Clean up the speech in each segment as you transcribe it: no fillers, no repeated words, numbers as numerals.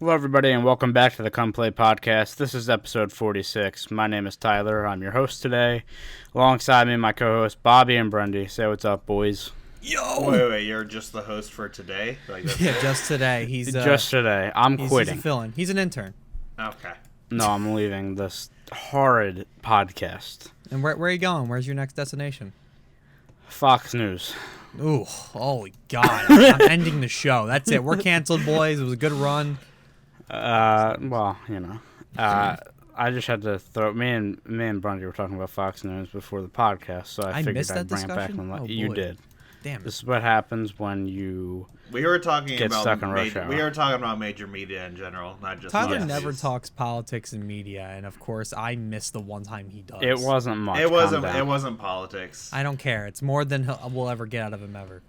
Hello, everybody, and welcome back to the Come Play podcast. This is episode 46. My name is Tyler. I'm your host today. Alongside me, my co-hosts Bobby and Brendy. Say what's up, boys. Yo! Wait, you're just the host for today? Yeah, just today. Just today. I'm quitting. He's a fill-in. He's an intern. Okay. No, I'm leaving this horrid podcast. And where are you going? Where's your next destination? Fox News. Ooh, holy God. I'm ending the show. That's it. We're canceled, boys. It was a good run. Well, you know. I just had to throw... Me and Brendy were talking about Fox News before the podcast, so I figured missed I'd that bring it back. discussion? And Oh, you boy. did. Damn it. This is what happens when you... We were talking Get about stuck in rush hour. we were talking about major media in general, not just Tyler Fox never News. talks politics and media, and of course, I miss the one time he does. It wasn't much. It wasn't. Calm down. It wasn't politics. I don't care. It's more than we'll ever get out of him ever.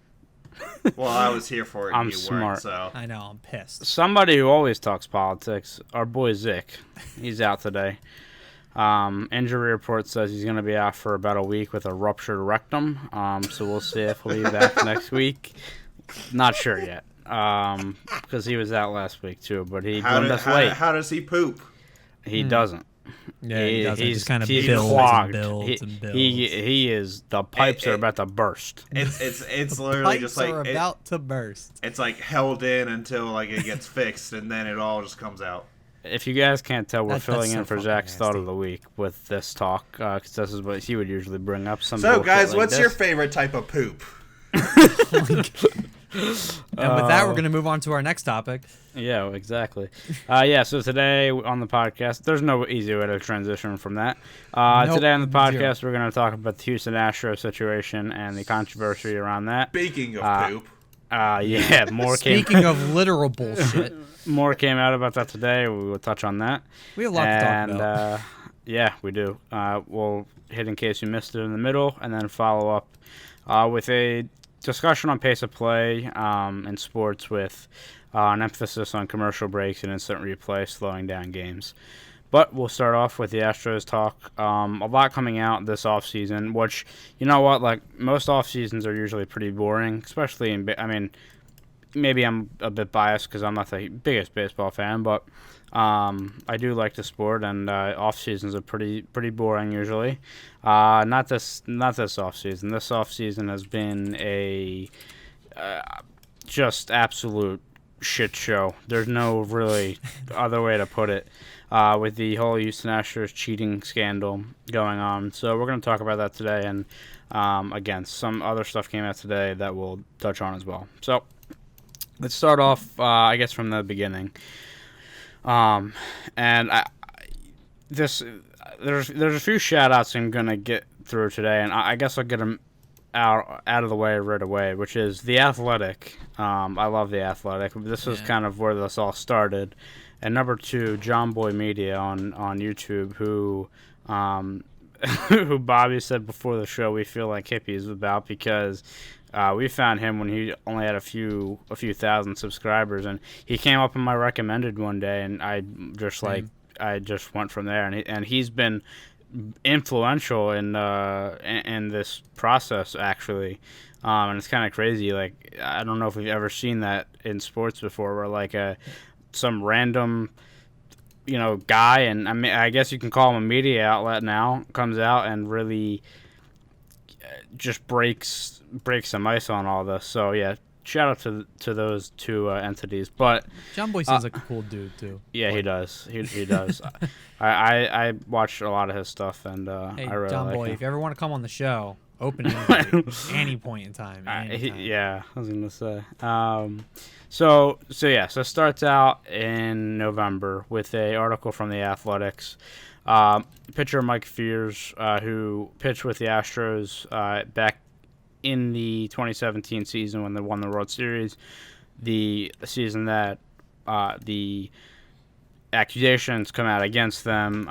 Well, I was here for it. And I'm you smart. Weren't, so I know. I'm pissed. Somebody who always talks politics, our boy Zick. He's out today. Injury report says he's going to be out for about a week with a ruptured rectum. So we'll see if he'll be back next week. Not sure yet. Because he was out last week too, but he joined us late. how does he poop? He doesn't. Yeah, he doesn't. He's Just kind of he's builds clogged. and builds and builds. He is. The pipes are about to burst. It's literally just Pipes like are about to burst. it's like held in until like it gets fixed, and then it all just comes out. If you guys can't tell, we're That's filling so in for fucking Zach's thought nasty. of the week with this talk, because this is what he would usually bring up. Some So, bullshit guys, like what's this. your favorite type of poop? And with that, we're going to move on to our next topic. Yeah, exactly. So today on the podcast, there's no easy way to transition from that. Nope, Today on the zero. podcast, we're going to talk about the Houston Astros situation and the controversy around that. Speaking of poop, More Speaking of literal bullshit, came out about that today. We will touch on that. we have a lot to talk about. Yeah, we do. We'll hit in case you missed it in the middle, and then follow up with a discussion on pace of play in sports with an emphasis on commercial breaks and instant replay, slowing down games. But we'll start off with the Astros talk. A lot coming out this offseason, which, you know what, like most off seasons are usually pretty boring, especially in, maybe I'm a bit biased because I'm not the biggest baseball fan, but I do like the sport, and off seasons are pretty boring usually. Not this off season. This off season has been a just absolute shit show. There's no really other way to put it. With the whole Houston Astros cheating scandal going on, so we're going to talk about that today, and again, some other stuff came out today that we'll touch on as well. So let's start off, I guess, from the beginning. There's a few shout outs I'm gonna get through today, and I guess I'll get them out of the way right away, which is The Athletic. I love The Athletic. This is kind of where this all started. And number two, John Boy Media on YouTube, who who Bobby said before the show we feel like hippies about, because we found him when he only had a few thousand subscribers, and he came up in my recommended one day, and I just went from there, and he's been influential in this process actually, and it's kind of crazy. Like, I don't know if we've ever seen that in sports before, where like some random guy, and I guess you can call him a media outlet now, comes out and really just breaks some ice on all this. So yeah, shout out to those two entities. But John Boy seems like a cool dude too. yeah, he does. He does. I watched a lot of his stuff, and Hey, I really John like Boy, him. if you ever want to come on the show, open invite, any point in time. anytime. Yeah, I was gonna say. So it starts out in November with a article from the Athletics. Pitcher Mike Fears, who pitched with the Astros back in the 2017 season when they won the World Series, the season that the accusations come out against them,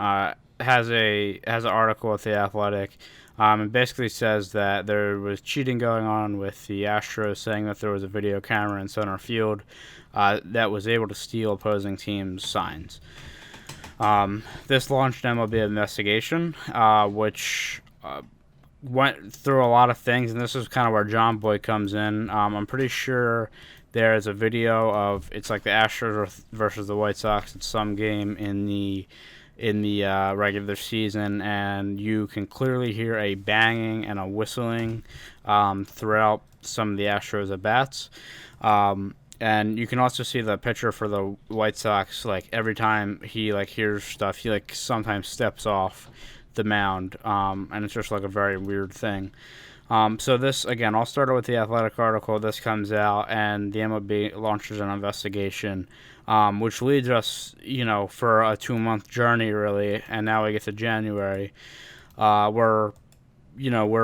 has an article with the Athletic. It basically says that there was cheating going on with the Astros, saying that there was a video camera in center field that was able to steal opposing teams' signs. This launched an MLB investigation, which went through a lot of things, and this is kind of where John Boy comes in. I'm pretty sure There is a video of it's like the Astros versus the White Sox. It's some game in the regular season, and you can clearly hear a banging and a whistling throughout some of the Astros at bats. And you can also see the pitcher for the White Sox, like every time he like hears stuff, he like sometimes steps off the mound, and it's just like a very weird thing. So this, again, I'll start with the Athletic article. This comes out, and the MLB launches an investigation, which leads us, for a 2-month journey, really, and now we get to January. We're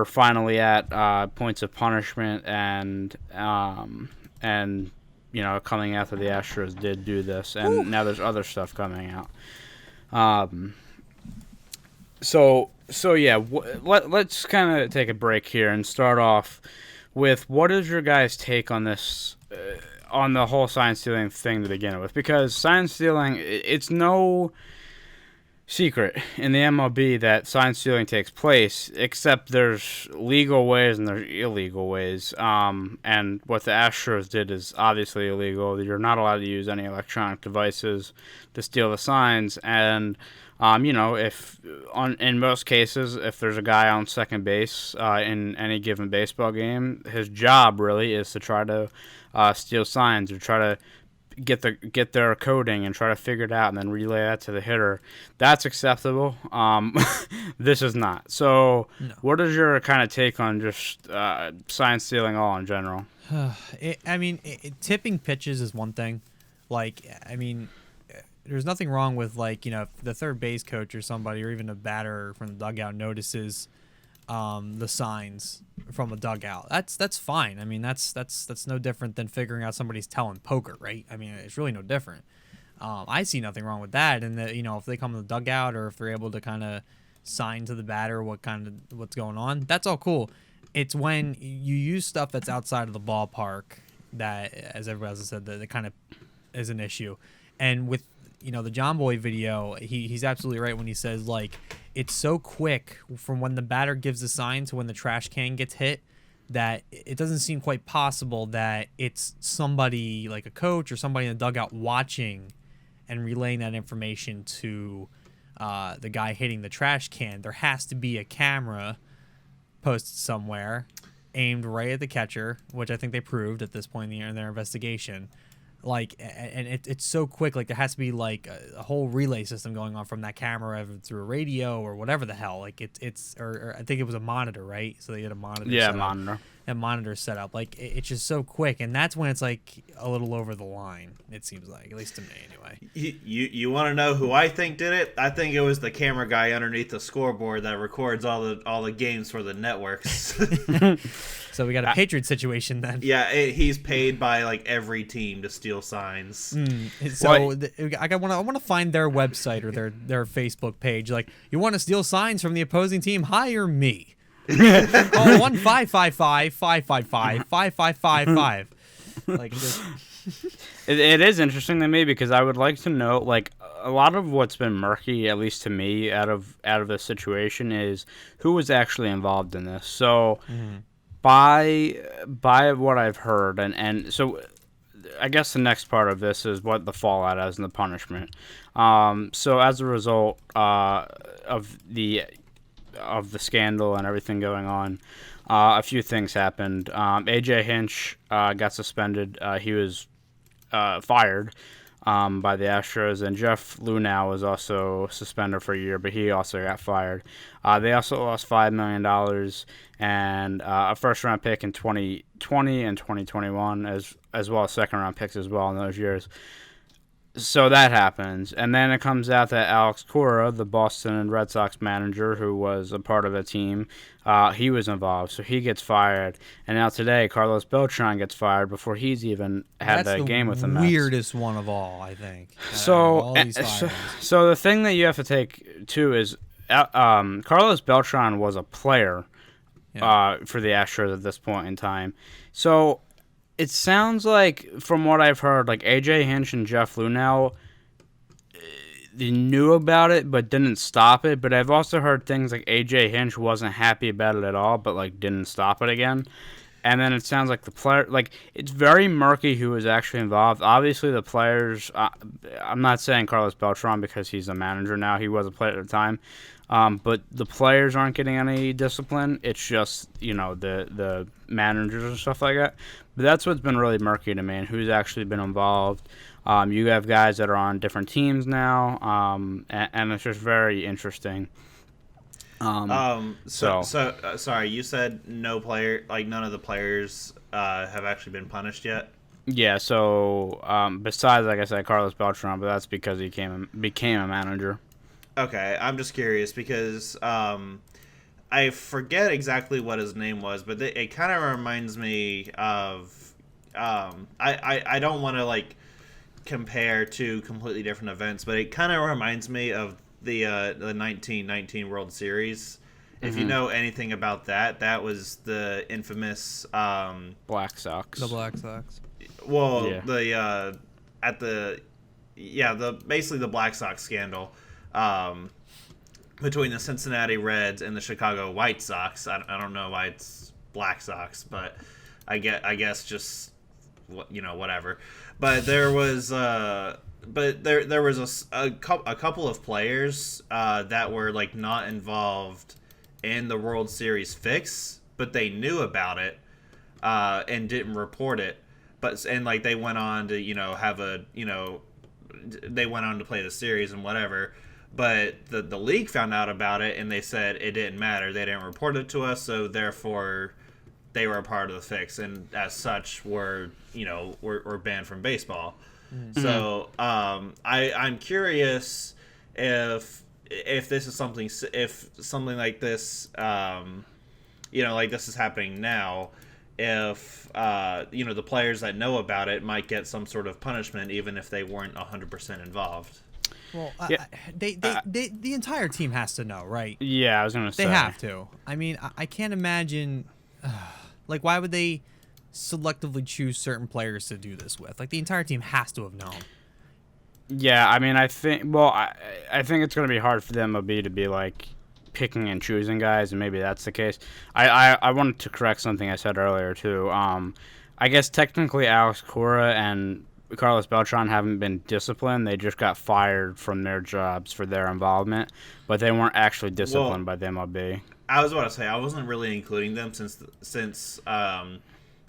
finally at points of punishment, and coming after the Astros did do this, and now there's other stuff coming out. So yeah, let's kind of take a break here and start off with what is your guys' take on this, on the whole sign stealing thing to begin with? Because sign stealing, it's no secret in the MLB that sign stealing takes place, except there's legal ways and there's illegal ways. And what the Astros did is obviously illegal. You're not allowed to use any electronic devices to steal the signs, and in most cases, if there's a guy on second base in any given baseball game, his job really is to try to steal signs or try to get their coding and try to figure it out and then relay that to the hitter. That's acceptable. This is not. So, no. What is your kind of take on just sign stealing all in general? Tipping pitches is one thing. There's nothing wrong with if the third base coach or somebody or even a batter from the dugout notices the signs from a dugout. That's fine. That's no different than figuring out somebody's telling poker, right? It's really no different. I see nothing wrong with that. And that if they come to the dugout or if they're able to kind of sign to the batter what's going on, that's all cool. It's when you use stuff that's outside of the ballpark that, as everybody else has said, that kind of is an issue. And with the John Boy video, he's absolutely right when he says, it's so quick from when the batter gives the sign to when the trash can gets hit that it doesn't seem quite possible that it's somebody like a coach or somebody in the dugout watching and relaying that information to the guy hitting the trash can. There has to be a camera posted somewhere aimed right at the catcher, which I think they proved at this point in their investigation. It's so quick. There has to be a whole relay system going on from that camera through a radio or whatever the hell. Or I think it was a monitor, right? So they had a monitor. Yeah, monitor. A monitor set up. It's just so quick, and that's when it's a little over the line. It seems like, at least to me, anyway. You want to know who I think did it? I think it was the camera guy underneath the scoreboard that records all the games for the networks. So we got a Patriot situation then. Yeah, he's paid by every team to steal signs. So I want to find their website or their Facebook page. You want to steal signs from the opposing team? Hire me. 1-555-555-5555. It is interesting to me because I would like to know, a lot of what's been murky, at least to me, out of this situation is who was actually involved in this. So. Mm-hmm. By what I've heard, and so I guess the next part of this is what the fallout is and the punishment. So as a result of the scandal and everything going on, a few things happened. AJ Hinch got suspended. He was fired by the Astros, and Jeff Luhnow was also suspended for a year, but he also got fired. They also lost $5 million and a first-round pick in 2020 and 2021, as well as second-round picks as well in those years. So that happens, and then it comes out that Alex Cora, the Boston Red Sox manager who was a part of the team, he was involved, so he gets fired. And now today, Carlos Beltran gets fired before he's even had the game with the Mets. That's the weirdest one of all, I think. So the thing that you have to take too is Carlos Beltran was a player for the Astros at this point in time. So it sounds like, from what I've heard, AJ Hinch and Jeff Luhnow, they knew about it but didn't stop it. But I've also heard things like AJ Hinch wasn't happy about it at all, but didn't stop it again. And then it sounds like the player, like, it's very murky who is actually involved. Obviously, the players, I'm not saying Carlos Beltran because he's a manager now. He was a player at the time. But the players aren't getting any discipline. It's just, the managers and stuff like that. But that's what's been really murky to me and who's actually been involved. You have guys that are on different teams now, and it's just very interesting. Sorry, you said no player, like none of the players have actually been punished yet? Yeah, so besides, like I said, Carlos Beltran, but that's because he became a manager. Okay, I'm just curious because I forget exactly what his name was, but it kind of reminds me of I don't want to like compare two completely different events, but it kind of reminds me of the 1919 World Series. If you know anything about that, that was the infamous Black Sox. The Black Sox. Well, Yeah. basically the Black Sox scandal between the Cincinnati Reds and the Chicago White Sox. I don't know why it's Black Sox, but I guess just whatever. But there was a couple of players that were like not involved in the World Series fix, but they knew about it and didn't report it. And like they went on to they went on to play the series and whatever. But the league found out about it and they said it didn't matter. They didn't report it to us, so therefore they were a part of the fix, and as such were banned from baseball. Mm-hmm. So I'm curious if this is something like this like this is happening now, if the players that know about it might get some sort of punishment even if they weren't 100% involved. Well, the entire team has to know, right? Yeah, I was gonna say they have to. I mean, I can't imagine. Like, why would they selectively choose certain players to do this with? Like, the entire team has to have known. Yeah, I mean, I think it's going to be hard for the MLB to be, like, picking and choosing guys, and maybe that's the case. I wanted to correct something I said earlier, too. I guess technically Alex Cora and Carlos Beltran haven't been disciplined. They just got fired from their jobs for their involvement, but they weren't actually disciplined by the MLB. I was about to say I wasn't really including them since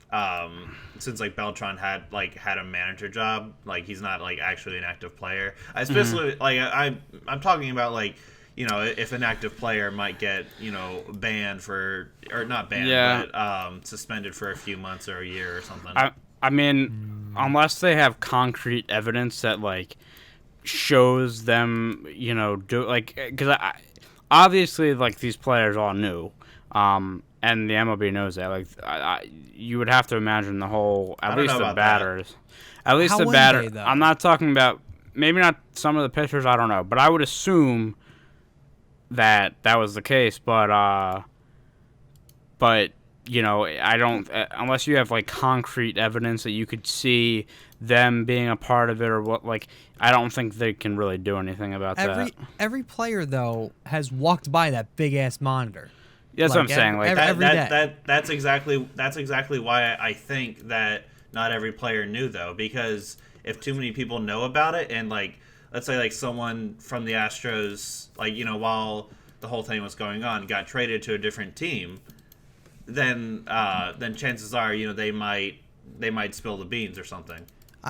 like Beltran had a manager job. Like he's not like actually an active player. Especially I'm talking about like if an active player might get banned or not banned but suspended for a few months or a year or something. I mean, unless they have concrete evidence that like shows them because obviously, like, these players all knew, and the MLB knows that. Like, you would have to imagine the whole, at least the batters. At least the batter. I'm not talking about, maybe not some of the pitchers, I don't know. But I would assume that was the case. But I don't, unless you have, like, concrete evidence that you could see them being a part of it or what, like, I don't think they can really do anything about that. Every player, though, has walked by that big-ass monitor. That's what I'm saying. Like every day. That's exactly why I think that not every player knew, though, because if too many people know about it and, like, let's say, like, someone from the Astros, like, while the whole thing was going on, got traded to a different team, then chances are, they might spill the beans or something.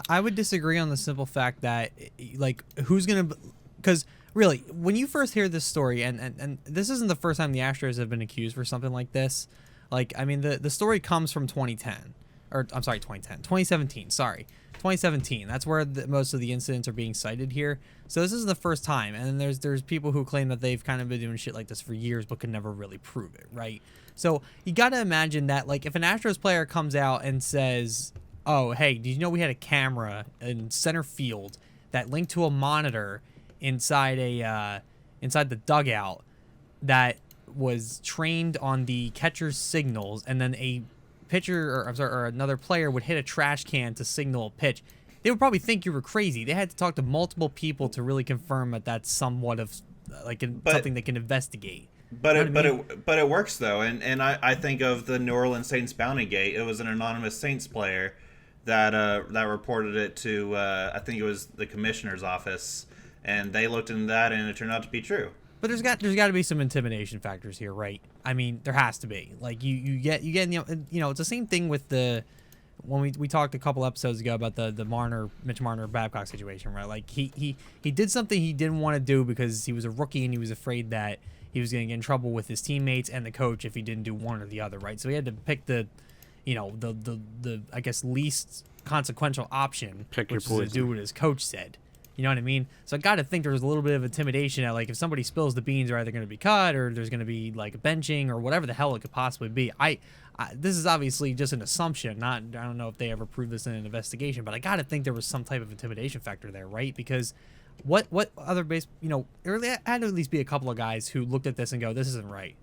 I would disagree on the simple fact that, like, who's going to... Because, really, when you first hear this story, and this isn't the first time the Astros have been accused for something like this. Like, I mean, the story comes from 2010. Or, I'm sorry, 2017, sorry. 2017. That's where most of the incidents are being cited here. So this isn't the first time. And then there's people who claim that they've kind of been doing shit like this for years but could never really prove it, right? So you got to imagine that, like, if an Astros player comes out and says... Oh, hey, did you know we had a camera in center field that linked to a monitor inside the dugout that was trained on the catcher's signals, and then a pitcher or another player would hit a trash can to signal a pitch? They would probably think you were crazy. They had to talk to multiple people to really confirm that that's somewhat of something they can investigate. But You know what I mean? but it works though, and I think of the New Orleans Saints bounty gate. It was an anonymous Saints player that reported it to I think it was the commissioner's office, and they looked into that, and it turned out to be true. But there's got to be some intimidation factors here, right? I mean, there has to be. Like you get it's the same thing with the when we talked a couple episodes ago about the Mitch Marner Babcock situation, right? Like he did something he didn't want to do because he was a rookie and he was afraid that he was going to get in trouble with his teammates and the coach if he didn't do one or the other, right? So he had to pick the I guess least consequential option, Pick your which is to poison. do what his coach said. You know what I mean? So I got to think there was a little bit of intimidation at, like, if somebody spills the beans, are either going to be cut or there's going to be like a benching or whatever the hell it could possibly be. This is obviously just an assumption. I don't know if they ever proved this in an investigation, but I got to think there was some type of intimidation factor there, right? Because what other there had to at least be a couple of guys who looked at this and go, this isn't right.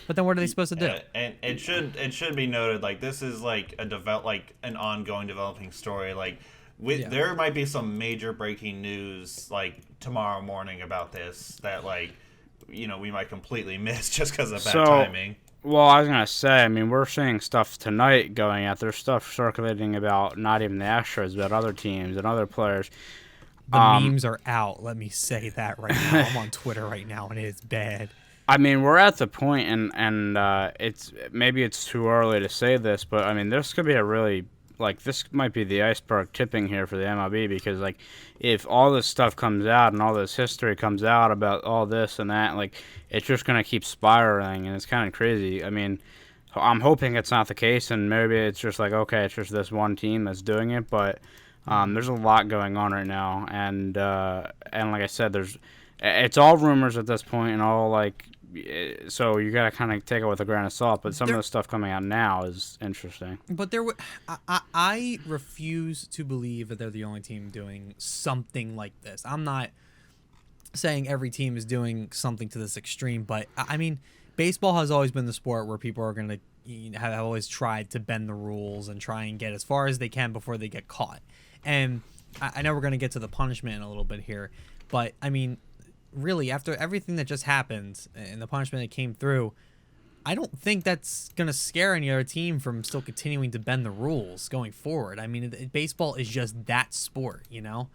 But then what are they supposed to do? And it should be noted, like, this is like an ongoing developing story. Like, there might be some major breaking news like tomorrow morning about this that, like, we might completely miss just because of bad timing. Well, I was gonna say, I mean, we're seeing stuff tonight going out. There's stuff circulating about not even the Astros, but other teams and other players. The memes are out. Let me say that right now. I'm on Twitter right now, and it's bad. I mean, we're at the point, and it's too early to say this, but I mean, this could be this might be the iceberg tipping here for the MLB, because, like, if all this stuff comes out and all this history comes out about all this and that, like, it's just gonna keep spiraling, and it's kind of crazy. I mean, I'm hoping it's not the case, and maybe it's just like, okay, it's just this one team that's doing it, but there's a lot going on right now, and like I said, it's all rumors at this point, and all, like, so you gotta kind of take it with a grain of salt. But some of the stuff coming out now is interesting. But I refuse to believe that they're the only team doing something like this. I'm not saying every team is doing something to this extreme, but I mean, baseball has always been the sport where people are gonna have always tried to bend the rules and try and get as far as they can before they get caught. And I know we're gonna get to the punishment in a little bit here, but I mean, really, after everything that just happened and the punishment that came through, I don't think that's going to scare any other team from still continuing to bend the rules going forward. I mean, baseball is just that sport, the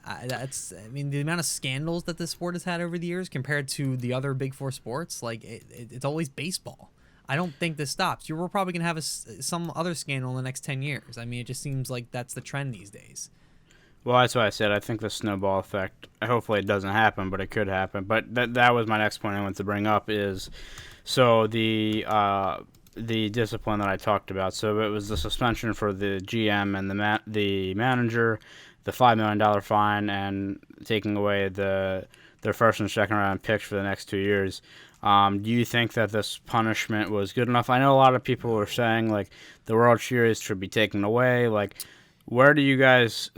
amount of scandals that this sport has had over the years compared to the other big four sports, like, it's always baseball. I don't think this stops. We're probably going to have some other scandal in the next 10 years. I mean, it just seems like that's the trend these days. Well, that's why I said I think the snowball effect, hopefully it doesn't happen, but it could happen. But that was my next point I wanted to bring up is, so the discipline that I talked about. So it was the suspension for the GM and the manager, the $5 million fine, and taking away their first and second round picks for the next 2 years. Do you think that this punishment was good enough? I know a lot of people were saying, like, the World Series should be taken away, like. Where do you guys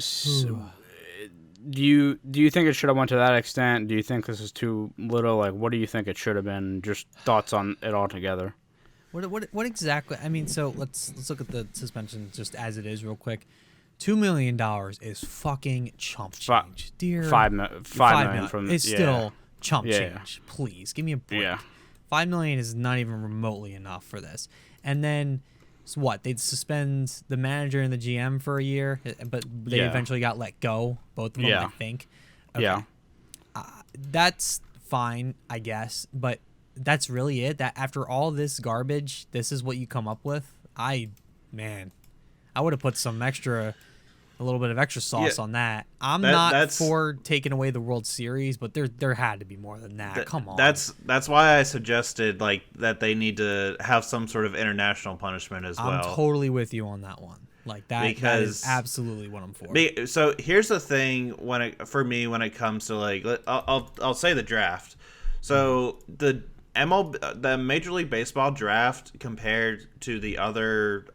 do you think it should have went to that extent? Do you think this is too little? Like, what do you think it should have been? Just thoughts on it all together. What exactly? I mean, so let's look at the suspension just as it is real quick. $2 million is fucking chump change, dear. $5 million from it's still chump Yeah. change. Please give me a break. Yeah. $5 million is not even remotely enough for this. And then. So what? They'd suspend the manager and the GM for a year, but they eventually got let go, both of them, I think. Okay. Yeah. That's fine, I guess, but that's really it? That after all this garbage, this is what you come up with? I would have put a little bit of extra sauce on that. I'm not for taking away the World Series, but there had to be more than that. Come on. That's why I suggested, like, that they need to have some sort of international punishment as well. I'm totally with you on that one. Like, that is absolutely what I'm for. So here's the thing when it comes to, like, I'll say the draft. So the Major League Baseball draft compared to the other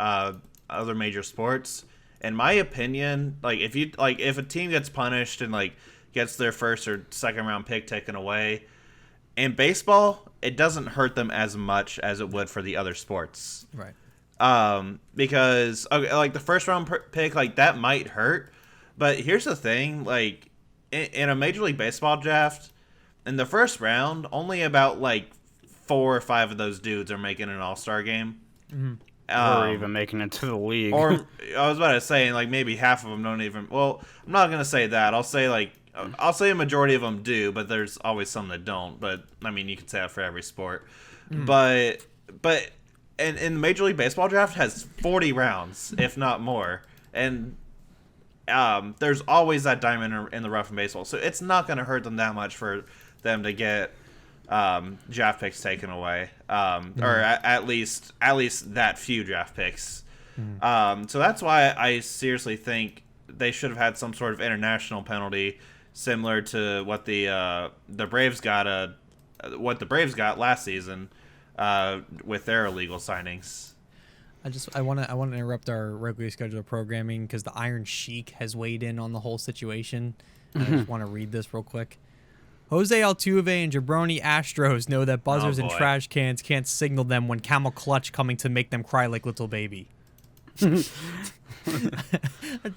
major sports, in my opinion, like, if a team gets punished and, like, gets their first or second round pick taken away, in baseball, it doesn't hurt them as much as it would for the other sports. Right. Because, okay, like, the first round pick, like, that might hurt, but here's the thing, like, in a Major League Baseball draft, in the first round, only about, like, 4 or 5 of those dudes are making an All-Star game. or even making it to the league. Or I was about to say, like, maybe half of them don't even. Well, I'm not gonna say that. I'll say a majority of them do, but there's always some that don't. But I mean, you could say that for every sport. But and the Major League Baseball draft has 40 rounds, if not more, and there's always that diamond in the rough in baseball. So it's not gonna hurt them that much for them to get draft picks taken away, or at least that few draft picks. So that's why I seriously think they should have had some sort of international penalty, similar to what the Braves got last season with their illegal signings. I want to interrupt our regularly scheduled programming because the Iron Sheik has weighed in on the whole situation. And I just want to read this real quick. Jose Altuve and Jabroni Astros know that buzzers and trash cans can't signal them when Camel Clutch coming to make them cry like little baby. I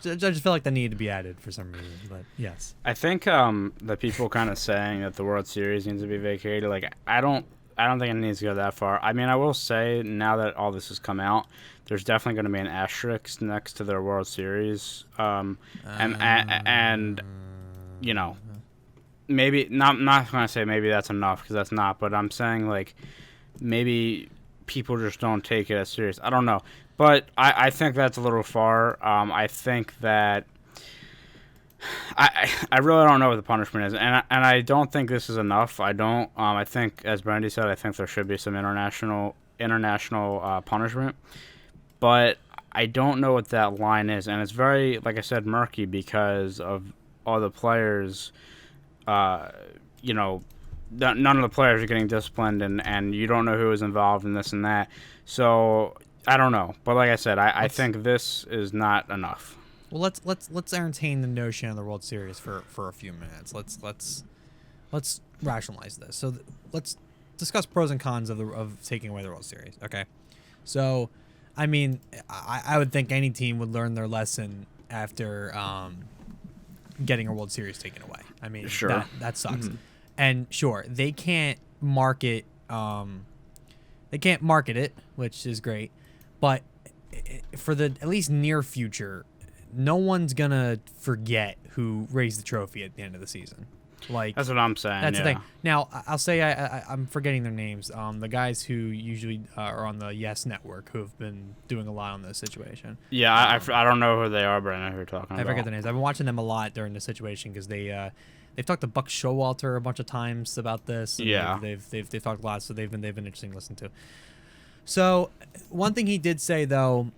just felt like that needed to be added for some reason, but yes. I think the people kind of saying that the World Series needs to be vacated, like I don't think it needs to go that far. I mean, I will say now that all this has come out, there's definitely going to be an asterisk next to their World Series, and you know. Maybe not going to say maybe that's enough because that's not, but I'm saying like maybe people just don't take it as serious. I don't know, but I think that's a little far. I think that I really don't know what the punishment is, and I don't think this is enough. I don't. I think, as Brendy said, I think there should be some international punishment, but I don't know what that line is, and it's very, like I said, murky because of all the players. You know, none of the players are getting disciplined, and you don't know who is involved in this and that. So I don't know, but like I said, I think this is not enough. Well, let's entertain the notion of the World Series for a few minutes. Let's rationalize this. So let's discuss pros and cons of taking away the World Series. Okay, so I mean, I would think any team would learn their lesson after getting a World Series taken away. I mean, sure. that sucks. And sure, they can't market it, which is great, but for the at least near future, no one's gonna forget who raised the trophy at the end of the season. Like, that's what I'm saying. That's the thing. Now, I'll say I'm forgetting their names. The guys who usually are on the Yes Network who have been doing a lot on this situation. Yeah, I don't know who they are, but I know who you're talking about. I forget their names. I've been watching them a lot during the situation because they've talked to Buck Showalter a bunch of times about this. And yeah, they've talked a lot, so they've been interesting to listen to. So one thing he did say though,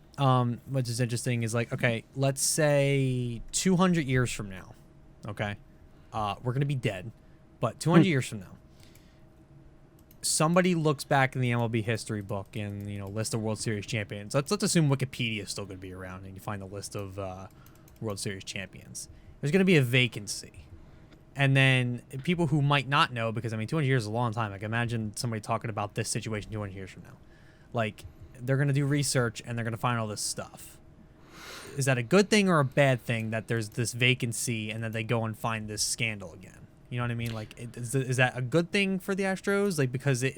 which is interesting, is like, okay, let's say 200 years from now, okay. We're going to be dead, but 200 years from now, somebody looks back in the MLB history book and, you know, list of World Series champions. Let's assume Wikipedia is still going to be around and you find a list of World Series champions. There's going to be a vacancy. And then people who might not know, because, I mean, 200 years is a long time. Like, imagine somebody talking about this situation 200 years from now. Like, they're going to do research and they're going to find all this stuff. Is that a good thing or a bad thing that there's this vacancy and then they go and find this scandal again? You know what I mean? Like, is that a good thing for the Astros? Like, because they're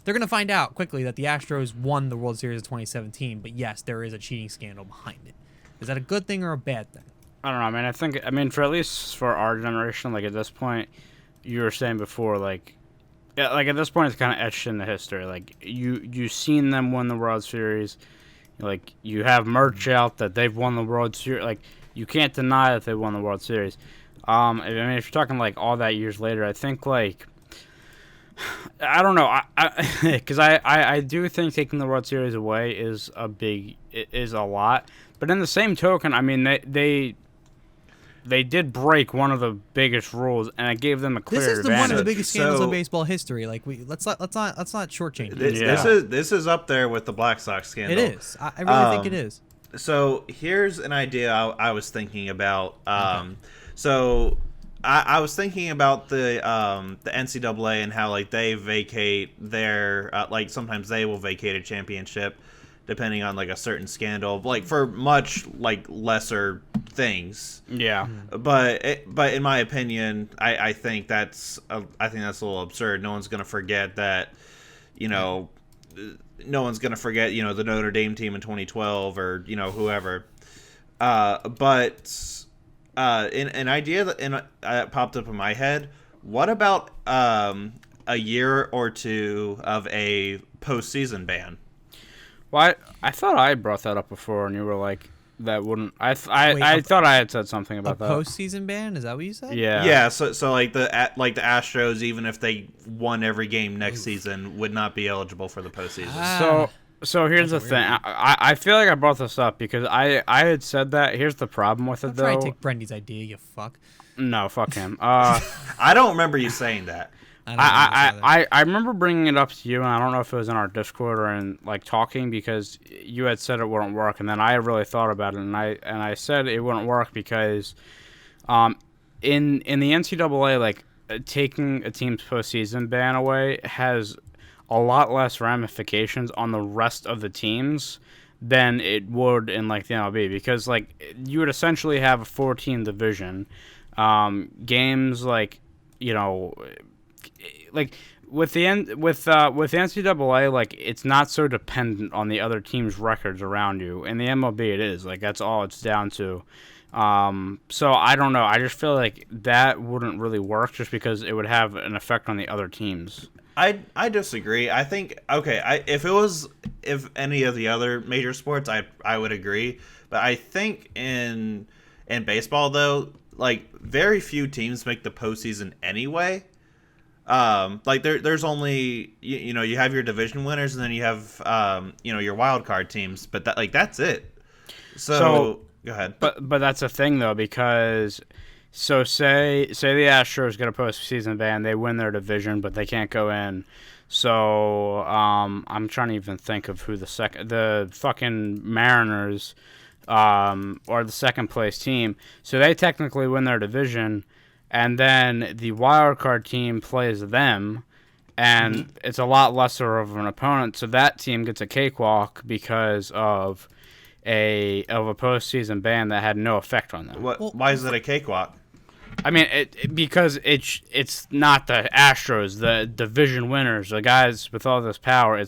going to find out quickly that the Astros won the World Series of 2017, but yes, there is a cheating scandal behind it. Is that a good thing or a bad thing? I don't know. I mean, for at least for our generation, like at this point, you were saying before, like at this point, it's kind of etched into history. Like you've seen them win the World Series. Like, you have merch out that they've won the World Series. Like, you can't deny that they won the World Series. I mean, if you're talking, like, all that years later, I think, like, I don't know. Because I do think taking the World Series away is a lot. But in the same token, I mean, they did break one of the biggest rules, and it gave them a clear advantage. This is one of the biggest scandals in baseball history. Like, let's not shortchange it. This is up there with the Black Sox scandal. It is. I really think it is. So here's an idea I was thinking about. So I was thinking about the NCAA and how, like, they vacate their like, sometimes they will vacate a championship depending on, like, a certain scandal, like, for much, like, lesser things. Yeah. But in my opinion, I think that's a little absurd. No one's gonna forget that, you know, no one's gonna forget, you know, the Notre Dame team in 2012 or you know whoever. But an idea that popped up in my head. What about a year or two of a postseason ban? Well, I thought I brought that up before, and you were like, that wouldn't. I Wait, thought I had said something A about that. postseason ban? Is that what you said? Yeah. Yeah, so like the Astros, even if they won every game next season, would not be eligible for the postseason. So here's the thing. I feel like I brought this up because I had said that. Here's the problem with it, Don't though. try to take Brendy's idea, you fuck. No, fuck him. I don't remember you saying that. I remember bringing it up to you, and I don't know if it was in our Discord or in like talking because you had said it wouldn't work, and then I really thought about it, and I said it wouldn't work because, in the NCAA, like taking a team's postseason ban away has a lot less ramifications on the rest of the teams than it would in like the MLB because like you would essentially have a 14 division, games like you know. Like with the NCAA, like it's not so dependent on the other team's records around you. In the MLB, it is like that's all it's down to. So I don't know. I just feel like that wouldn't really work just because it would have an effect on the other teams. I disagree. I think if any of the other major sports, I would agree. But I think in baseball though, like very few teams make the postseason anyway. Like there's only you know you have your division winners and then you have you know your wild card teams, but that's it. So go ahead. But that's a thing though because say the Astros get a postseason ban, they win their division, but they can't go in. So I'm trying to even think of who the fucking Mariners or the second place team. So they technically win their division. And then the wild card team plays them, and it's a lot lesser of an opponent. So that team gets a cakewalk because of a postseason ban that had no effect on them. Why is it a cakewalk? I mean, because it's not the Astros, the division winners, the guys with all this power.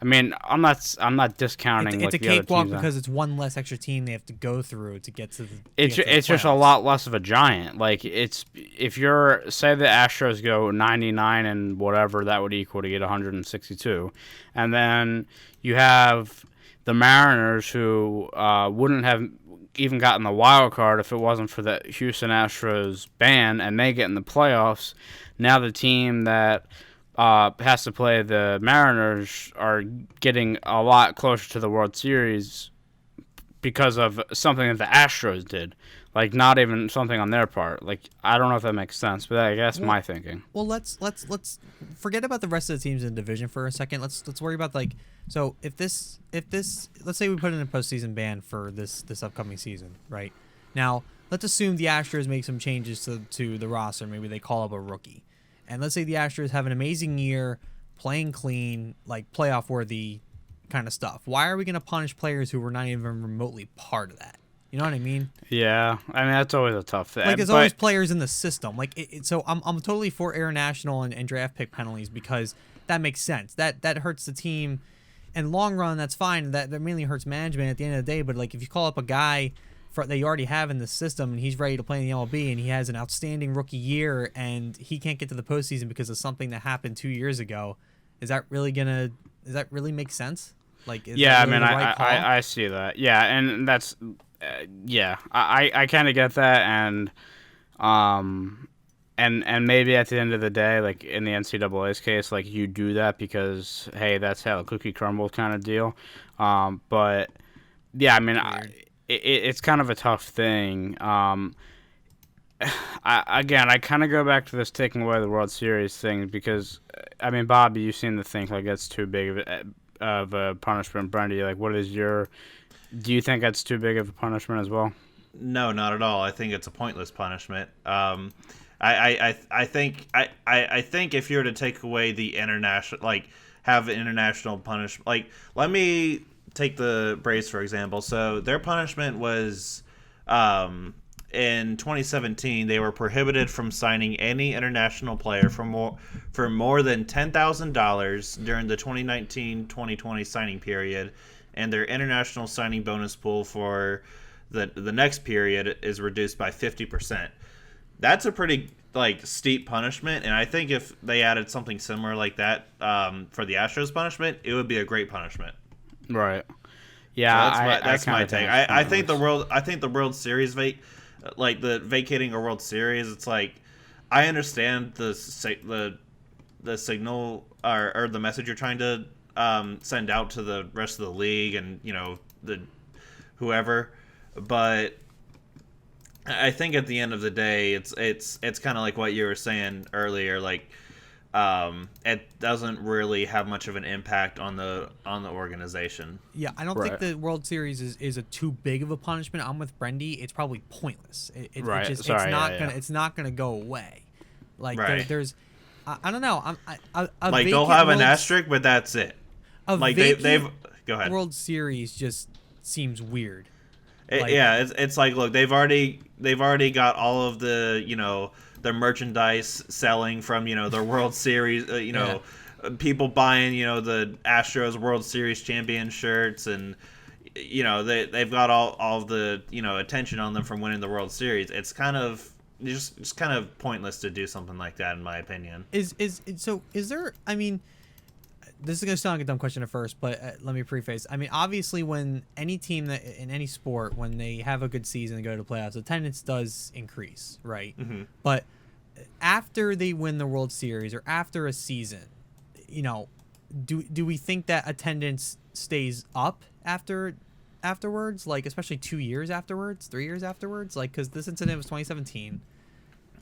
I mean, I'm not discounting. It's like a the other cakewalk teams because it's one less extra team they have to go through to get to the. It's just a lot less of a giant. Like if you're say the Astros go 99 and whatever that would equal to get 162, and then you have the Mariners who wouldn't have even gotten the wild card if it wasn't for the Houston Astros ban, and they get in the playoffs. Now the team that has to play the Mariners are getting a lot closer to the World Series because of something that the Astros did. Like, not even something on their part. Like, I don't know if that makes sense, but I guess my thinking. Well, let's forget about the rest of the teams in the division for a second. Let's worry about like so if this let's say we put in a postseason ban for this upcoming season, right? Now let's assume the Astros make some changes to the roster. Maybe they call up a rookie. And let's say the Astros have an amazing year, playing clean, like playoff worthy kind of stuff. Why are we going to punish players who were not even remotely part of that? You know what I mean? Yeah, I mean that's always a tough thing. Like there's always players in the system. Like so, I'm totally for international and draft pick penalties because that makes sense. That hurts the team. In long run, that's fine. That mainly hurts management at the end of the day. But like if you call up a guy that you already have in the system, and he's ready to play in the MLB, and he has an outstanding rookie year, and he can't get to the postseason because of something that happened 2 years ago. Does that really make sense? Like, yeah, really I see that. Yeah, and that's, yeah, I kind of get that, and maybe at the end of the day, like in the NCAA's case, like you do that because hey, that's how the cookie crumbles kind of deal. But yeah, I mean, it's kind of a tough thing. I kind of go back to this taking away the World Series thing because, I mean, Bobby, you seem to think like that's too big of a punishment. Brendy, like, do you think that's too big of a punishment as well? No, not at all. I think it's a pointless punishment. I think if you were to take away the international, like have international punishment, like let me take the Braves for example. So their punishment was in 2017 they were prohibited from signing any international player for more than $10,000 during the 2019-2020 signing period, and their international signing bonus pool for the next period is reduced by 50%. That's a pretty steep punishment, and I think if they added something similar like that for the Astros punishment, it would be a great punishment. Right. Yeah, so that's my take. I think the World Series the vacating a World Series. It's like, I understand the signal or the message you're trying to send out to the rest of the league and the whoever, but I think at the end of the day, it's kind of like what you were saying earlier. It doesn't really have much of an impact on the organization. Yeah, I don't think the World Series is a too big of a punishment. I'm with Brendy. It's probably pointless. It's not gonna go away. There's I don't know. They'll have an asterisk, but that's it. They've go ahead. World Series just seems weird. It's like, look, they've already got all of the the merchandise selling from the World Series, people buying the Astros World Series champion shirts, and they've got all of the attention on them from winning the World Series. It's kind of just kind of pointless to do something like that, in my opinion. Is there? I mean, this is going to sound like a dumb question at first, but let me preface. I mean, obviously, when any team that in any sport, when they have a good season and go to playoffs, attendance does increase, right? Mm-hmm. But after they win the World Series or after a season, do we think that attendance stays up afterwards? Like, especially 2 years afterwards, 3 years afterwards? Like, because this incident was 2017.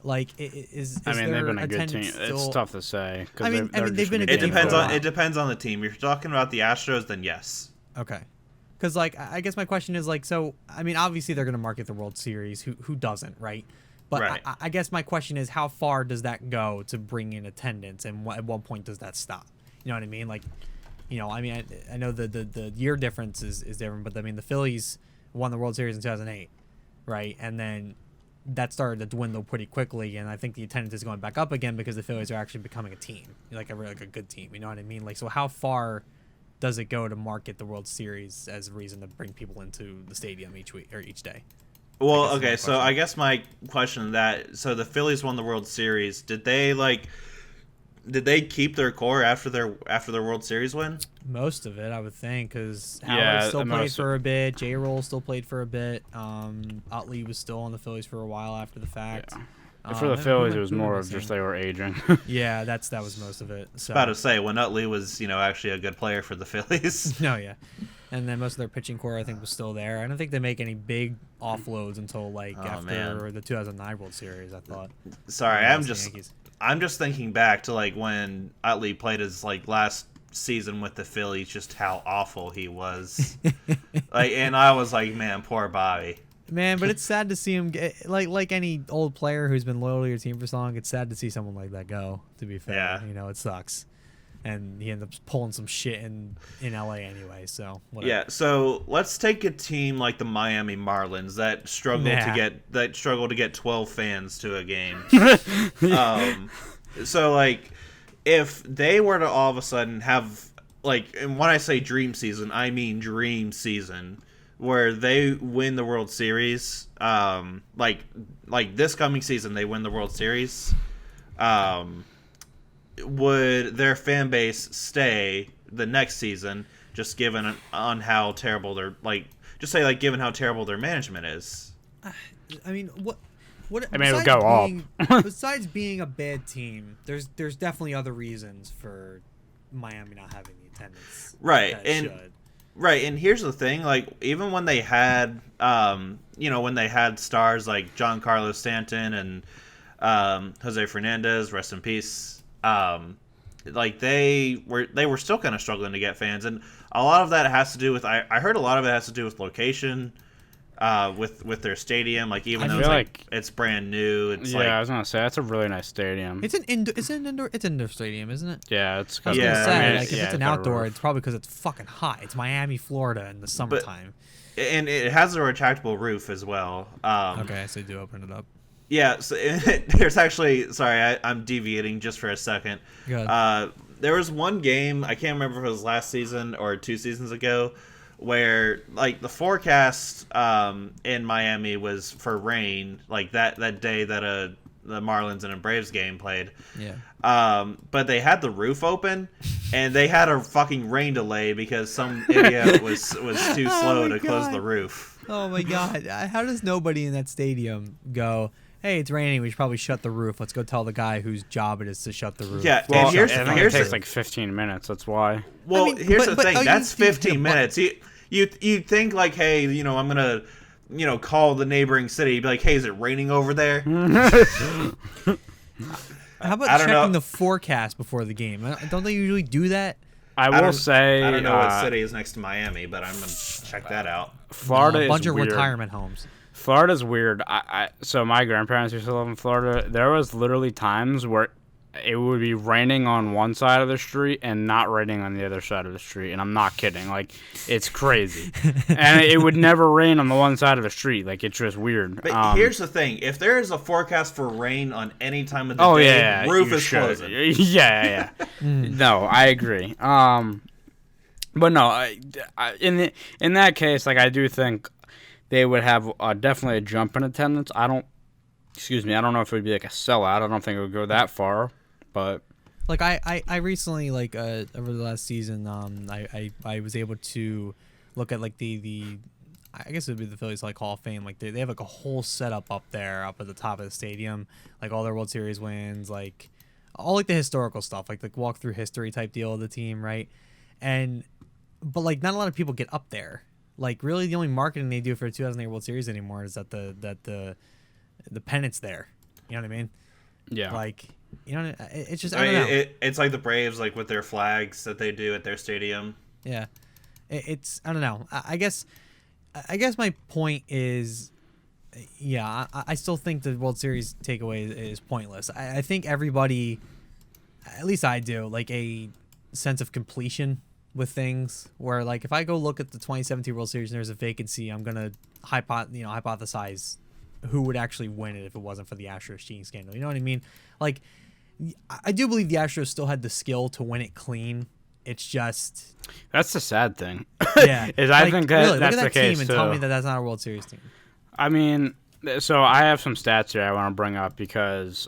Like, is I mean, they've been a good team. It's tough to say. They've been a good team. It depends on the team. If you're talking about the Astros, then yes. Okay. Because, I guess my question is, so, I mean, obviously they're going to market the World Series. Who doesn't, right? But right. I guess my question is, how far does that go to bring in attendance, and at what point does that stop? You know what I mean? Like, I mean, I know the year difference is different, but, I mean, the Phillies won the World Series in 2008, right? And then that started to dwindle pretty quickly, and I think the attendance is going back up again because the Phillies are actually becoming a team, like a good team. You know what I mean? Like, so how far does it go to market the World Series as a reason to bring people into the stadium each week or each day? Well, okay, so I guess my question so the Phillies won the World Series. Did they keep their core after their World Series win? Most of it, I would think, because Howard still played for a bit. J-Roll still played for a bit. Utley was still on the Phillies for a while after the fact. Yeah. For the Phillies, it was more of just they were aging. Yeah, that was most of it. So. About to say, when Utley was actually a good player for the Phillies. No, yeah. And then most of their pitching core, I think, was still there. I don't think they make any big offloads until after the 2009 World Series, I thought. Sorry, I'm just thinking back to when Utley played his last season with the Phillies, just how awful he was. And I was like, man, poor Bobby. Man, but it's sad to see him get like any old player who's been loyal to your team for so long. It's sad to see someone like that go. To be fair, it sucks. And he ended up pulling some shit in LA anyway. So whatever. Yeah. So let's take a team like the Miami Marlins that struggle to get 12 fans to a game. So if they were to all of a sudden have and when I say dream season, I mean dream season, where they win the World Series, like this coming season they win the World Series. Would their fan base stay the next season, just given on how terrible given how terrible their management is? I mean, what? I mean, it would go up. Besides being a bad team, there's definitely other reasons for Miami not having the attendance. Right, and here's the thing: even when they had, when they had stars like Giancarlo Stanton and Jose Fernandez, rest in peace. They were still kind of struggling to get fans, and a lot of that has to do with I heard a lot of it has to do with location, with their stadium. Even though it's brand new, I was gonna say that's a really nice stadium. It's an indoor stadium, isn't it? Yeah, it's. If it's an outdoor, it's probably because it's fucking hot. It's Miami, Florida, in the summertime. and it has a retractable roof as well. Okay, so do open it up. Yeah, so there's actually, sorry, I'm deviating just for a second. Good. There was one game, I can't remember if it was last season or 2 seasons ago, where like the forecast in Miami was for rain, like that day that the Marlins and a Braves game played. Yeah. But they had the roof open, and they had a fucking rain delay because some idiot was too slow to close the roof. Oh my god! How does nobody in that stadium go, hey, it's raining, we should probably shut the roof. Let's go tell the guy whose job it is to shut the roof. Yeah, Well, and here's I think it takes like 15 minutes. That's why. Well, I mean, here's but- the but thing. That's you 15 minutes. You think like, hey, I'm gonna, call the neighboring city, be like, hey, is it raining over there? How about I don't checking know. the forecast before the game? Don't they usually do that? I will say, I don't know what city is next to Miami, but I'm gonna check that out. Florida A bunch is of weird. retirement homes. Florida's weird. So my grandparents used to live in Florida. There was literally times where it would be raining on one side of the street and not raining on the other side of the street, and I'm not kidding. Like, it's crazy. And it would never rain on the one side of the street. Like, it's just weird. But here's the thing: if there is a forecast for rain on any time of the Oh day, yeah, roof you is should. closing. Yeah. No, I agree. But no, in that case, like, I do think they would have definitely a jump in attendance. I don't know if it would be like a sellout. I don't think it would go that far, but Like I recently, like over the last season, I was able to look at like the I guess it would be the Phillies like Hall of Fame. Like they have like a whole setup up there, up at the top of the stadium, like all their World Series wins, like all like the historical stuff, like the walk through history type deal of the team, right? But like not a lot of people get up there. Like really, the only marketing they do for a 2008 World Series anymore is that the pennant's there. You know what I mean? yeah. Like, it's just I mean, don't know. it's like the Braves, like with their flags that they do at their stadium. Yeah, it's I don't know. I guess my point is, yeah, I still think the World Series takeaway is pointless. I think everybody, at least I do, like a sense of completion with things. Where like if I go look at the 2017 World Series and there's a vacancy, I'm gonna hypothesize who would actually win it if it wasn't for the Astros cheating scandal. You know what I mean? Like, I do believe the Astros still had the skill to win it clean. It's just That's the sad thing. yeah. I think that really, that's look at the that case team and too. tell me that that's not a World Series team. I mean, so I have some stats here I want to bring up because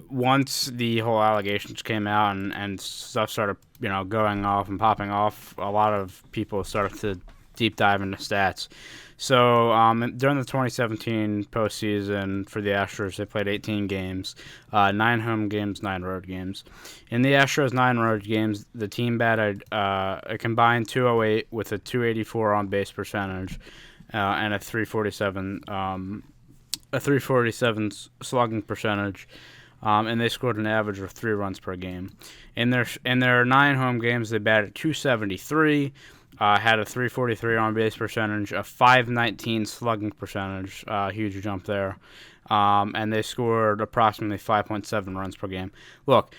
once the whole allegations came out and stuff started, going off and popping off, a lot of people started to deep dive into stats. So during the 2017 postseason for the Astros, they played 18 games, 9 home games, 9 road games. In the Astros' 9 road games, the team batted a combined 208 with a 284 on base percentage and a 347 slugging percentage. And they scored an average of 3 runs per game. In their 9 home games, they batted 273. Had a 343 on base percentage, a 519 slugging percentage, huge jump there, and they scored approximately 5.7 runs per game. Look,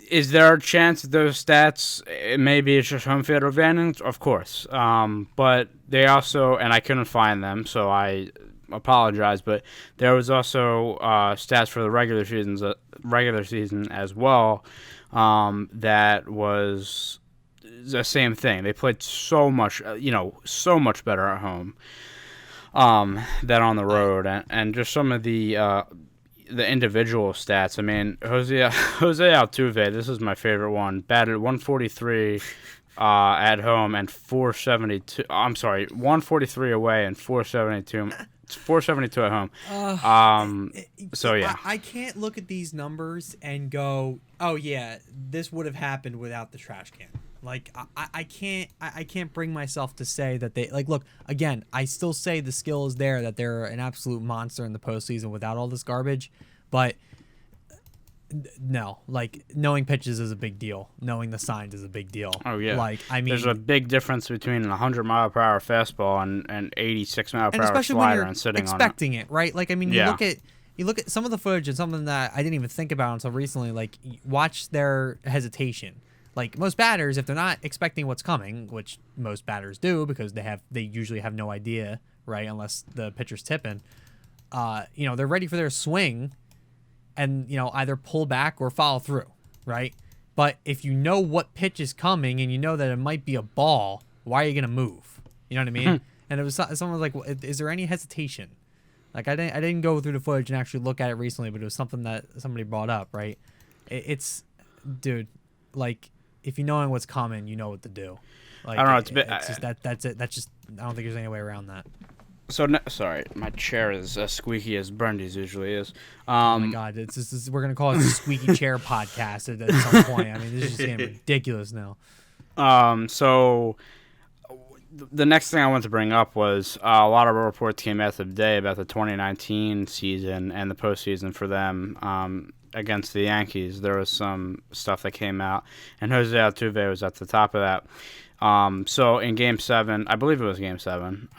is there a chance that those stats, maybe it's just home field advantage? Of course, but they also, and I couldn't find them, so I apologize, but there was also stats for the regular season as well, that was the same thing. They played so much better at home than on the road, and just some of the individual stats. I mean, Jose Altuve, this is my favorite one, batted 143 at home and 472. I'm sorry, 143 away and 472 at home. So yeah, I can't look at these numbers and go, oh yeah, this would have happened without the trash can. Like I can't bring myself to say that they like. Look, again, I still say the skill is there, that they're an absolute monster in the postseason without all this garbage, but no, like knowing pitches is a big deal. Knowing the signs is a big deal. Oh yeah, like I mean, there's a big difference between a 100-mile-per-hour fastball and 86-mile-per-hour especially when slider you're and sitting expecting it, right? Like I mean, Yeah. you look at some of the footage and something that I didn't even think about until recently. Like watch their hesitation. Like most batters, if they're not expecting what's coming, which most batters do because they usually have no idea, right? Unless the pitcher's tipping, they're ready for their swing, and either pull back or follow through, right? But if you know what pitch is coming and you know that it might be a ball, why are you gonna move? You know what I mean? And it was someone was like, "Is there any hesitation?" Like I didn't go through the footage and actually look at it recently, but it was something that somebody brought up, right? It's, dude, like if you knowing what's coming, you know what to do. Like, I don't know. It's a bit. It's just that's it. That's just I don't think there's any way around that. So sorry, my chair is as squeaky as Brendy's usually is. Oh my god, we're gonna call it the Squeaky Chair Podcast at some point. I mean, this is just getting ridiculous now. So the next thing I wanted to bring up was a lot of reports came out today about the 2019 season and the postseason for them against the Yankees. There was some stuff that came out, and Jose Altuve was at the top of that. So in Game 7, I believe it was Game 7.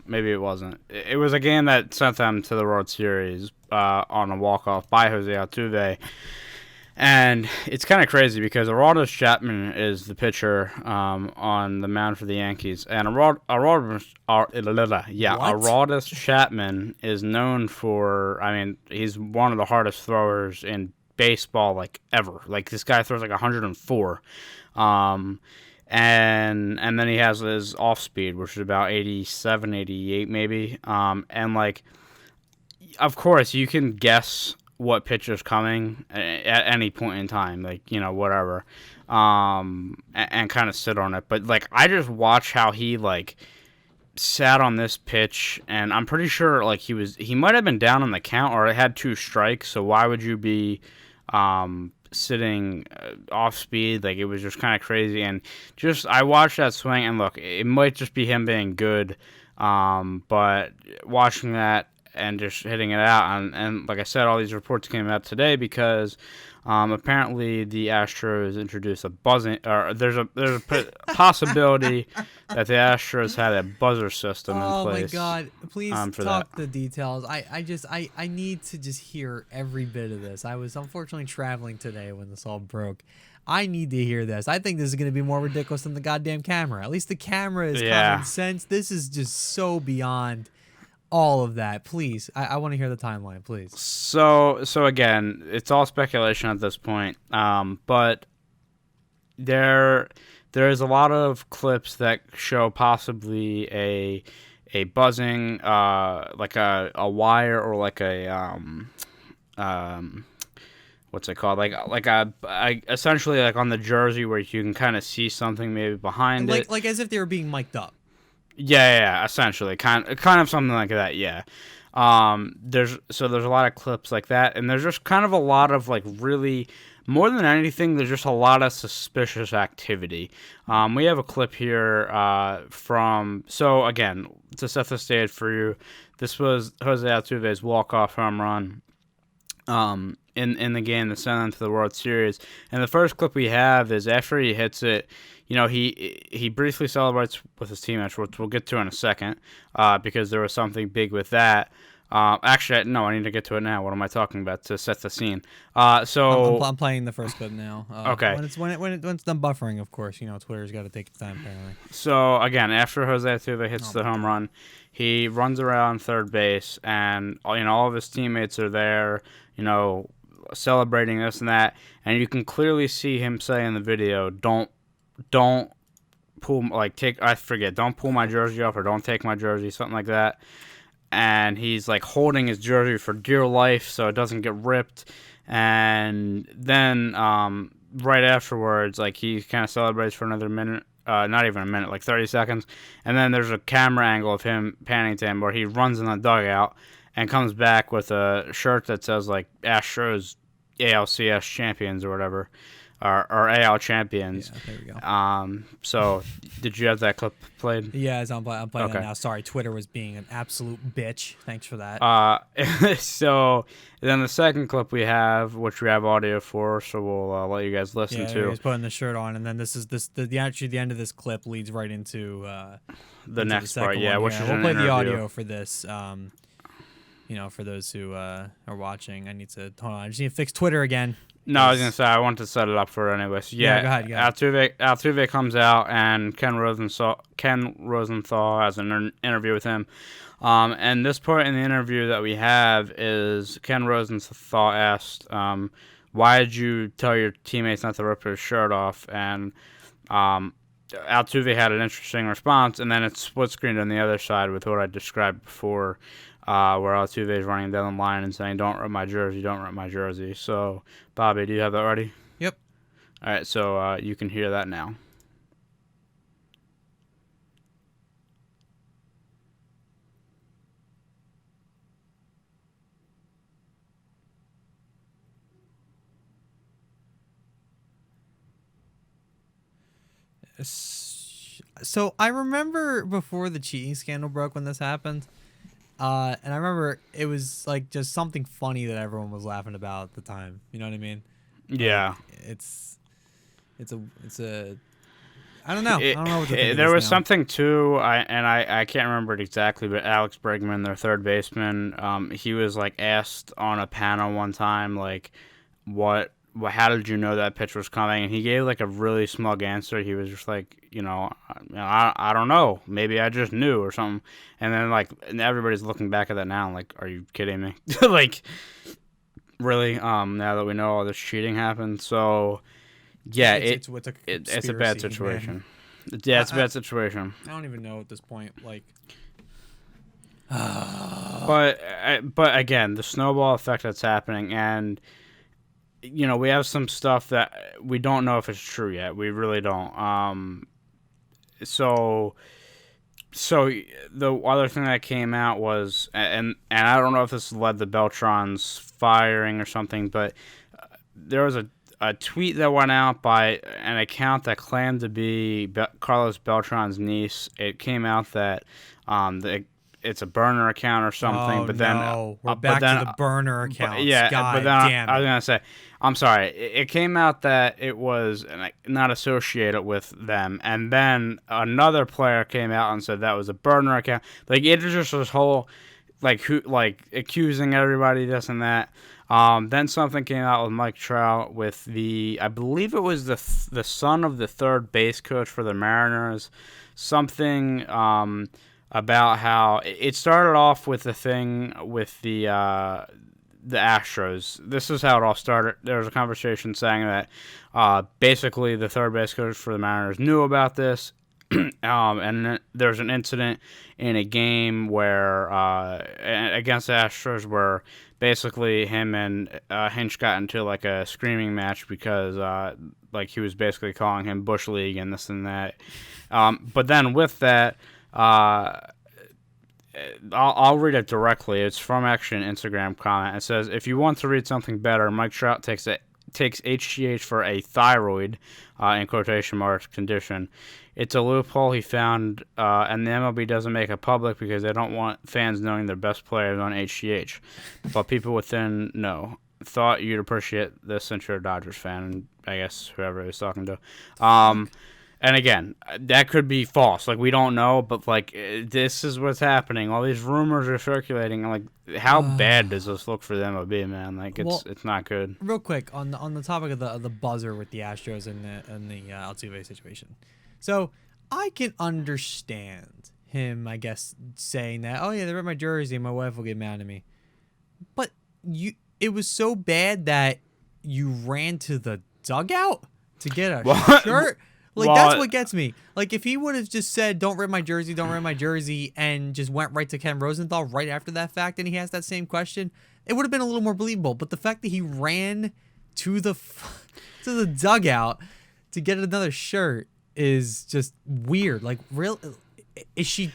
Maybe it wasn't. It was a game that sent them to the World Series on a walk-off by Jose Altuve. And it's kind of crazy because Aroldis Chapman is the pitcher on the mound for the Yankees. And Aroldis Chapman is known for, I mean, he's one of the hardest throwers in baseball, like, ever. Like, this guy throws like 104. And then he has his off speed, which is about 87, 88 maybe. And like, of course, you can guess what pitch is coming at any point in time, like, whatever, and kind of sit on it. But like, I just watch how he like sat on this pitch, and I'm pretty sure like he might have been down on the count or it had 2 strikes. So why would you be sitting off speed? Like, it was just kind of crazy. And just I watched that swing, and look, it might just be him being good, but watching that and just hitting it out, and like I said, all these reports came out today because apparently the Astros introduced a buzzing, or there's a possibility that the Astros had a buzzer system in place. Oh my god, please talk the details. I need to just hear every bit of this. I was unfortunately traveling today when this all broke. I need to hear this. I think this is going to be more ridiculous than the goddamn camera. At least the camera is common sense. This is just so beyond all of that. Please, I want to hear the timeline, please. So again, it's all speculation at this point, but there is a lot of clips that show possibly a buzzing, like a wire, or like a what's it called, like essentially like on the jersey where you can kind of see something maybe behind it, like as if they were being mic'd up. Yeah, essentially, kind of something like that. Yeah, there's a lot of clips like that, and there's just kind of a lot of like really, more than anything, there's just a lot of suspicious activity. We have a clip here from, so again, to set the stage for you, this was Jose Altuve's walk-off home run in the game that sent them to the World Series. And the first clip we have is after he hits it. He briefly celebrates with his teammates, which we'll get to in a second, because there was something big with that. Actually, no, I need to get to it now. What am I talking about to set the scene? So I'm playing the first clip now. Okay. When it's done buffering, of course, Twitter's got to take its time apparently. So again, after Jose Altuve hits the home run, he runs around third base, and all of his teammates are there, celebrating this and that, and you can clearly see him say in the video, don't pull, don't pull my jersey off, or don't take my jersey, something like that. And he's like holding his jersey for dear life so it doesn't get ripped. And then right afterwards, like, he kind of celebrates for another minute, not even a minute, like 30 seconds. And then there's a camera angle of him panning to him where he runs in the dugout and comes back with a shirt that says like Astros ALCS champions or whatever. Or AL champions. Yeah, there we go. So, did you have that clip played? Yeah, I'm playing that now. Sorry, Twitter was being an absolute bitch. Thanks for that. So, then the second clip we have, which we have audio for, so we'll let you guys listen to. He's putting the shirt on, and then the end of this clip leads right into the next part. Yeah, one. which is we'll play interview. the audio for this. for those who are watching. I just need to fix Twitter again. No, I was gonna say I wanted to set it up for it anyway. So yeah, Go ahead. Altuve comes out, and Ken Rosenthal has an interview with him. And this part in the interview that we have is Ken Rosenthal asked, "Why did you tell your teammates not to rip his shirt off?" And Altuve had an interesting response, and then it's split screened on the other side with what I described before, where Altuve is running down the line and saying, "Don't rip my jersey, don't rip my jersey." So, Bobby, do you have that ready? Yep. All right, so you can hear that now. So I remember before the cheating scandal broke when this happened, and I remember it was like just something funny that everyone was laughing about at the time. You know what I mean? Yeah. It's a I don't know. I don't know what to think of There this was now. something too, I can't remember it exactly, but Alex Bregman, their third baseman, he was like asked on a panel one time, like, how did you know that pitch was coming? And he gave like a really smug answer. He was just like, I don't know. Maybe I just knew or something. And then and everybody's looking back at that now, like, are you kidding me? Like, really? Now that we know all this cheating happened, so yeah, it's a bad conspiracy, situation. man. Yeah, it's a bad situation. I don't even know at this point. Like, But again, the snowball effect that's happening, and we have some stuff that we don't know if it's true yet. We really don't. So the other thing that came out was, and I don't know if this led to Beltran's firing or something, but there was a tweet that went out by an account that claimed to be Carlos Beltran's niece. It came out that it's a burner account or something, but then we're back to the burner accounts. Yeah, God but then damn I was it. gonna say, I'm sorry. It came out that it was not associated with them, and then another player came out and said that was a burner account. Like, it was just this whole accusing everybody this and that. Then something came out with Mike Trout with I believe it was the son of the third base coach for the Mariners. Something about how it started off with the thing with the Astros. This is how it all started. There was a conversation saying that basically the third base coach for the Mariners knew about this. And there's an incident in a game where against the Astros where basically him and Hinch got into like a screaming match because he was basically calling him Bush League and this and that. But then with that, I'll read it directly. It's from actually an Instagram comment. It says, "If you want to read something better, Mike Trout takes HGH for a thyroid, in quotation marks, condition. It's a loophole he found, and the MLB doesn't make it public because they don't want fans knowing their best players on HGH. But people within know. Thought you'd appreciate this since you're a Dodgers fan," and I guess whoever he was talking to. And again, that could be false. Like, we don't know, but this is what's happening. All these rumors are circulating. And how bad does this look for the MLB, man? It's not good. Real quick on the topic of the buzzer with the Astros and the Altuve situation. So I can understand him, I guess, saying that, "Oh yeah, they ripped my jersey, my wife will get mad at me." But it was so bad that you ran to the dugout to get a shirt. That's what gets me. Like, if he would have just said, "Don't rip my jersey, don't rip my jersey," and just went right to Ken Rosenthal right after that fact, and he has that same question, it would have been a little more believable. But the fact that he ran to the dugout to get another shirt is just weird. Like, real. Is she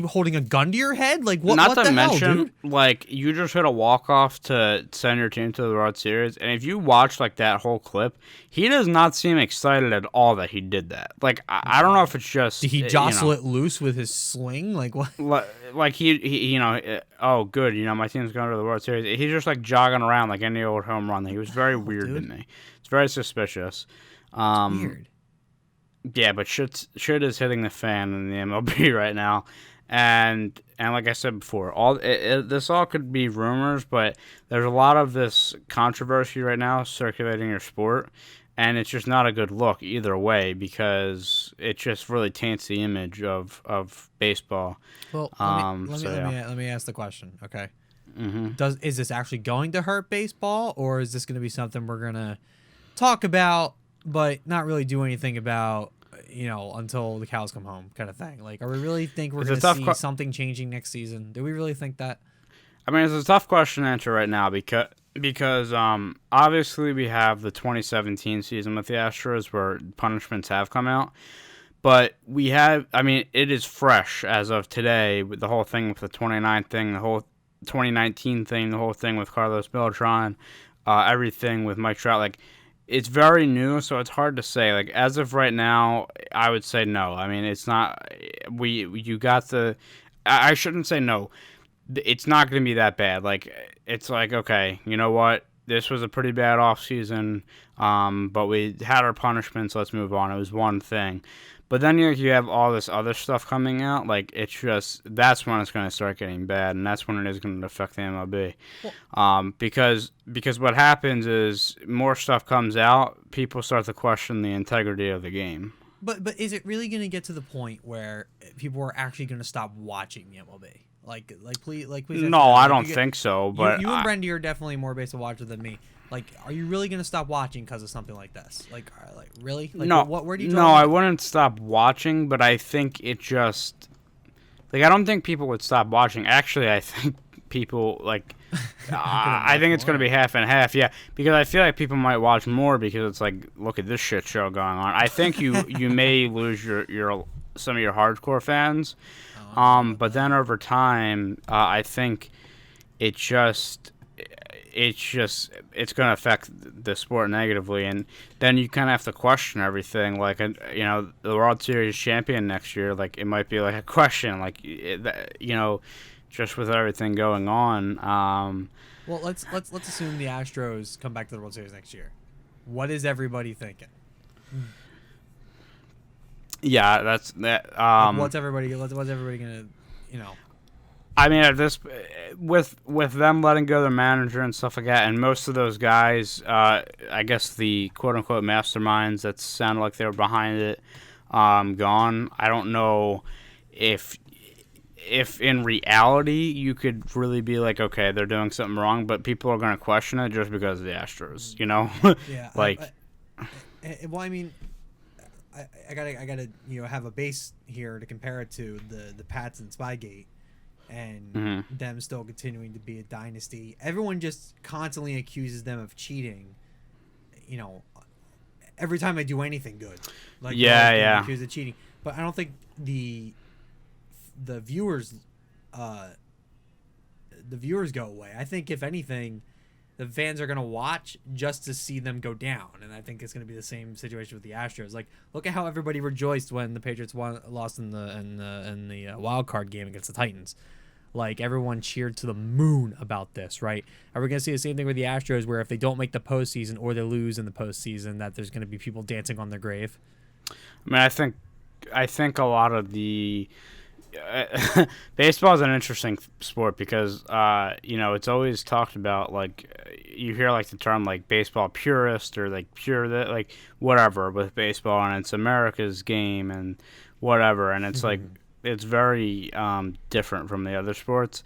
holding a gun to your head? Like, what? Not what to the mention, hell, dude? You just hit a walk-off to send your team to the World Series, and if you watch that whole clip, he does not seem excited at all that he did that. I don't know if it's just Did he jostle it loose with his sling? Like, what? He oh good, my team's going to the World Series. He's just jogging around like any old home run. He was very weird to me. It's very suspicious. Weird. Yeah, but shit is hitting the fan in the MLB right now, And like I said before, this all could be rumors, but there's a lot of this controversy right now circulating your sport, and it's just not a good look either way because it just really taints the image of baseball. Well, let me ask the question. Okay, is this actually going to hurt baseball, or is this going to be something we're gonna talk about but not really do anything about? Until the cows come home, kind of thing. Like, are we really think we're going to see something changing next season? Do we really think that? I mean, it's a tough question to answer right now because obviously we have the 2017 season with the Astros where punishments have come out, but it is fresh as of today with the whole thing with the 29 thing, the whole 2019 thing, the whole thing with Carlos Beltran, everything with Mike Trout, like. It's very new, so it's hard to say. Like, as of right now, I would say no. I mean, it's not. I shouldn't say no. It's not going to be that bad. Like, it's like, okay, you know what? This was a pretty bad offseason, but we had our punishments. Let's move on. It was one thing. But then you have all this other stuff coming out. Like, it's just, that's when it's going to start getting bad, and that's when it is going to affect the MLB. Because what happens is more stuff comes out, people start to question the integrity of the game. But is it really going to get to the point where people are actually going to stop watching the MLB? Please. No, I don't think so. But you and Brendy are definitely more baseball watchers than me. Like, are you really going to stop watching because of something like this? Like really? Like, no. Where do you? No, I wouldn't stop watching, but I think it just I don't think people would stop watching. Actually, I think people I think it's going to be half and half. Yeah, because I feel like people might watch more because it's like, look at this shit show going on. I think you may lose your some of your hardcore fans, but then over time, I think it's going to affect the sport negatively, and then you kind of have to question everything. Like, the World Series champion next year, like, it might be like a question, like, just with everything going on. Well, let's assume the Astros come back to the World Series next year. What is everybody thinking? Yeah, that's that. What's everybody gonna, I mean, at this, with them letting go their manager and stuff like that, and most of those guys, I guess the quote unquote masterminds that sounded like they were behind it, gone. I don't know if in reality you could really be like, okay, they're doing something wrong, but people are going to question it just because of the Astros, Yeah. Well, I mean, I gotta have a base here to compare it to the Pats and Spygate. And them still continuing to be a dynasty. Everyone just constantly accuses them of cheating, every time they do anything good. Like, accused of cheating. But I don't think the viewers go away. I think if anything, the fans are gonna watch just to see them go down, and I think it's gonna be the same situation with the Astros. Like, look at how everybody rejoiced when the Patriots lost in the wild card game against the Titans. Like, everyone cheered to the moon about this, right? Are we going to see the same thing with the Astros, where if they don't make the postseason or they lose in the postseason, that there's going to be people dancing on their grave? I mean, I think a lot of the baseball is an interesting sport because it's always talked about, like, you hear like the term like baseball purist or like pure that, like, whatever with baseball, and it's America's game and whatever, and it's like. It's very different from the other sports,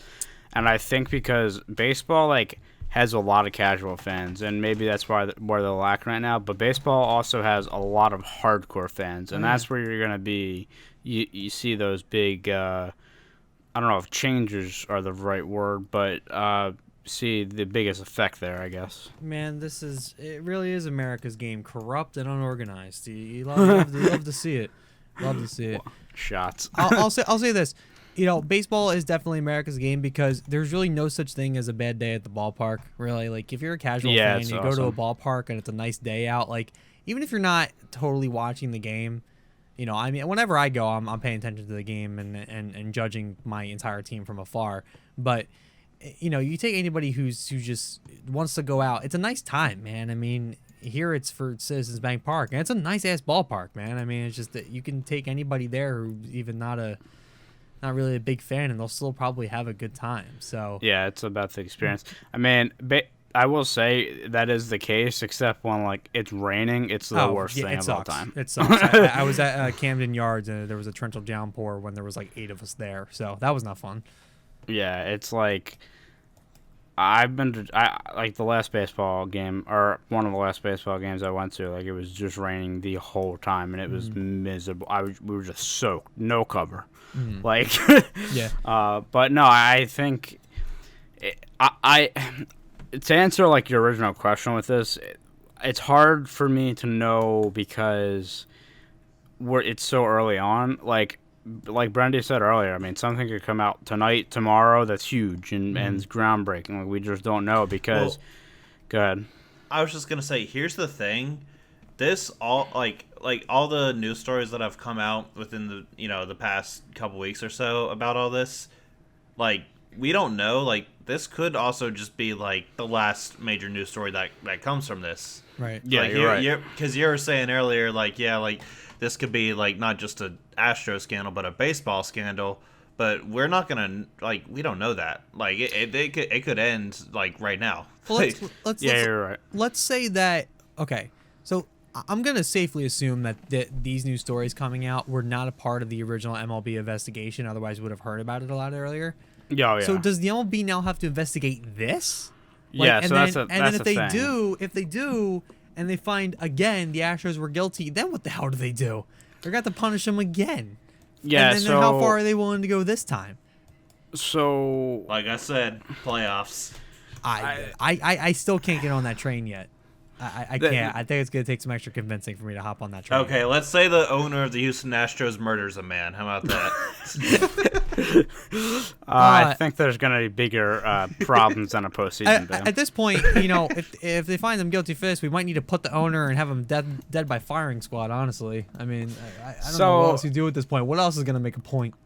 and I think because baseball like has a lot of casual fans, and maybe that's where they're lacking right now. But baseball also has a lot of hardcore fans, and that's where you're gonna be. You see those big. I don't know if changes are the right word, but see the biggest effect there, I guess. Man, it really is America's game, corrupt and unorganized. You love to see it. Love to see it. Shots. I'll say this. Baseball is definitely America's game because there's really no such thing as a bad day at the ballpark. Really, like, if you're a casual fan, you go to a ballpark and it's a nice day out. Like, even if you're not totally watching the game, I mean, whenever I go, I'm paying attention to the game and judging my entire team from afar. But you take anybody who just wants to go out. It's a nice time, man. I mean. Here it's for Citizens Bank Park, and it's a nice ass ballpark, man. I mean, it's just that you can take anybody there who's even not a not really a big fan, and they'll still probably have a good time. So Yeah, it's about the experience. I mean, I will say that is the case, except when like it's raining. It's the worst thing of all time. It sucks. I was at Camden Yards, and there was a torrential downpour when there was like 8 of us there. So that was not fun. Yeah, it's like I've been to like the last baseball game, or one of the last baseball games I went to. Like it was just raining the whole time, and it was miserable. We were just soaked, no cover. Like, Yeah. But no, I think I to answer like your original question with this, it's hard for me to know because it's so early on. Like Brendy said earlier, I mean, something could come out tonight, tomorrow that's huge and it's groundbreaking. Like, we just don't know because. Go ahead. I was just gonna say, here's the thing. This all like all the news stories that have come out within the past couple weeks or so about all this, like we don't know. Like this could also just be like the last major news story that comes from this. Right. Yeah, like, you're right. Because you were saying earlier, like this could be like not just a Astro scandal, but a baseball scandal. But we're not gonna we don't know that. Like it could end like right now. Well, You're right. Let's say that. Okay, so I'm gonna safely assume that these new stories coming out were not a part of the original MLB investigation. Otherwise, we would have heard about it a lot earlier. Yeah. So does the MLB now have to investigate this? Yeah. And So then, that's a and then if they thing. if they do, and they find again the Astros were guilty, then what the hell do they do? They're got to punish them again. Yeah. And then how far are they willing to go this time? So Like I said, playoffs. I still can't get on that train yet. I can't. I think it's going to take some extra convincing for me to hop on that train. Okay, let's say the owner of the Houston Astros murders a man. How about that? I think there's going to be bigger problems than a postseason ban. At this point, if they find them guilty for this, we might need to put the owner and have him dead by firing squad. Honestly, I mean, I don't know what else you do at this point. What else is going to make a point?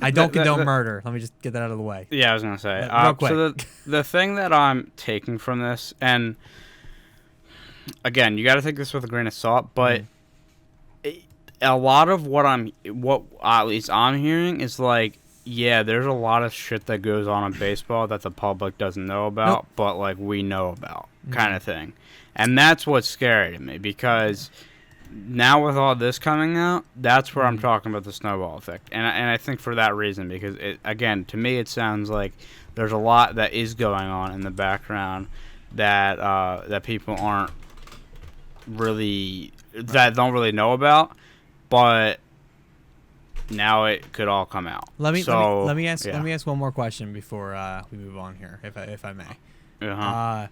I don't condone murder. Let me just get that out of the way. Yeah, I was going to say. Real quick. So the thing that I'm taking from this, and again, you got to take this with a grain of salt, but a lot of what at least I'm hearing is like, yeah, there's a lot of shit that goes on in baseball that the public doesn't know about, but like we know about, kind of thing. And that's what's scary to me because now with all this coming out, that's where I'm talking about the snowball effect. And I think for that reason, because again, to me, it sounds like there's a lot that is going on in the background that people aren't really that don't really know about, but now it could all come out. Let me ask one more question before we move on here, if I may.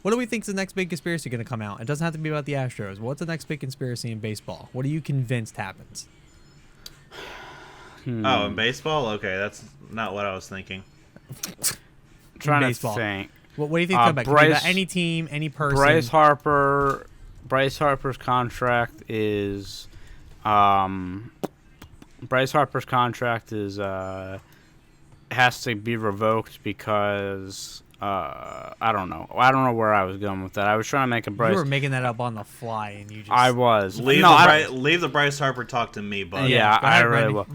What do we think is the next big conspiracy going to come out? It doesn't have to be about the Astros. What's the next big conspiracy in baseball? What are you convinced happens? Oh, in baseball? Okay, that's not what I was thinking. Trying baseball. to think. What do you think about any team, any person? Bryce Harper's contract is has to be revoked because I don't know where I was going with that. I was trying to make a Bryce. You were making that up on the fly, and you just. I was. Leave the Bryce Harper talk to me, bud. Yeah, I ahead, really Brendy. will.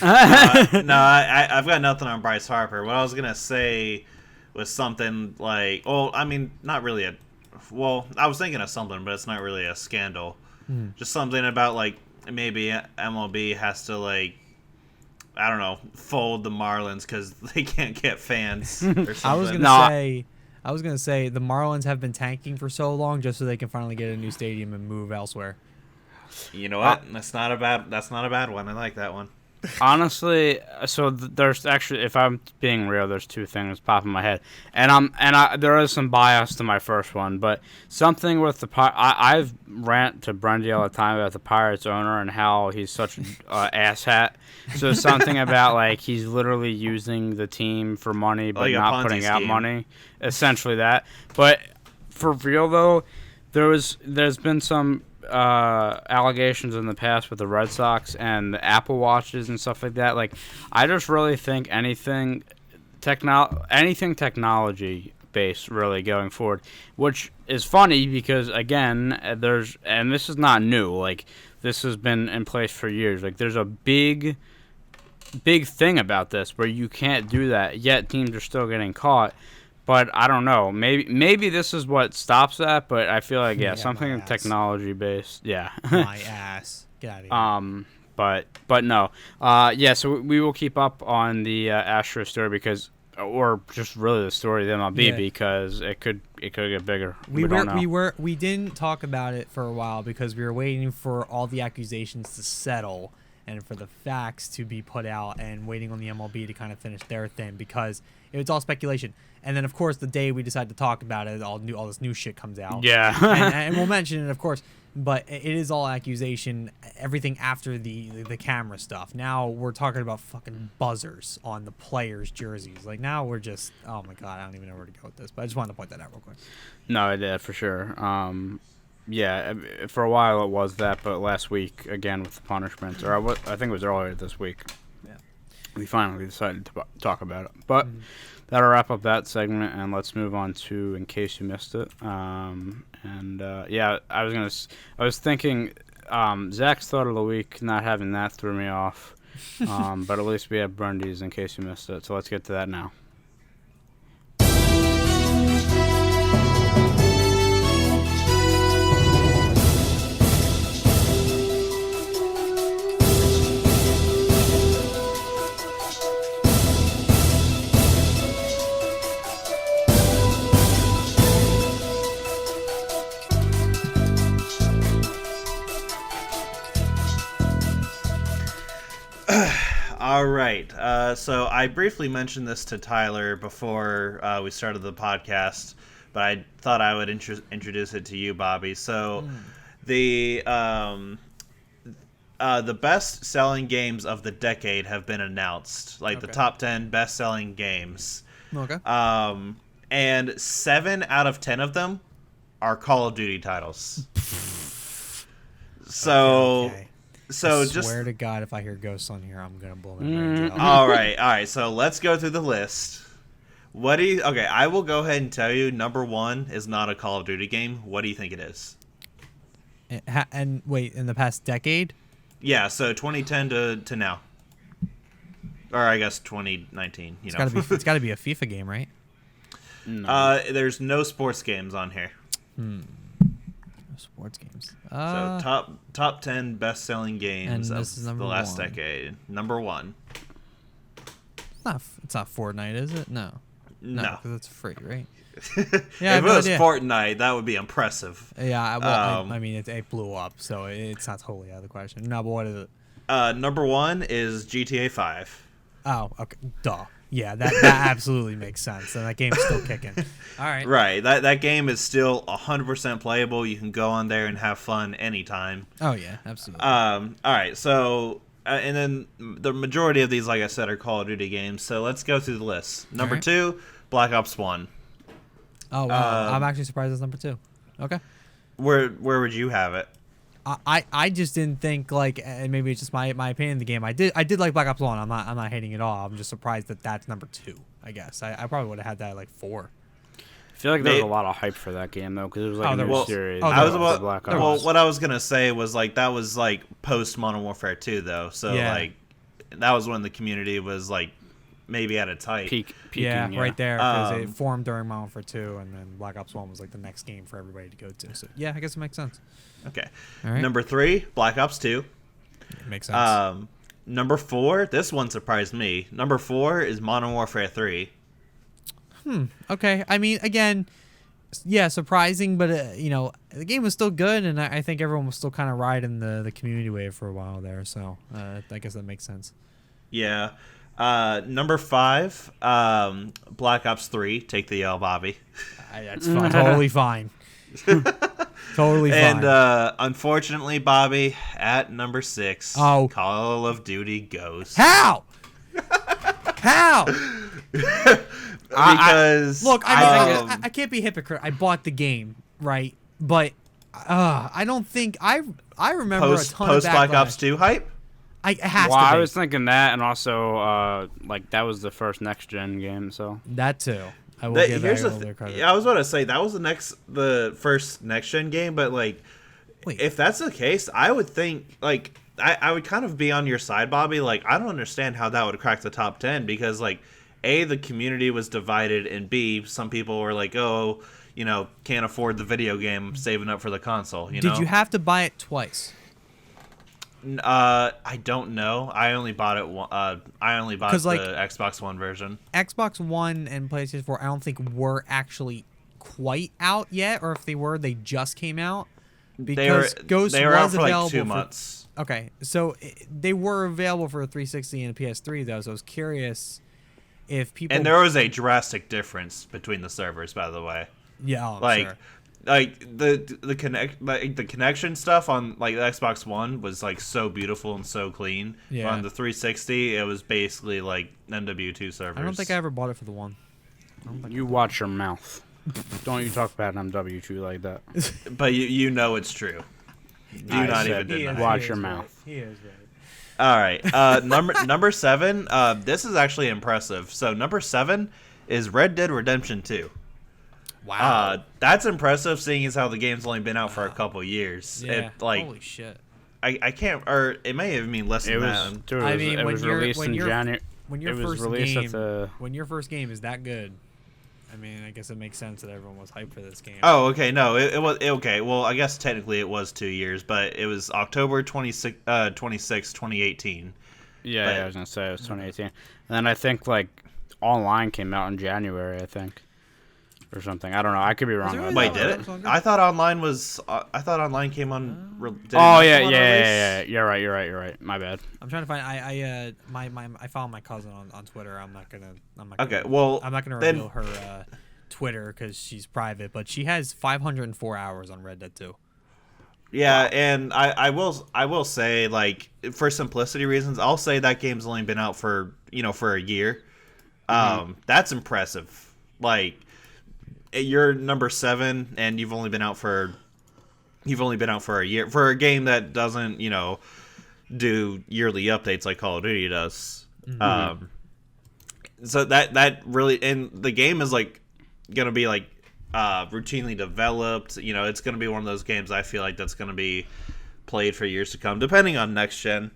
I've got nothing on Bryce Harper. What I was gonna say was something like, I mean, not really I was thinking of something, but it's not really a scandal. Just something about like maybe MLB has to like, I don't know, fold the Marlins because they can't get fans or something. I was gonna say the Marlins have been tanking for so long just so they can finally get a new stadium and move elsewhere. You know what? That's not a bad one. I like that one. Honestly, so there's actually, if I'm being real, there's two things popping in my head, and there is some bias to my first one, but something with I've rant to Brendy all the time about the Pirates owner and how he's such an asshat. So something about like he's literally using the team for money but like not putting out money, essentially that. But for real though, there's been some allegations in the past with the Red Sox and the Apple Watches and stuff like that. Like, I just really think anything technology based really going forward, which is funny because again, and this is not new. Like, this has been in place for years. Like, there's a big big thing about this where you can't do that, yet teams are still getting caught. But I don't know. Maybe this is what stops that. But I feel like something technology based. Yeah. My ass. Get out of here. But no. So we will keep up on the Astro story or just really the story of the MLB because it could get bigger. We didn't talk about it for a while because we were waiting for all the accusations to settle and for the facts to be put out and waiting on the MLB to kind of finish their thing because it was all speculation. And then, of course, the day we decide to talk about it, all this new shit comes out. Yeah. and we'll mention it, of course. But it is all accusation, everything after the camera stuff. Now we're talking about fucking buzzers on the players' jerseys. Like, now we're just, oh, my God, I don't even know where to go with this. But I just wanted to point that out real quick. No, I did, for sure. For a while it was that, but last week, again, with the punishments, or I think it was earlier this week, we finally decided to talk about it. But that'll wrap up that segment, and let's move on to In Case You Missed It. I was thinking Zach's Thought of the Week, not having that threw me off. But at least we have Brendy's In Case You Missed It, so let's get to that now. All right. So I briefly mentioned this to Tyler before we started the podcast, but I thought I would introduce it to you, Bobby. So the best-selling games of the decade have been announced, like the top 10 best-selling games. Okay. And 7 out of 10 of them are Call of Duty titles. Okay. So I just swear to God, if I hear ghosts on here, I'm gonna blow my brains out. all right. So let's go through the list. Okay, I will go ahead and tell you. Number 1 is not a Call of Duty game. What do you think it is? And wait, in the past decade? Yeah, so 2010 to now, or I guess 2019. It's gotta be a FIFA game, right? No. There's no sports games on here. Sports games. So top 10 best-selling games of the last decade. Number 1. It's not Fortnite, is it? No, No. because it's free, right? Yeah, if it was Fortnite, that would be impressive. Yeah, well, I mean, it blew up, so it's not totally out of the question. No, but what is it? Number 1 is GTA 5. Oh, okay. Duh. Yeah, that absolutely makes sense. And that game's still kicking. All right. Right. That game is still 100% playable. You can go on there and have fun anytime. Oh, yeah, absolutely. All right. So, and then the majority of these, like I said, are Call of Duty games. So let's go through the list. Number 2, Black Ops 1. Oh, wow. I'm actually surprised it's number 2. Okay. Where would you have it? I just didn't think, like, and maybe it's just my opinion of the game. I did like Black Ops 1. I'm not hating it all. I'm just surprised that's number 2. I guess I probably would have had that at like 4. I feel like there was a lot of hype for that game though, because it was like a new series. What I was gonna say was like that was like post Modern Warfare 2 though. So like that was when the community was like maybe at its height. Peaking, right there, because it formed during Modern Warfare 2, and then Black Ops 1 was like the next game for everybody to go to. So yeah, I guess it makes sense. Okay. All right. Number 3, Black Ops 2. Makes sense. Number 4, this one surprised me. Number 4 is Modern Warfare 3. Okay. I mean, again, yeah, surprising, but the game was still good, and I think everyone was still kind of riding the community wave for a while there. So I guess that makes sense. Yeah. Number 5, Black Ops 3. Take the L, Bobby. That's fine. Totally fine. Totally fine. And unfortunately, Bobby, at number 6, Call of Duty Ghosts. How? Because I can't be a hypocrite. I bought the game, right? But I don't think I remember a ton of post Black Ops 2 hype. It has to be. I was thinking that, and also like that was the first next gen game, so that too. I will give that a little bit of credit. Yeah, I was about to say that was the first next gen game, but like, if that's the case, I would think like I would kind of be on your side, Bobby. Like, I don't understand how that would crack the top 10 because, like, A, the community was divided, and B, some people were like, oh, can't afford the video game, saving up for the console. Did you have to buy it twice? I don't know. I only bought it. I only bought the Xbox One version. Xbox One and PlayStation 4, I don't think were actually quite out yet, or if they were, they just came out. Because Ghost they were was out for available like 2 months. Okay, so they were available for a 360 and a PS3 though. So I was curious if people. And there was a drastic difference between the servers, by the way. Yeah, like, sure. Like the connection stuff on like the Xbox One was like so beautiful and so clean. Yeah. But on the 360, it was basically like MW2 servers. I don't think I ever bought it for the one. You watch your mouth. Don't you talk about MW2 like that. But you know it's true. Do not even deny. Watch your mouth. He is right. All right. Number 7. This is actually impressive. So number 7 is Red Dead Redemption 2. Wow. That's impressive, seeing as how the game's only been out for a couple years. Yeah. Holy shit. I can't, or it may have been less than that. Dude, it was released in January. When your first game is that good, I mean, I guess it makes sense that everyone was hyped for this game. Oh, okay. No, it was okay. Well, I guess technically it was 2 years, but it was October 26, 2018. Yeah, I was gonna say it was 2018, and then I think like Online came out in January, I think, or something. I don't know. I could be wrong. Really Wait, did it? I thought Online was. I thought Online came on. Oh yeah. You're right. My bad. I'm trying to find. I followed my cousin on Twitter. I'm not gonna Okay, well, I'm not gonna reveal her Twitter because she's private, but she has 504 hours on Red Dead 2. Yeah, wow. And I will say, like, for simplicity reasons, I'll say that game's only been out for a year. That's impressive. Like, you're number 7 and you've only been out for a year for a game that doesn't do yearly updates like Call of Duty does. So that really, and the game is like gonna be like routinely developed. It's gonna be one of those games I feel like that's gonna be played for years to come, depending on next gen.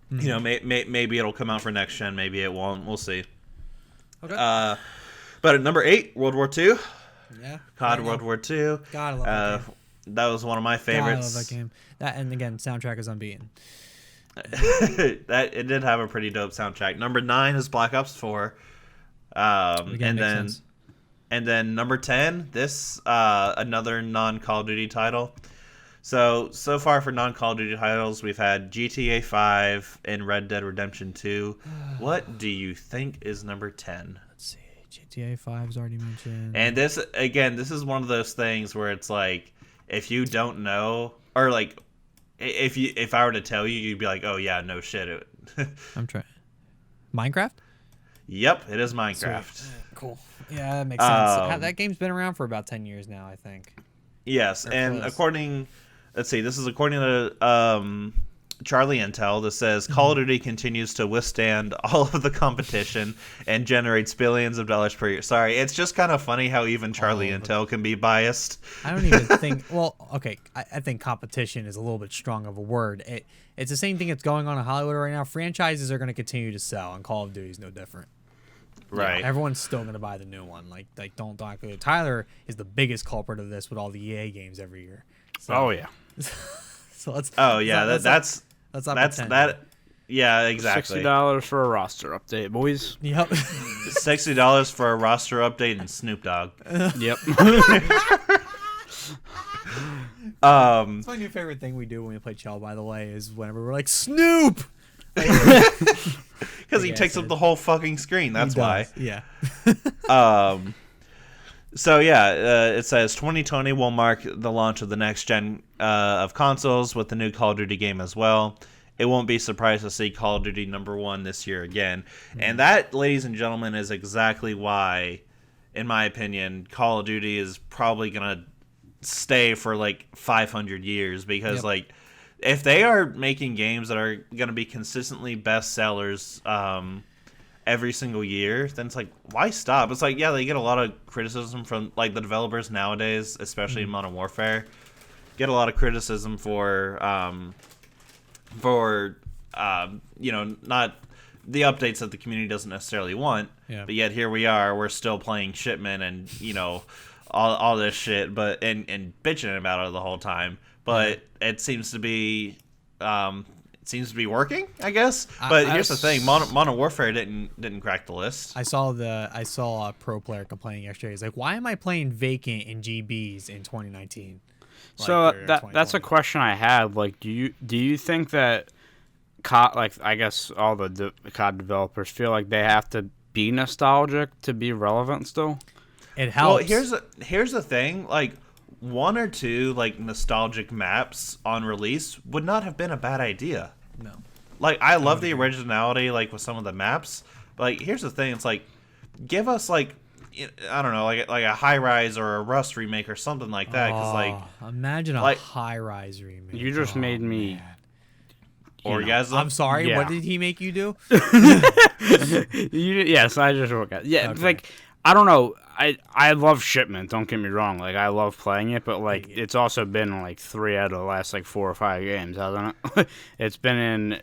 Maybe it'll come out for next gen, maybe it won't. We'll see. Okay. But at number 8, World War II. Yeah. COD World War II. God, I love that game. That was one of my favorites. God, I love that game. That, and again, soundtrack is unbeaten. It did have a pretty dope soundtrack. Number 9 is Black Ops 4. And then number 10, this another non-Call of Duty title. So far for non-Call of Duty titles, we've had GTA 5 and Red Dead Redemption 2. What do you think is number 10? Let's see. GTA 5's already mentioned. And this is one of those things where it's like, if you don't know, or like, if I were to tell you, you'd be like, oh yeah, no shit. I'm trying. Minecraft? Yep, it is Minecraft. Sweet. Cool. Yeah, that makes sense. That game's been around for about 10 years now, I think. Yes, and according to Charlie Intel, that says Call of Duty continues to withstand all of the competition and generates billions of dollars per year. Sorry, it's just kind of funny how even Charlie Intel can be biased. I don't even think. Well, okay, I think competition is a little bit strong of a word. It's the same thing that's going on in Hollywood right now. Franchises are going to continue to sell, and Call of Duty is no different. Right. Everyone's still going to buy the new one. Like don't Tyler is the biggest culprit of this with all the EA games every year. So, oh yeah. So let's. Oh yeah, that's that. Yeah, exactly. $60 for a roster update, boys. Yep. $60 for a roster update and Snoop Dogg. Yep. It's my new favorite thing we do when we play Chell, by the way, is whenever we're like, Snoop! Because he takes up the whole fucking screen. That's why. Yeah. So yeah, it says 2020 will mark the launch of the next gen of consoles with the new Call of Duty game as well. It won't be surprised to see Call of Duty #1 this year again. And that, ladies and gentlemen, is exactly why, in my opinion, Call of Duty is probably going to stay for like 500 years. Because like, if they are making games that are going to be consistently bestsellers every single year, then it's like, why stop? It's like, yeah, they get a lot of criticism from like the developers nowadays, especially in Modern Warfare. Get a lot of criticism for for not the updates that the community doesn't necessarily want. Yeah. But yet here we are, we're still playing shipment and all this shit, but and bitching about it the whole time. But it seems to be working, I guess. But here's the thing: Modern Warfare didn't crack the list. I saw a pro player complaining yesterday. He's like, "Why am I playing Vacant in GBs in 2019?" So that's a question I had. Like, do you think that COD, like, I guess all the COD developers feel like they have to be nostalgic to be relevant still? It helps. Well, here's the thing: like, one or two like nostalgic maps on release would not have been a bad idea. No. Like, I love the originality, like with some of the maps. But like, here's the thing: it's like, give us like, I don't know, like a High Rise or a Rust remake or something like that. Because like, imagine a High Rise remake. You just made me. Orgasm. I'm sorry. Yeah. What did he make you do? Yes, I just woke up. Yeah, Okay. like, I don't know. I love Shipment. Don't get me wrong. Like, I love playing it, but like, it's also been like 3 out of the last like 4 or 5 games, hasn't it? It's been in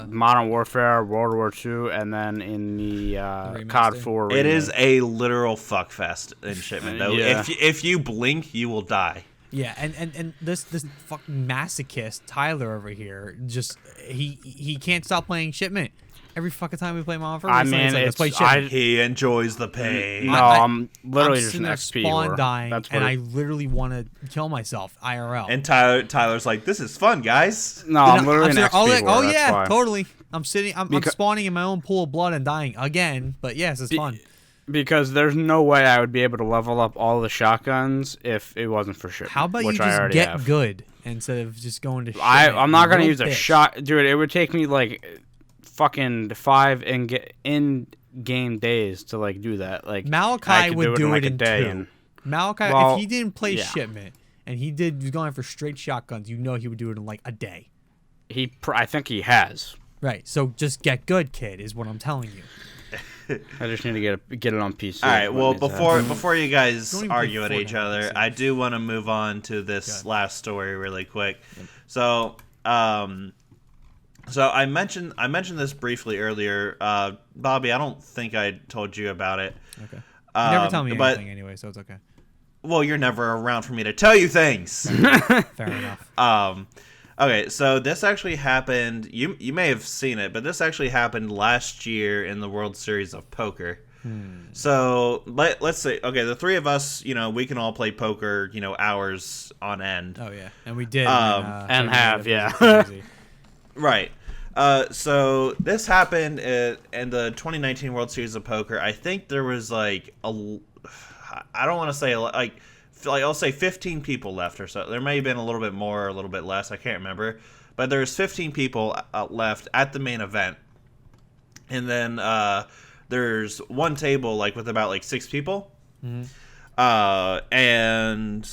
Modern Warfare, World War II, and then in the COD 4. It is a literal fuckfest in Shipment, though. Yeah. If you blink, you will die. Yeah, and this fucking masochist Tyler over here, just he can't stop playing Shipment. Every fucking time we play Modern Warfare, I mean, let's play Shipment. He enjoys the pain. No, I'm literally just sitting an there XP. spawn dying, That's and what I literally want to kill myself IRL. And Tyler's like, "This is fun, guys." No, I'm literally an sitting XP. there, oh that's yeah, why. totally. I'm spawning in my own pool of blood and dying again. But yes, it's fun. Because there's no way I would be able to level up all the shotguns if it wasn't for Shipment. How about which you I just already get have. good instead of just going to? I'm not gonna little use a bitch. shot, dude. It would take me like fucking 5 in-game days to like do that. Like, Malachi I could would do like it a in day 2. and- Malachi, Well, if he didn't play yeah. Shipment and he was going for straight shotguns, he would do it in like a day. I think he has. Right. So just get good, kid, is what I'm telling you. I just need to get it on PC. All right. Well, What needs to happen. before you guys Don't even play argue at Fortnite, each other, so- I do want to move on to this Good. last story really quick. So, so I mentioned this briefly earlier. Bobby, I don't think I told you about it. Okay. You never tell me but- anything anyway, so it's okay. Well, you're never around for me to tell you things. Fair enough. Okay, so this actually happened. You may have seen it, but this actually happened last year in the World Series of Poker. So let's say, okay, the three of us, we can all play poker, hours on end. Oh yeah, and we did. and have, yeah. Crazy. Right. So this happened in the 2019 World Series of Poker. I think there was like I don't want to say like I'll say 15 people left or so. There may have been a little bit more or a little bit less. I can't remember. But there's 15 people left at the main event. And then there's one table like with about like 6 people. Mm-hmm. And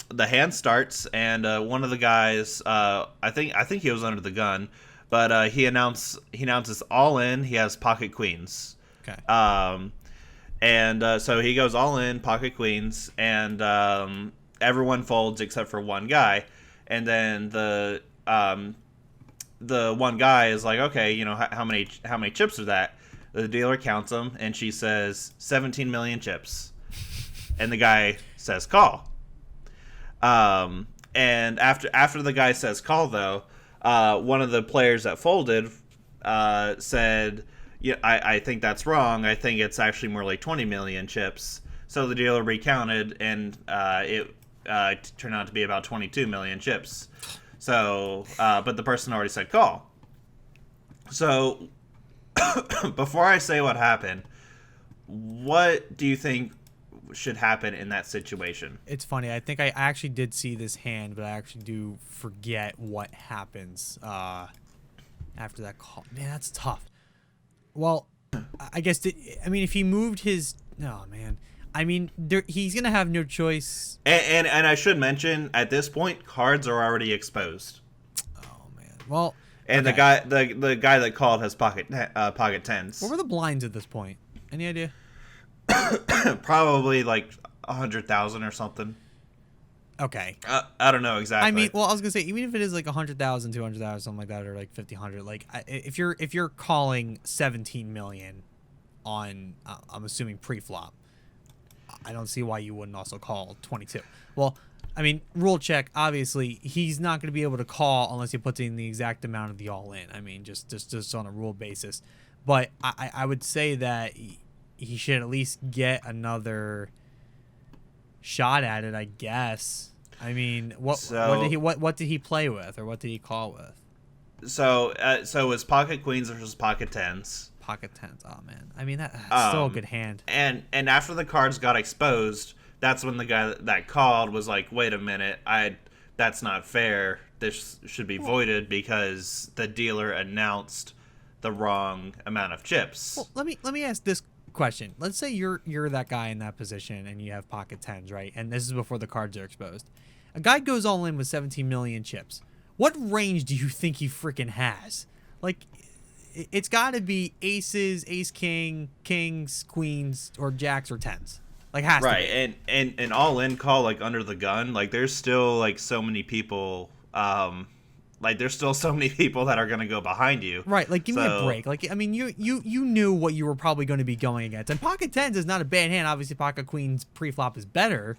the hand starts, and one of the guys, I think he was under the gun, but he announces all in. He has pocket queens. Okay. And so he goes all in, pocket queens, and everyone folds except for one guy. And then the one guy is like, okay, how many chips are that? The dealer counts them, and she says 17 million chips. And the guy says call. And after the guy says call, though, one of the players that folded said, "Yeah, I think that's wrong. I think it's actually more like 20 million chips." So the dealer recounted, and it turned out to be about 22 million chips. So, but the person already said call. So, before I say what happened, what do you think should happen in that situation? It's funny. I think I actually did see this hand, but I actually do forget what happens after that call. Man, that's tough. Well, I guess if he moved his, oh man, he's gonna have no choice. And I should mention, at this point, cards are already exposed. Oh man. Well, and okay. the guy that called has pocket tens. What were the blinds at this point? Any idea? Probably like 100,000 or something. Okay. I don't know exactly. I mean, well, I was gonna say, even if it is like 100,000, 200,000, something like that, or like 1,500, like if you're calling 17 million on, I'm assuming pre-flop, I don't see why you wouldn't also call 22. Well, I mean, rule check. Obviously, he's not gonna be able to call unless he puts in the exact amount of the all-in. I mean, just on a rule basis. But I would say that he should at least get another shot at it, I guess. I mean, what did he play with, or what did he call with? So it was pocket queens versus pocket tens. Pocket tens. Oh man, I mean that's still a good hand. And after the cards got exposed, that's when the guy that called was like, "Wait a minute, that's not fair. This should be voided because the dealer announced the wrong amount of chips." Well, let me ask this question. Let's say you're that guy in that position and you have pocket tens, right? And this is before the cards are exposed. A guy goes all in with 17 million chips. What range do you think he freaking has? Like, it's got to be aces, ace king, kings, queens, or jacks or tens. Like, has right. to be. And an all in call, like under the gun, like there's still like so many people. There's still so many people that are going to go behind you. Right, like, give me a break. Like, I mean, you knew what you were probably going to be going against. And pocket tens is not a bad hand. Obviously, pocket queens pre-flop is better.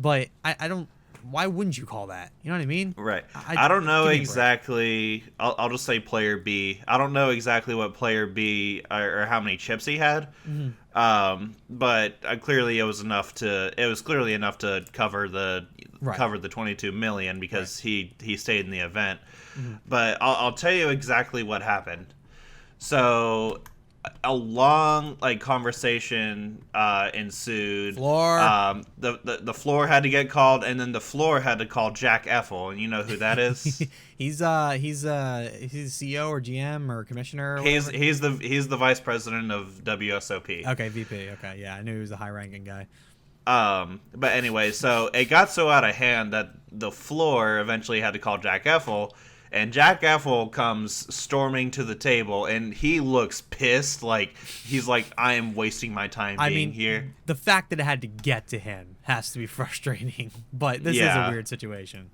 But I don't... Why wouldn't you call that? You know what I mean? Right. I don't know exactly... I'll just say player B. I don't know exactly what player B or how many chips he had. Mm-hmm. But clearly it was clearly enough to cover the... Right. Covered the 22 million because right. he stayed in the event. Mm-hmm. But I'll tell you exactly what happened. So a long conversation ensued. Floor. The floor had to get called, and then the floor had to call Jack Effel, and you know who that is? he's CEO or GM or commissioner. Or he's the vice president of WSOP. Okay, VP. Okay, yeah, I knew he was a high ranking guy. But anyway, so it got so out of hand that the floor eventually had to call Jack Effel, and Jack Effel comes storming to the table, and he looks pissed, like he's like, I am wasting my time being here. The fact that it had to get to him has to be frustrating, but this is a weird situation.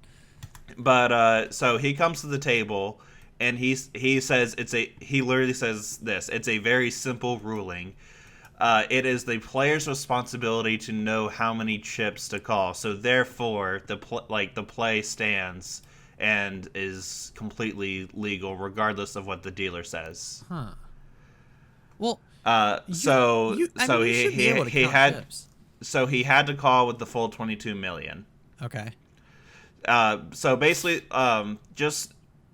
But so he comes to the table, and he says he literally says this: it's a very simple ruling. It is the player's responsibility to know how many chips to call. So therefore, the play stands and is completely legal, regardless of what the dealer says. Huh. Well. He had to call with the full 22 million. Okay. So basically, just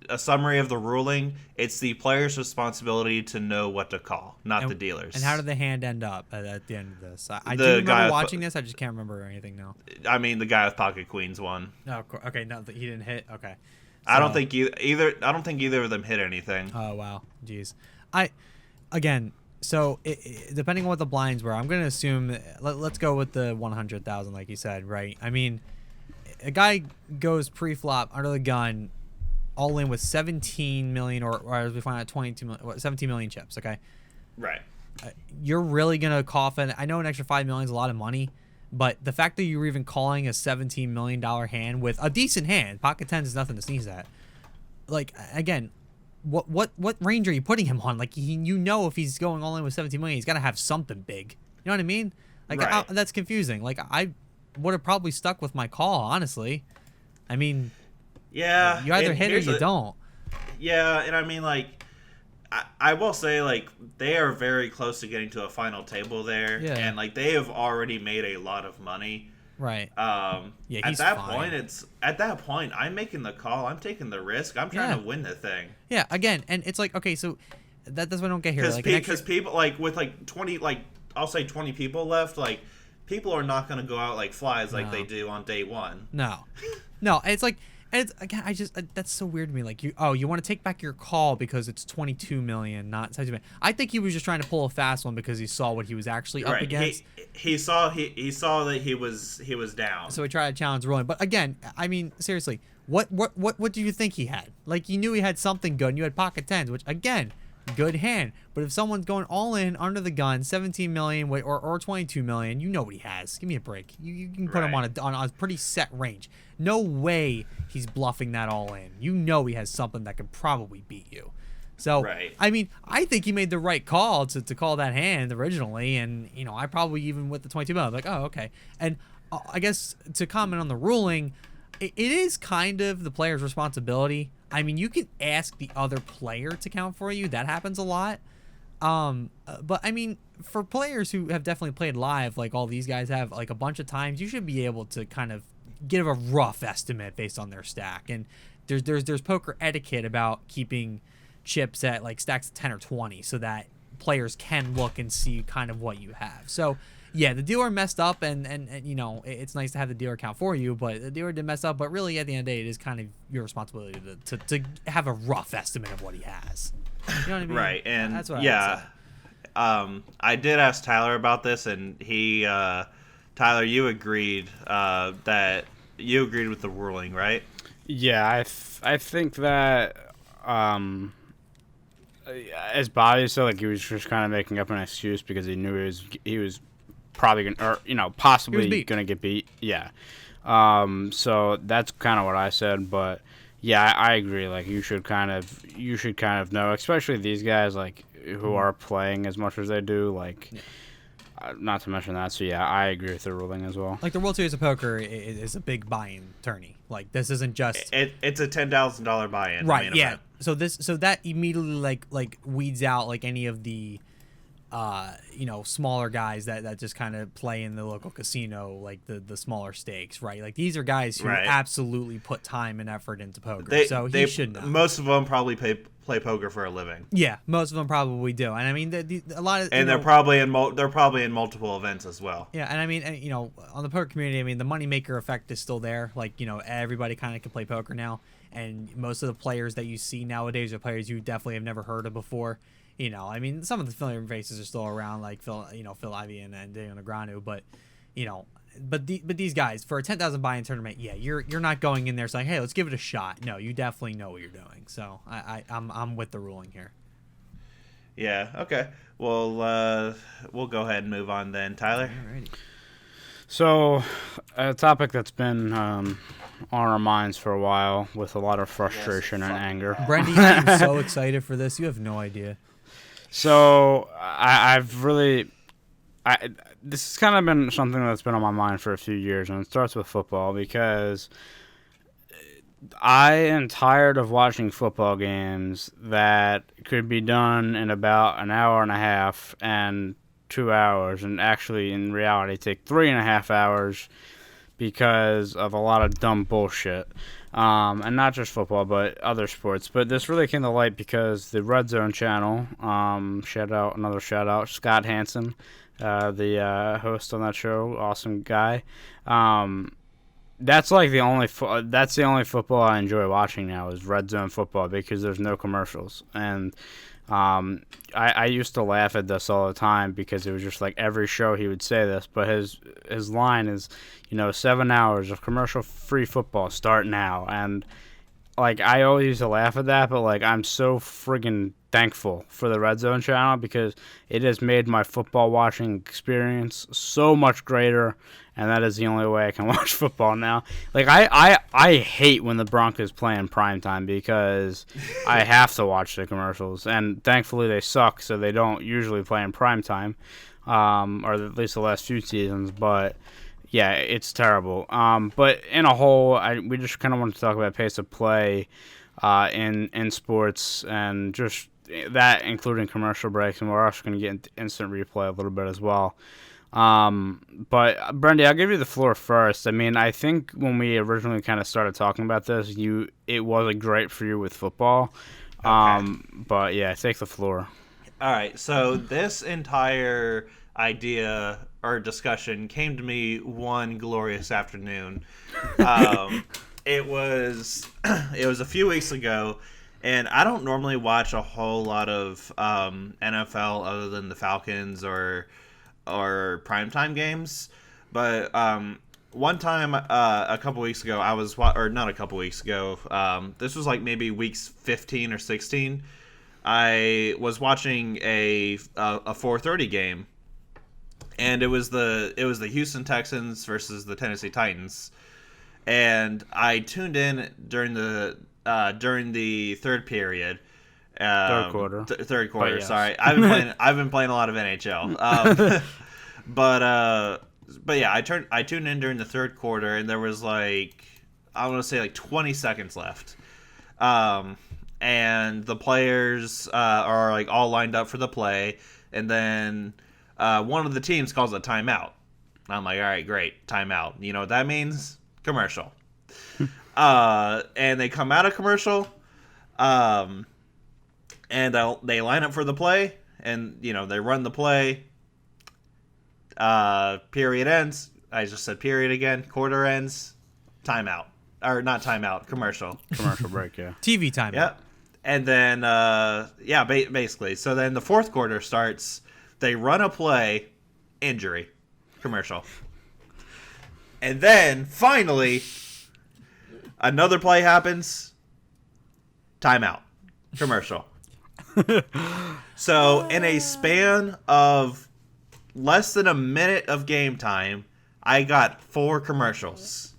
a summary of the ruling: it's the player's responsibility to know what to call, not the dealer's. And how did the hand end up at the end of this? I do remember watching this. I just can't remember anything now. I mean, the guy with pocket queens won. Oh, okay. No, he didn't hit. Okay. So, I don't think either of them hit anything. Oh wow, jeez. So depending on what the blinds were, I'm gonna assume. Let's go with the 100,000, like you said, right? I mean, a guy goes pre-flop under the gun, all in with 17 million, or as we find out, 17 million chips. Okay, right. You're really gonna cough in. I know an extra 5 million is a lot of money, but the fact that you're even calling a $17 million hand with a decent hand, pocket tens is nothing to sneeze at. Like, again, what range are you putting him on? Like, if he's going all in with 17 million, he's gotta have something big. You know what I mean? Like, right. That's confusing. Like, I would have probably stuck with my call, honestly. I mean. Yeah, you either hit or you don't. Yeah, and I mean, like, I will say, like, they are very close to getting to a final table there, and like they have already made a lot of money. Right. Yeah. At that point, I'm making the call. I'm taking the risk. I'm trying to win the thing. Yeah. Again, and it's like, okay, so that's what I don't get here. Because people, like, with like 20, like I'll say 20 people left, like people are not going to go out like flies like they do on day one. No. It's like. And it's, again, that's so weird to me. Like, you want to take back your call because it's 22 million, not 17 million. I think he was just trying to pull a fast one because he saw what he was actually up against. He saw that he was down. So he tried to challenge ruling. But again, I mean, seriously, what do you think he had? Like, you knew he had something good, and you had pocket tens, which again, good hand. But if someone's going all in under the gun, 17 million or 22 million, you know what he has. Give me a break. You can put him on a pretty set range. No way he's bluffing that all in. You know he has something that could probably beat you. So, I mean, I think he made the right call to call that hand originally. And, you know, I probably even with the 22 million, I'm like, oh, okay. And I guess to comment on the ruling, it is kind of the player's responsibility. I mean, you can ask the other player to count for you. That happens a lot. But I mean, for players who have definitely played live, like all these guys have, like a bunch of times, you should be able to kind of give a rough estimate based on their stack. And there's poker etiquette about keeping chips at like stacks of 10 or 20 so that players can look and see kind of what you have. So yeah, the dealer messed up, and you know, it's nice to have the dealer count for you, but the dealer did mess up. But really, at the end of the day, it is kind of your responsibility to have a rough estimate of what he has. You know what I mean? Right, and that's what I would say. I did ask Tyler about this, and he, Tyler, you agreed that you agreed with the ruling, right? Yeah, I think that as Bobby said, like he was just kind of making up an excuse because he knew he was probably gonna, or you know, possibly gonna get beat. Yeah. So that's kind of what I said, but yeah, I agree. Like you should kind of know, especially these guys like who are playing as much as they do. Like, not to mention that. So yeah, I agree with the ruling as well. Like the World Series of Poker is a big buy-in tourney. Like this isn't just it's a $10,000 buy-in. Right. Yeah. Event. So that immediately like weeds out like any of the you know, smaller guys that just kind of play in the local casino, like the smaller stakes, right? Like these are guys who absolutely put time and effort into poker. He should know. Most of them probably play poker for a living. Yeah, most of them probably do. And I mean, a lot of they're probably in multiple events as well. Yeah, and I mean, you know, on the poker community, I mean, the moneymaker effect is still there. Like, you know, everybody kind of can play poker now, and most of the players that you see nowadays are players you definitely have never heard of before. You know, I mean, some of the familiar faces are still around, like Phil Ivey and Daniel Negreanu, but you know, but these guys for a 10,000 buy-in tournament, yeah, you're not going in there saying, hey, let's give it a shot. No, you definitely know what you're doing. So I'm with the ruling here. Yeah. Okay. Well, we'll go ahead and move on then, Tyler. Alrighty. So, a topic that's been on our minds for a while with a lot of frustration and anger. Brendy, I'm so excited for this. You have no idea. So this has kind of been something that's been on my mind for a few years, and it starts with football because I am tired of watching football games that could be done in about an hour and a half and 2 hours, and actually in reality take 3.5 hours because of a lot of dumb bullshit. And not just football, but other sports. But this really came to light because the Red Zone channel, shout out, Scott Hansen, the host on that show, awesome guy. That's like the only football I enjoy watching now is Red Zone football because there's no commercials. And I used to laugh at this all the time because it was just like every show he would say this, but his line is, 7 hours of commercial-free football start now. And like I always used to laugh at that, but like I'm so friggin' thankful for the Red Zone channel because it has made my football watching experience so much greater, and that is the only way I can watch football now. Like I hate when the Broncos play in primetime because I have to watch the commercials, and thankfully they suck, so they don't usually play in primetime, or at least the last few seasons, but yeah, it's terrible. But in a whole, we just kind of want to talk about pace of play in sports, and just that including commercial breaks, and we're also going to get into instant replay a little bit as well. But Brendy, I'll give you the floor first. I mean, I think when we originally kind of started talking about this, it wasn't great for you with football. Okay. But yeah, take the floor. All right. So this entire idea or discussion came to me one glorious afternoon. It was a few weeks ago, and I don't normally watch a whole lot of NFL other than the Falcons or primetime games, but one time a couple weeks ago not a couple weeks ago, this was like maybe weeks 15 or 16. I was watching a 4:30 game, and it was the Houston Texans versus the Tennessee Titans, and I tuned in during the third period. Third quarter. Third quarter. Yes. Sorry, I've been playing a lot of NHL. But yeah, I tuned in during the third quarter, and there was like, I want to say like 20 seconds left, and the players are like all lined up for the play, and then one of the teams calls a timeout. I'm like, all right, great, timeout. You know what that means? Commercial. And they come out of commercial, and they line up for the play, and they run the play. Period ends. I just said period again. Quarter ends. Timeout. Or not timeout. Commercial. Commercial break, yeah. TV time. Yep. And then, basically. So then the fourth quarter starts. They run a play. Injury. Commercial. And then, finally, another play happens. Timeout. Commercial. So, in a span of less than a minute of game time, I got 4 commercials.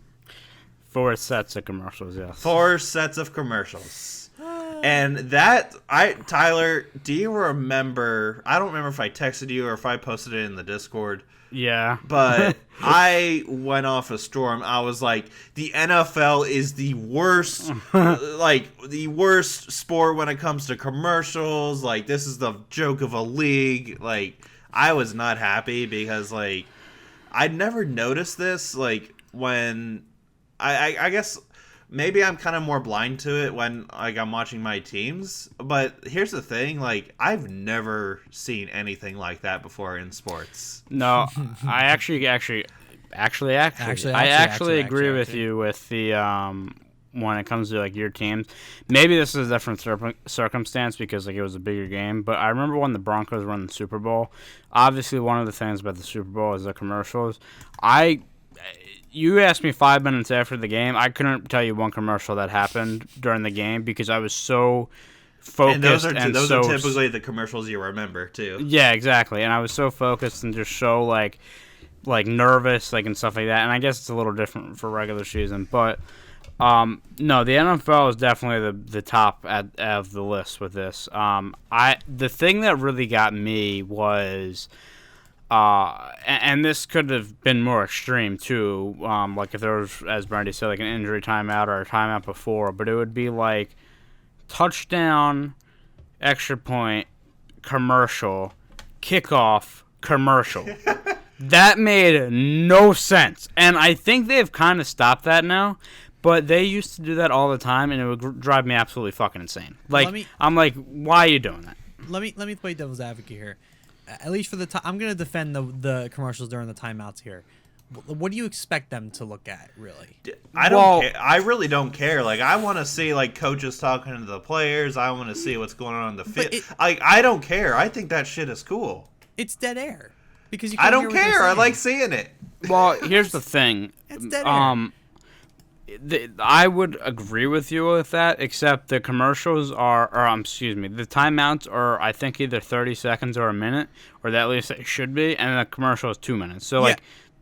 4 sets of commercials, yes. 4 sets of commercials. And Tyler, do you remember? I don't remember if I texted you or if I posted it in the Discord. Yeah. But I went off a storm. I was like, the NFL is the worst, the worst sport when it comes to commercials. Like, this is the joke of a league. Like, I was not happy because, like, I'd never noticed this. Like, when I guess maybe I'm kind of more blind to it when, like, I'm watching my teams. But here's the thing, like, I've never seen anything like that before in sports. No, I actually agree with you with the when it comes to like your teams. Maybe this is a different circumstance because like it was a bigger game. But I remember when the Broncos won the Super Bowl. Obviously, one of the things about the Super Bowl is the commercials. You asked me 5 minutes after the game. I couldn't tell you one commercial that happened during the game because I was so focused. And those are typically the commercials you remember too. Yeah, exactly. And I was so focused and just so like nervous, like, and stuff like that. And I guess it's a little different for regular season, but no, the NFL is definitely the top of the list with this. The thing that really got me was. And this could have been more extreme too, like if there was, as Brendy said, like an injury timeout or a timeout before, but it would be like touchdown, extra point, commercial, kickoff, commercial. That made no sense, and I think they've kind of stopped that now, but they used to do that all the time, and it would drive me absolutely fucking insane. Like, I'm like, why are you doing that? Let me play devil's advocate here. At least for the time, I'm going to defend the commercials during the timeouts here. What do you expect them to look at, really? I don't care. I really don't care. Like, I want to see, like, coaches talking to the players. I want to see what's going on in the field. I don't care. I think that shit is cool. It's dead air. Because you I don't care. I like seeing it. Well, here's the thing. It's dead air. I would agree with you with that, except the commercials the timeouts are, I think, either 30 seconds or a minute, or at least they should be, and the commercial is 2 minutes. So, like,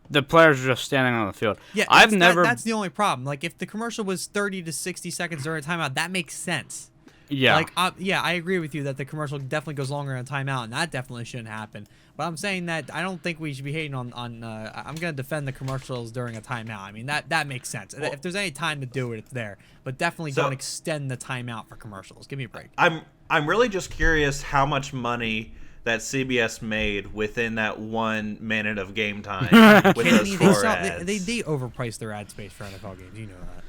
the players are just standing on the field. Yeah, that's the only problem. Like, if the commercial was 30 to 60 seconds during a timeout, that makes sense. Yeah. Like, I agree with you that the commercial definitely goes longer in a timeout, and that definitely shouldn't happen. But I'm saying that I don't think we should be hating on I'm going to defend the commercials during a timeout. I mean, that makes sense. Well, if there's any time to do it, it's there. But definitely don't extend the timeout for commercials. Give me a break. I'm really just curious how much money that CBS made within that 1 minute of game time with those 4 ads. They overpriced their ad space for NFL games. You know that.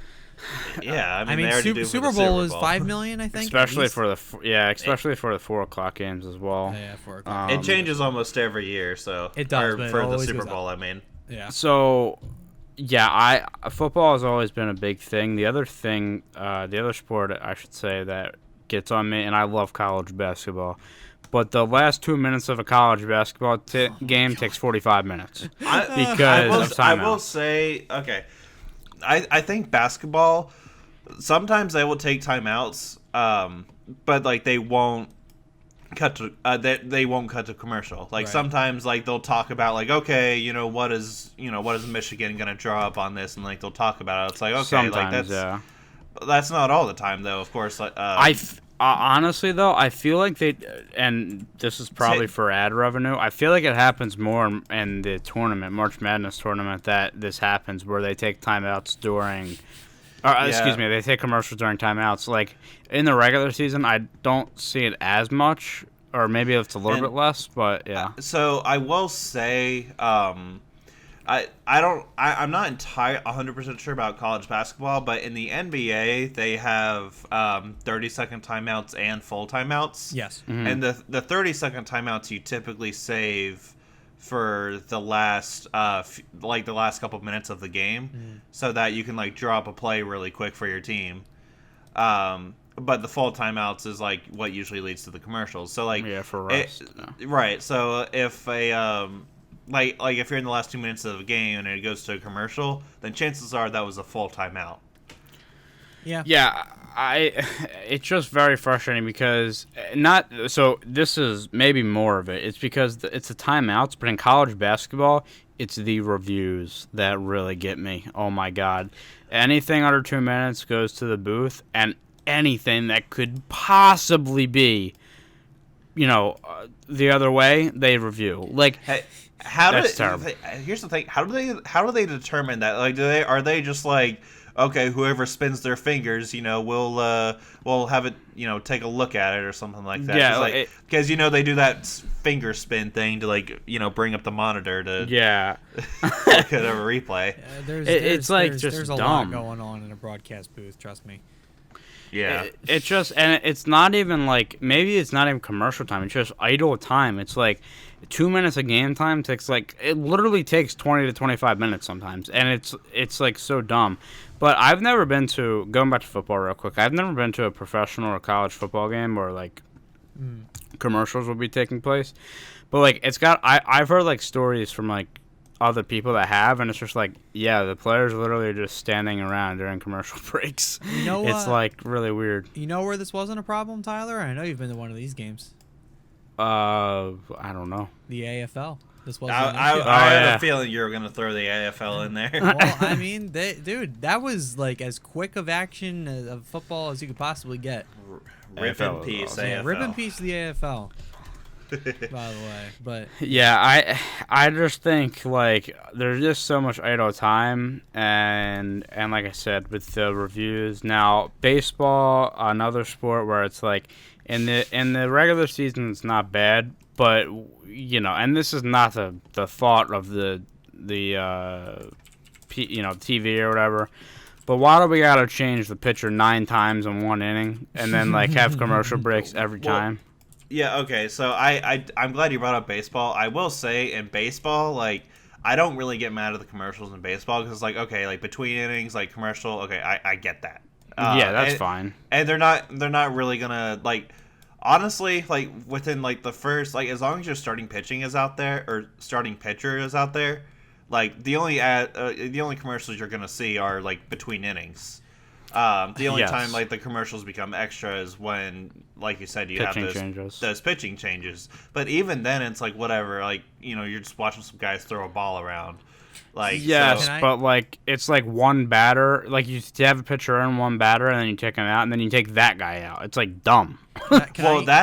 Yeah, I mean Super Bowl is $5 million, I think. Especially for the 4 o'clock games as well. Yeah, 4 o'clock. It changes almost every year, so it does. For the Super Bowl, I mean. Yeah. So, yeah, football has always been a big thing. The other thing, the other sport I should say that gets on me, and I love college basketball, but the last 2 minutes of a college basketball game takes 45 minutes because of timeout. I will say, okay. I think basketball, sometimes they will take timeouts, but like they won't cut to they won't cut to commercial. Like Right. sometimes like they'll talk about like, okay, what is Michigan gonna draw up on this, and like they'll talk about it. It's like, okay, Sometimes, like that's not all the time though. Of course, like honestly though, I feel like and this is probably for ad revenue. I feel like it happens more in the tournament, March Madness tournament, that this happens where they take timeouts during. Excuse me, they take commercials during timeouts. Like in the regular season, I don't see it as much, or maybe it's a little bit less. But yeah. So I will say, I'm not entirely 100% sure about college basketball, but in the NBA they have 30-second timeouts and full timeouts. Yes. Mm-hmm. And the 30-second timeouts you typically save for the last the last couple minutes of the game, so that you can like draw up a play really quick for your team. But the full timeouts is like what usually leads to the commercials. So like For rest. right. So if a like if you're in the last 2 minutes of the game and it goes to a commercial, then chances are that was a full timeout. Yeah. Yeah, it's just very frustrating because this is maybe more of it. It's because it's the timeouts, but in college basketball, it's the reviews that really get me. Oh my god. Anything under 2 minutes goes to the booth, and anything that could possibly be the other way, they review. Like Hey, terrible. Here's the thing. How do they determine that? Like are they just like, okay, whoever spins their fingers, we'll have it, take a look at it or something like that. Yeah, because they do that finger spin thing to like, bring up the monitor to look at a replay. It's there's a lot dumb. going on in a broadcast booth. Trust me. Yeah, It just, and it's not even like, maybe it's not even commercial time. It's just idle time. It's like 2 minutes of game time takes it literally takes 20 to 25 minutes sometimes, and it's like so dumb. But I've never been to, going back to football real quick, I've never been to a professional or college football game where like commercials will be taking place. But like I've heard like stories from like other people that have, and it's just like, yeah, the players literally are just standing around during commercial breaks. It's like really weird. You know where this wasn't a problem, Tyler? I know you've been to one of these games. I don't know. The AFL. This wasn't. I had a feeling you were gonna throw the AFL in there. Well, I mean, dude, that was like as quick of action of football as you could possibly get. Rip in peace, AFL. Yeah, rip in peace to the AFL. By the way, but yeah, I just think like there's just so much idle time, and like I said with the reviews. Now baseball, another sport where it's like in the regular season it's not bad, but and this is not the thought of the TV or whatever. But why do we gotta change the pitcher 9 times in one inning and then like have commercial breaks every time? Yeah, okay, so I'm glad you brought up baseball. I will say in baseball, like, I don't really get mad at the commercials in baseball because it's like, okay, like between innings, like commercial, okay, I get that. Yeah, that's fine. And they're not really gonna like, honestly, like within like the first, like as long as your starting pitching is out there or starting pitcher is out there, like the only commercials you're gonna see are like between innings. The only time like the commercials become extra is when, like you said, you have those pitching changes. But even then, it's like whatever. Like you're just watching some guys throw a ball around. Like yes, but like it's like one batter. Like you have a pitcher in one batter, and then you take him out, and then you take that guy out. It's like dumb. That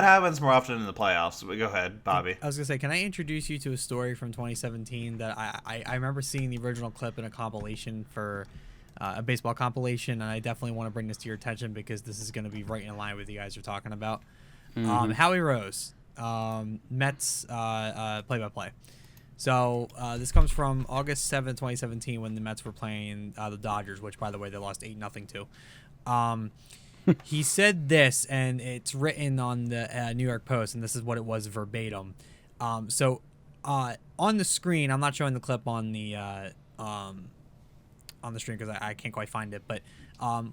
happens more often in the playoffs. But go ahead, Bobby. I was gonna say, can I introduce you to a story from 2017 that I remember seeing the original clip in a compilation for. A baseball compilation, and I definitely want to bring this to your attention because this is going to be right in line with you guys are talking about. Howie Rose, Mets play-by-play. So this comes from August 7th, 2017, when the Mets were playing the Dodgers, which, by the way, they lost 8-0 to. He said this, and it's written on the New York Post, and this is what it was verbatim. So on the screen, I'm not showing the clip on the stream because I can't quite find it, but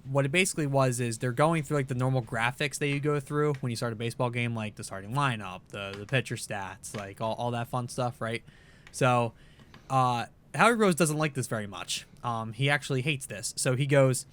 what it basically was is they're going through like the normal graphics that you go through when you start a baseball game, like the starting lineup, the pitcher stats, like all that fun stuff, right? So Howie Rose doesn't like this very much. He actually hates this. So he goes,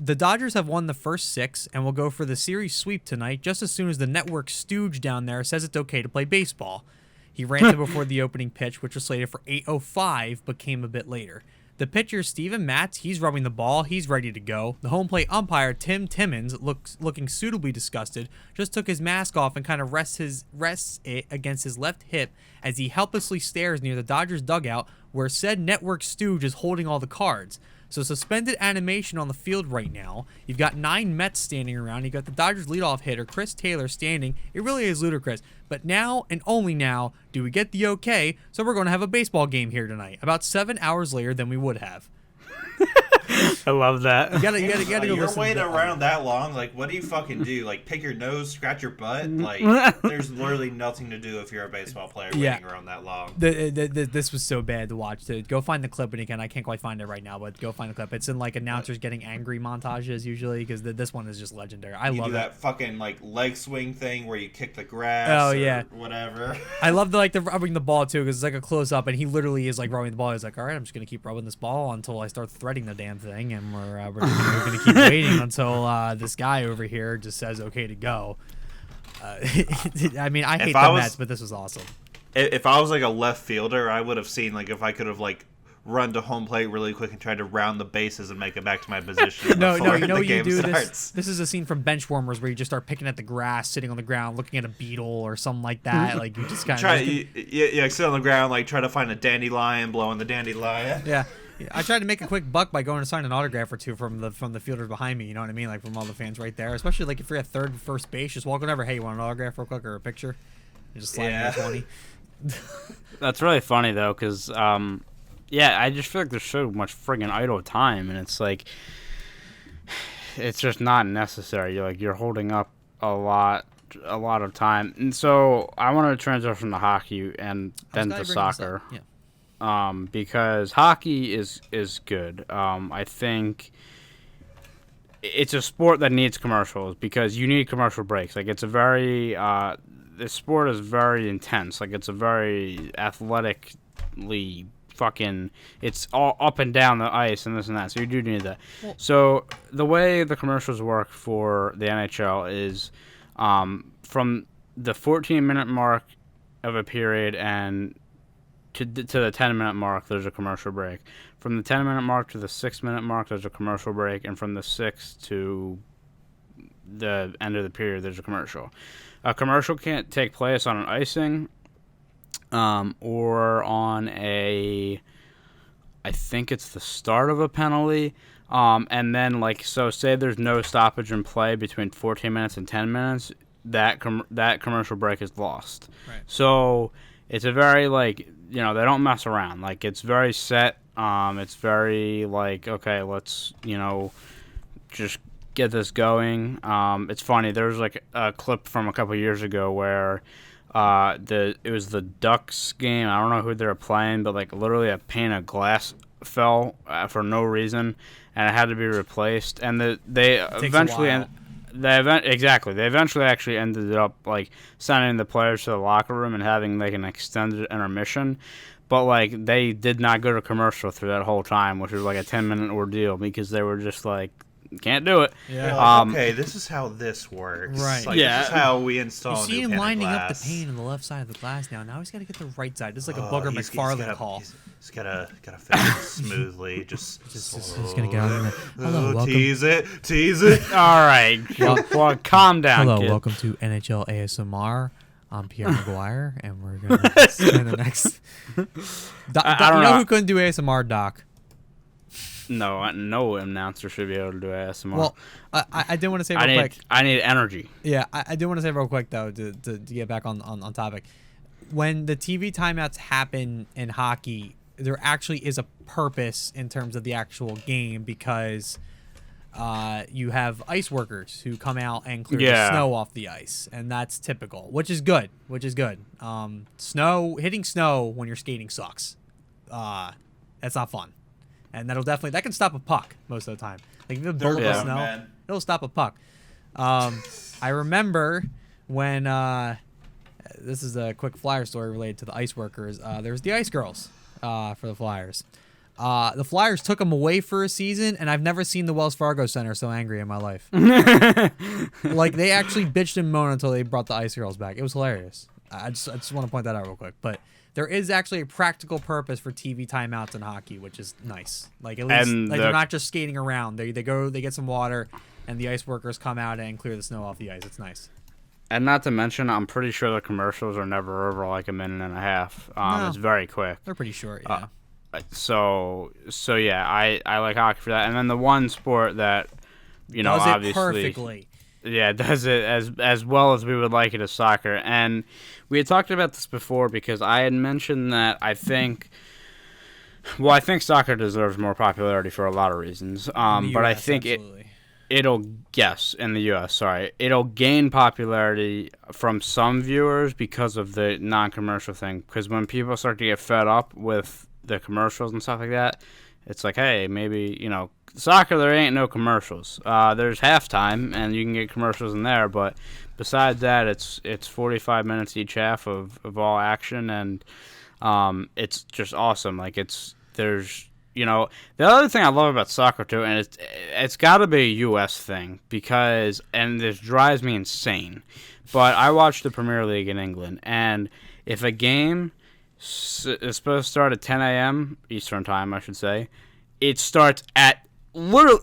The Dodgers have won the first 6 and will go for the series sweep tonight just as soon as the network stooge down there says it's okay to play baseball. He ranted before the opening pitch, which was slated for 8:05, but came a bit later. The pitcher, Steven Matz, he's rubbing the ball. He's ready to go. The home plate umpire, Tim Timmons, looking suitably disgusted, just took his mask off and kind of rests it against his left hip as he helplessly stares near the Dodgers dugout where said network stooge is holding all the cards. So suspended animation on the field right now. You've got 9 Mets standing around. You got the Dodgers leadoff hitter, Chris Taylor, standing. It really is ludicrous. But now and only now do we get the okay, so we're going to have a baseball game here tonight. About 7 hours later than we would have. I love that. You gotta go You're listen waiting to around that long. Like, what do you fucking do? Like, pick your nose, scratch your butt? Like, there's literally nothing to do if you're a baseball player waiting around that long. This was so bad to watch. Go find the clip, and again, I can't quite find it right now, but go find the clip. It's in like announcers getting angry montages usually because this one is just legendary. I love that fucking like leg swing thing where you kick the grass. Oh or yeah, whatever. I love the rubbing the ball too because it's like a close up, and he literally is like rubbing the ball. He's like, all right, I'm just gonna keep rubbing this ball until I start threading the damn thing, and we're gonna keep waiting until this guy over here just says okay to go. I mean, I hate the Mets, but this was awesome. If I was like a left fielder, I would have seen like if I could have like run to home plate really quick and tried to round the bases and make it back to my position. No, you know the what you game do starts. this is a scene from Benchwarmers where you just start picking at the grass, sitting on the ground, looking at a beetle or something like that. Like you just kind of you sit on the ground, like try to find a dandelion, blowing the dandelion. Yeah. I tried to make a quick buck by going to sign an autograph or two from the fielders behind me. You know what I mean? Like from all the fans right there. Especially like if you're at third and first base, just walking over. Hey, you want an autograph real quick or a picture? And just slide in 20. That's really funny though, because I just feel like there's so much friggin' idle time, and it's like it's just not necessary. You're holding up a lot of time, and so I want to transition to hockey and then to soccer. Yeah. Because hockey is good. I think it's a sport that needs commercials because you need commercial breaks. Like it's a very this sport is very intense. Like it's a very athletically fucking. It's all up and down the ice and this and that. So you do need that. Well, so the way the commercials work for the NHL is from the 14-minute mark of a period and to the 10-minute mark, there's a commercial break. From the 10-minute mark to the 6-minute mark, there's a commercial break. And from the 6 to the end of the period, there's a commercial. A commercial can't take place on an icing or on I think it's the start of a penalty. And then, so say there's no stoppage in play between 14 minutes and 10 minutes, that commercial break is lost. Right. So it's a very, they don't mess around. Like, it's very set. It's very, okay, let's, just get this going. It's funny. There was, a clip from a couple years ago where it was the Ducks game. I don't know who they were playing, but, literally a pane of glass fell for no reason, and it had to be replaced. And they eventually... They eventually actually ended up sending the players to the locker room and having an extended intermission, but they did not go to commercial through that whole time, which was a 10-minute ordeal because they were just can't do it. Yeah. Okay, this is how this works. Right. This is how we install. You see new him lining glass. up the pane on the left side of the glass now. Now he's got to get the right side. This is a Booger McFarlane call. He's gotta fit it smoothly. Just gonna get on there. Hello, welcome. Tease it. All right. Well, calm down. Hello, kid. welcome to NHL ASMR. I'm Pierre McGuire, and we're gonna spend the next. I don't know know who couldn't do ASMR, Doc? No announcer should be able to do ASMR. Well, I did want to say real quick. I need energy. Yeah, I do want to say real quick though to get back on topic. When the TV timeouts happen in hockey, there actually is a purpose in terms of the actual game because you have ice workers who come out and clear the snow off the ice, and that's typical, which is good. Hitting snow when you're skating sucks. That's not fun, and that can stop a puck most of the time. If you have a build of snow, it'll stop a puck. I remember when this is a quick Flyer story related to the ice workers. There was the Ice Girls for the Flyers. The Flyers took him away for a season, and I've never seen the Wells Fargo Center so angry in my life. Like, they actually bitched and moaned until they brought the Ice Girls back. It was hilarious. I just want to point that out real quick. But there is actually a practical purpose for TV timeouts in hockey, which is nice. Like, at least they're not just skating around. They go, they get some water, and the ice workers come out and clear the snow off the ice. It's nice. And not to mention, I'm pretty sure the commercials are never over like a minute and a half. No. It's very quick. They're pretty short, yeah. So yeah, I like hockey for that. And then the one sport that, Does obviously, it perfectly. Yeah, does it as well as we would like it is soccer. And we had talked about this before because I had mentioned that I think soccer deserves more popularity for a lot of reasons. But I think absolutely. in the U.S., sorry, it'll gain popularity from some viewers because of the non-commercial thing. Because when people start to get fed up with the commercials and stuff like that, it's like, hey, maybe, soccer, there ain't no commercials. There's halftime, and you can get commercials in there, but besides that, it's 45 minutes each half of all action, and it's just awesome. Like, the other thing I love about soccer, too, and it's got to be a U.S. thing, and this drives me insane, but I watch the Premier League in England, and if a game is supposed to start at 10 a.m. Eastern time, I should say, it starts at literally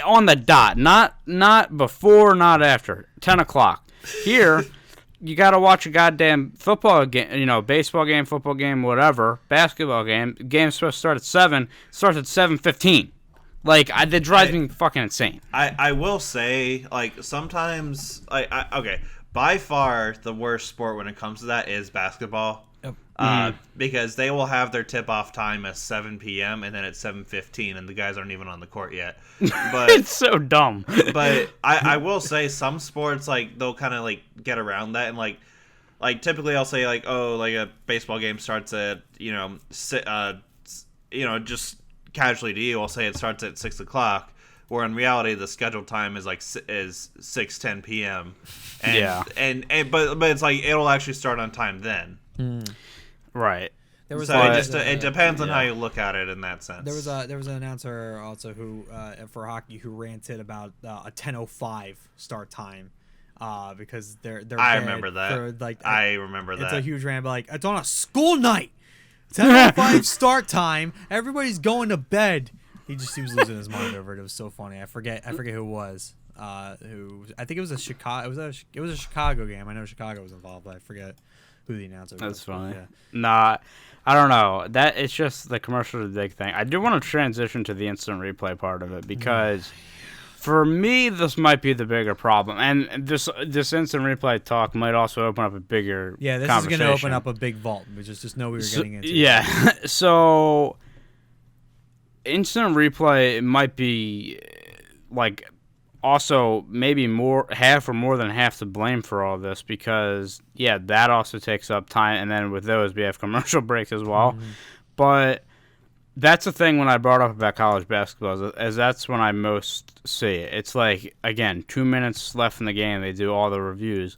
on the dot, not before, not after, 10 o'clock. Here, you got to watch a goddamn football game, baseball game, football game, whatever, basketball game. The game's supposed to start at 7, starts at 7:15. Like, that drives me fucking insane. I will say, like, sometimes, okay, by far the worst sport when it comes to that is basketball. Because they will have their tip-off time at 7 p.m. and then at 7:15, and the guys aren't even on the court yet. But It's so dumb. But I will say some sports, like, they'll kind of, like, get around that, and like typically I'll say, like, like a baseball game starts at just casually to you, I'll say it starts at 6 o'clock. Where in reality, the scheduled time is 6:10 p.m. And but it's like it'll actually start on time then. Right. It depends on how you look at it in that sense. There was an announcer also who for hockey who ranted about a 10:05 start time because they're I remember that. I remember that. It's a huge rant, but like it's on a school night. 10:05 start time. Everybody's going to bed. He was losing his mind over it. It was so funny. I forget who it was. I think it was a Chicago. It was a Chicago game. I know Chicago was involved, but I forget who the announcer was. That's funny. Yeah. Nah, I don't know. That it's just the commercial is the big thing. I do want to transition to the instant replay part of it because for me this might be the bigger problem, and this instant replay talk might also open up a bigger this is going to open up a big vault. We just know we were getting into. Yeah, so instant replay might be like also maybe half or more than half to blame for all this because that also takes up time, and then with those we have commercial breaks as well. But that's the thing when I brought up about college basketball is that's when I most see it. It's like, again, 2 minutes left in the game, they do all the reviews.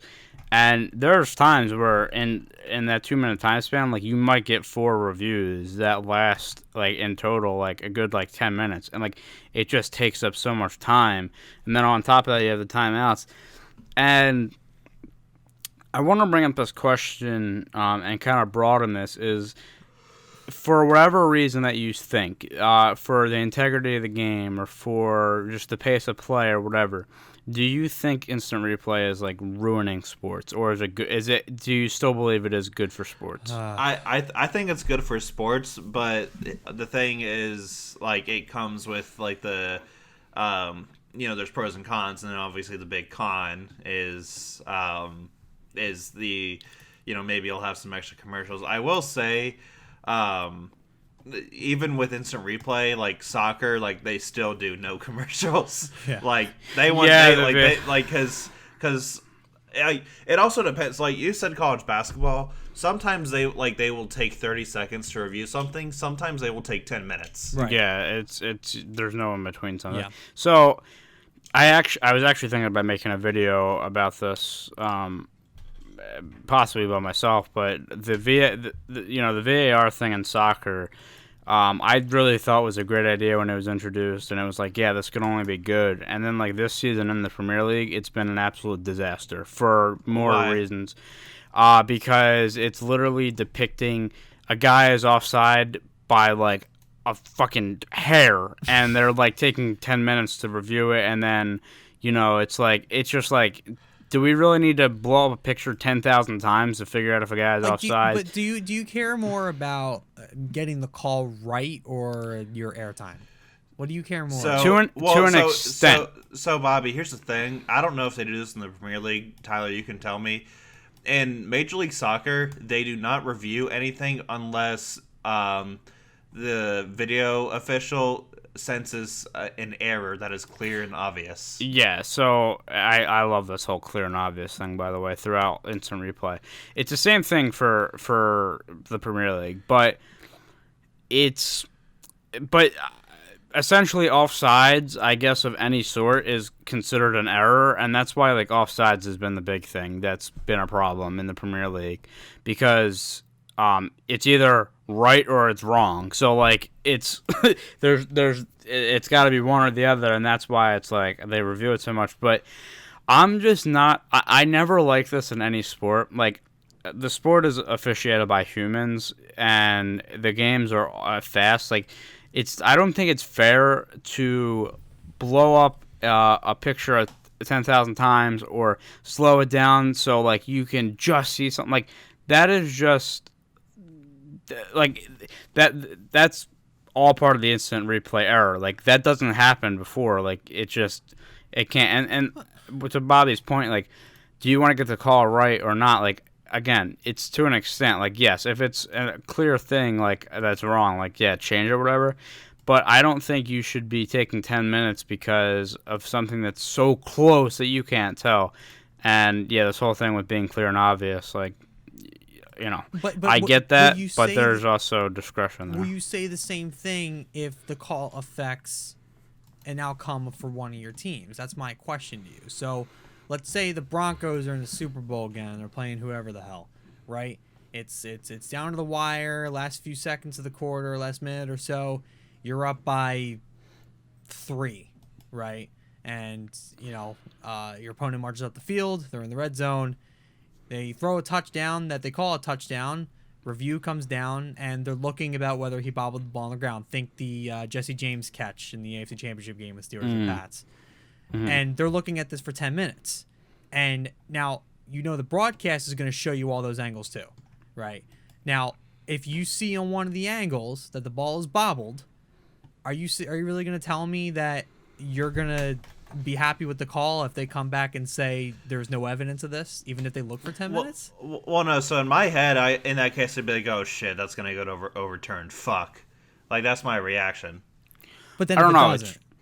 And there's times where in that 2 minute time span, like you might get 4 reviews that last like in total like a good like 10 minutes, and like it just takes up so much time. And then on top of that, you have the timeouts. And I want to bring up this question and kind of broaden this is for whatever reason that you think for the integrity of the game or for just the pace of play or whatever. Do you think instant replay is like ruining sports, or is it good? Do you still believe it is good for sports? I think it's good for sports, but the thing is, like, it comes with like the, there's pros and cons, and then obviously the big con is the, maybe you'll have some extra commercials. I will say, even with instant replay, like soccer, like they still do no commercials. Yeah. Like they want, because it also depends. Like you said, college basketball. Sometimes they will take 30 seconds to review something. Sometimes they will take 10 minutes. Right. Yeah, it's there's no in between something. Yeah. So I was actually thinking about making a video about this. Possibly by myself, but the VAR thing in soccer, I really thought was a great idea when it was introduced, and it was like, yeah, this could only be good. And then like this season in the Premier League, it's been an absolute disaster for more Why? reasons. Because it's literally depicting a guy is offside by like a fucking hair, and they're like taking 10 minutes to review it, and then it's just like, do we really need to blow up a picture 10,000 times to figure out if a guy is offside? Do you care more about getting the call right or your airtime? What do you care more? To an extent. So Bobby, here's the thing. I don't know if they do this in the Premier League. Tyler, you can tell me. In Major League Soccer, they do not review anything unless the video official senses an error that is clear and obvious. Yeah, so I love this whole clear and obvious thing, by the way, throughout instant replay. It's the same thing for the Premier League, but essentially offsides, I guess, of any sort is considered an error, and that's why like offsides has been the big thing that's been a problem in the Premier League, because it's either right or it's wrong. So like it's it's got to be one or the other, and that's why it's like they review it so much. But I'm just not. I never like this in any sport. Like the sport is officiated by humans, and the games are fast. Like I don't think it's fair to blow up a picture 10,000 times or slow it down so like you can just see something. Like that is just like that's all part of the instant replay error. Like that doesn't happen before. Like it can't. And to Bobby's point, like, do you want to get the call right or not? Like again, it's to an extent. Like yes, if it's a clear thing like that's wrong, like yeah, change it or whatever. But I don't think you should be taking 10 minutes because of something that's so close that you can't tell. And yeah, this whole thing with being clear and obvious, like, but I get that, but there's also discretion there. Will you say the same thing if the call affects an outcome for one of your teams? That's my question to you. So let's say the Broncos are in the Super Bowl again. They're playing whoever the hell, right? It's down to the wire, last few seconds of the quarter, last minute or so. You're up by 3, right? And, your opponent marches up the field. They're in the red zone. They throw a touchdown that they call a touchdown. Review comes down, and they're looking about whether he bobbled the ball on the ground. Think the Jesse James catch in the AFC Championship game with Steelers and Pats. Mm-hmm. And they're looking at this for 10 minutes. And now, the broadcast is going to show you all those angles too, right? Now, if you see on one of the angles that the ball is bobbled, are you really going to tell me that you're going to be happy with the call if they come back and say there's no evidence of this, even if they look for 10 minutes? Well, no. So in my head, in that case, I'd be like, oh shit, that's gonna go to overturned. Fuck, like that's my reaction. But then I don't know.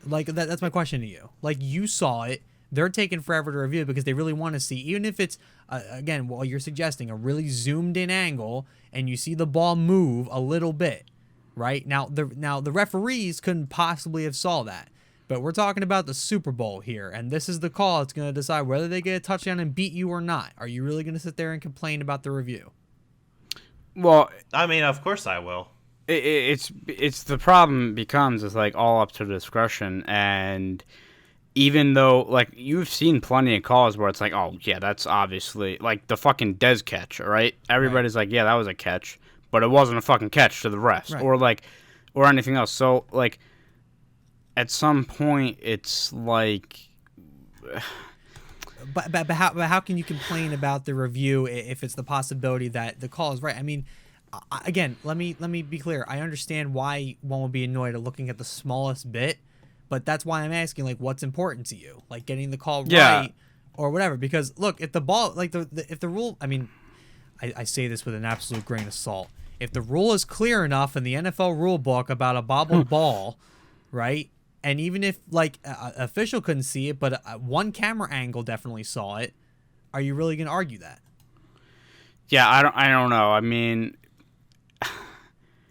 Like that's my question to you. Like you saw it, they're taking forever to review it because they really want to see, even if it's again, well, you're suggesting a really zoomed in angle and you see the ball move a little bit, right? Now the referees couldn't possibly have saw that. But we're talking about the Super Bowl here, and this is the call that's going to decide whether they get a touchdown and beat you or not. Are you really going to sit there and complain about the review? Well, I mean, of course I will. It's the problem becomes it's like all up to discretion, and even though like you've seen plenty of calls where it's like, oh yeah, that's obviously like the fucking Dez catch, right? Everybody's like, yeah, that was a catch, but it wasn't a fucking catch to the refs, right. or anything else. So like. At some point, it's like, but how can you complain about the review if it's the possibility that the call is right? I mean, again, let me be clear. I understand why one would be annoyed at looking at the smallest bit, but that's why I'm asking, like, what's important to you, like getting the call right or whatever. Because look, if the ball, like if the rule, I mean, I say this with an absolute grain of salt. If the rule is clear enough in the NFL rule book about a bobbled ball, right? And even if, like, an official couldn't see it, but one camera angle definitely saw it, are you really going to argue that? Yeah, I don't know. I mean,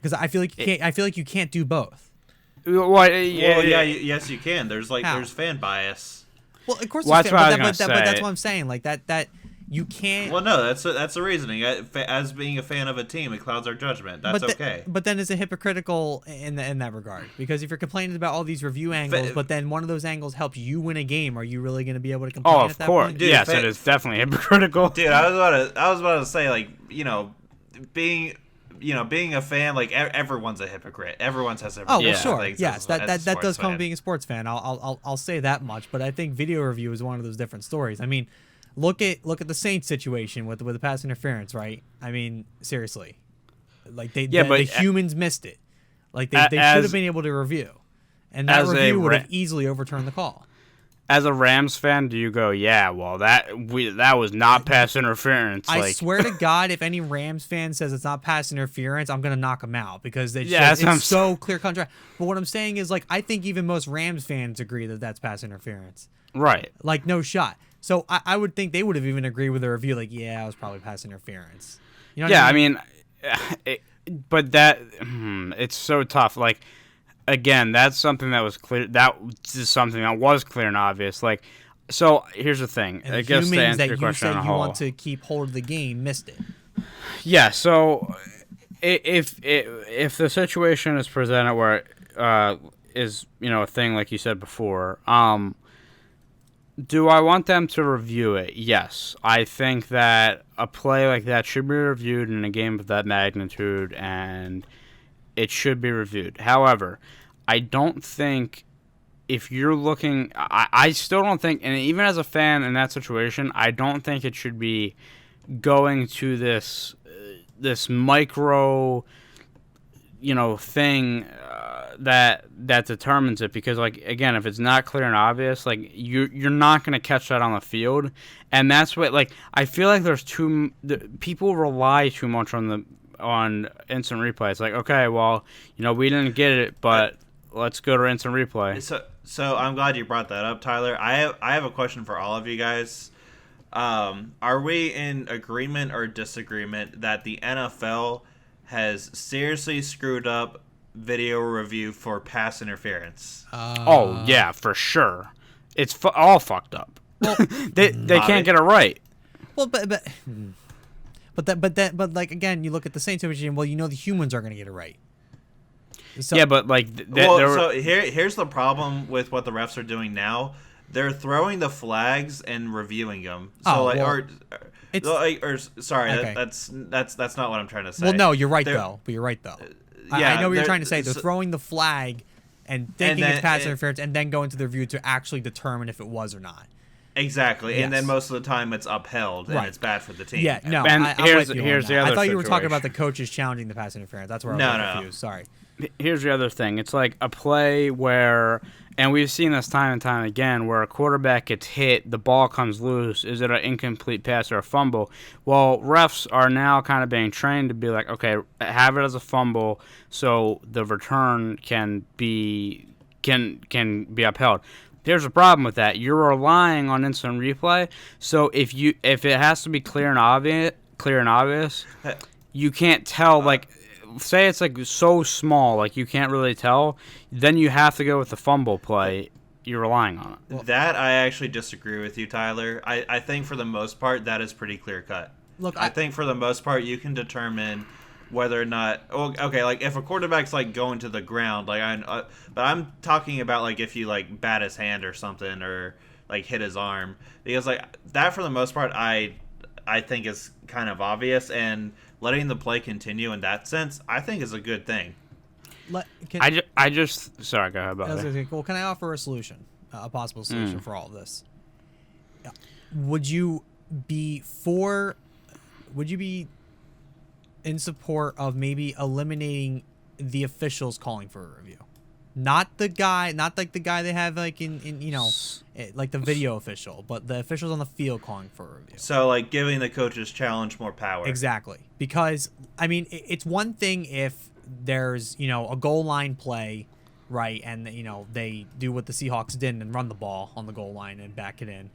because I feel like you can't do both. Yes, you can. There's fan bias. Well, of course. Well, that's what I was but gonna say. that's what I'm saying. Like that You can't. Well, no, that's the reasoning. As being a fan of a team, it clouds our judgment. That's okay. But then is it hypocritical in that regard? Because if you're complaining about all these review angles, but then one of those angles helps you win a game, are you really going to be able to complain Oh, at of that course. point? Dude, Yes, it is definitely hypocritical. Dude, I was about to say, like, being a fan, like, everyone's a hypocrite. Everyone has Oh, well, Yeah. sure. things Yes, as a that does sports come fan. with being a sports fan. I'll say that much. But I think video review is one of those different stories. I mean, look at the Saints situation with the pass interference, right? I mean, seriously, like the humans missed it. Like they should have been able to review, and that review would have easily overturned the call. As a Rams fan, do you go, yeah, well, that was not pass interference? I swear to God, if any Rams fan says it's not pass interference, I'm gonna knock them out because it's so clear contract. But what I'm saying is, like, I think even most Rams fans agree that that's pass interference. Right. Like, no shot. So I would think they would have even agreed with the review, like, yeah, it was probably pass interference. You know what I mean? But that it's so tough. Like, again, that's something that was clear. That is something that was clear and obvious. Like, so here's the thing. And I the guess to humans answer that your you question said on a you whole. want to keep hold of the game missed it. Yeah. So if the situation is presented where is a thing like you said before, do I want them to review it? Yes. I think that a play like that should be reviewed in a game of that magnitude, and it should be reviewed. However, I don't think if you're looking... I still don't think, and even as a fan in that situation, I don't think it should be going to this micro... thing that determines it, because, like, again, if it's not clear and obvious, like, you're not going to catch that on the field, and that's what, like, I feel like there's people rely too much on instant replay. It's like, okay, well, we didn't get it, but let's go to instant replay. So I'm glad you brought that up, Tyler. I have a question for all of you guys. Are we in agreement or disagreement that the NFL has seriously screwed up video review for pass interference? Oh yeah, for sure. It's all fucked up. Well, they can't get it right. Well, but like, again, you look at the Saints situation. Well, the humans are going to get it right. So, Yeah, but like, so here's the problem with what the refs are doing now. They're throwing the flags and reviewing them. So sorry, okay. that's not what I'm trying to say. well, no, you're right though. But you're right though. I know what you're trying to say. They're throwing the flag and thinking it's pass interference, and then going to the review to actually determine if it was or not. Exactly, Yes. and then most of the time it's upheld, and it's bad for the team. Yeah, no. And here's the other I thought you were talking situation. about the coaches challenging the pass interference. That's where I was confused. Sorry. Here's the other thing. It's like a play where, and we've seen this time and time again, where a quarterback gets hit, the ball comes loose. Is it an incomplete pass or a fumble? Well, refs are now kind of being trained to be like, okay, have it as a fumble so the return can be upheld. There's a problem with that. You're relying on instant replay. So if it has to be clear and obvious, you can't tell. Like, say it's like so small, like you can't really tell. Then you have to go with the fumble play. You're relying on it. That I actually disagree with you, Tyler. I think for the most part that is pretty clear cut. Look, I think for the most part you can determine whether or not. Okay, like if a quarterback's like going to the ground, like but I'm talking about like if you like bat his hand or something, or like hit his arm, because like that for the most part I think is kind of obvious, and letting the play continue in that sense I think is a good thing. I just sorry, go ahead about that. Well, can I offer a solution, a possible solution for all of this? Would you be in support of maybe eliminating the officials calling for a review? Not like the guy they have like in like the video official, but the officials on the field calling for a review. So like giving the coaches challenge more power. Exactly. Because I mean, it's one thing if there's, a goal line play, right, and they do what the Seahawks did and run the ball on the goal line and back it in,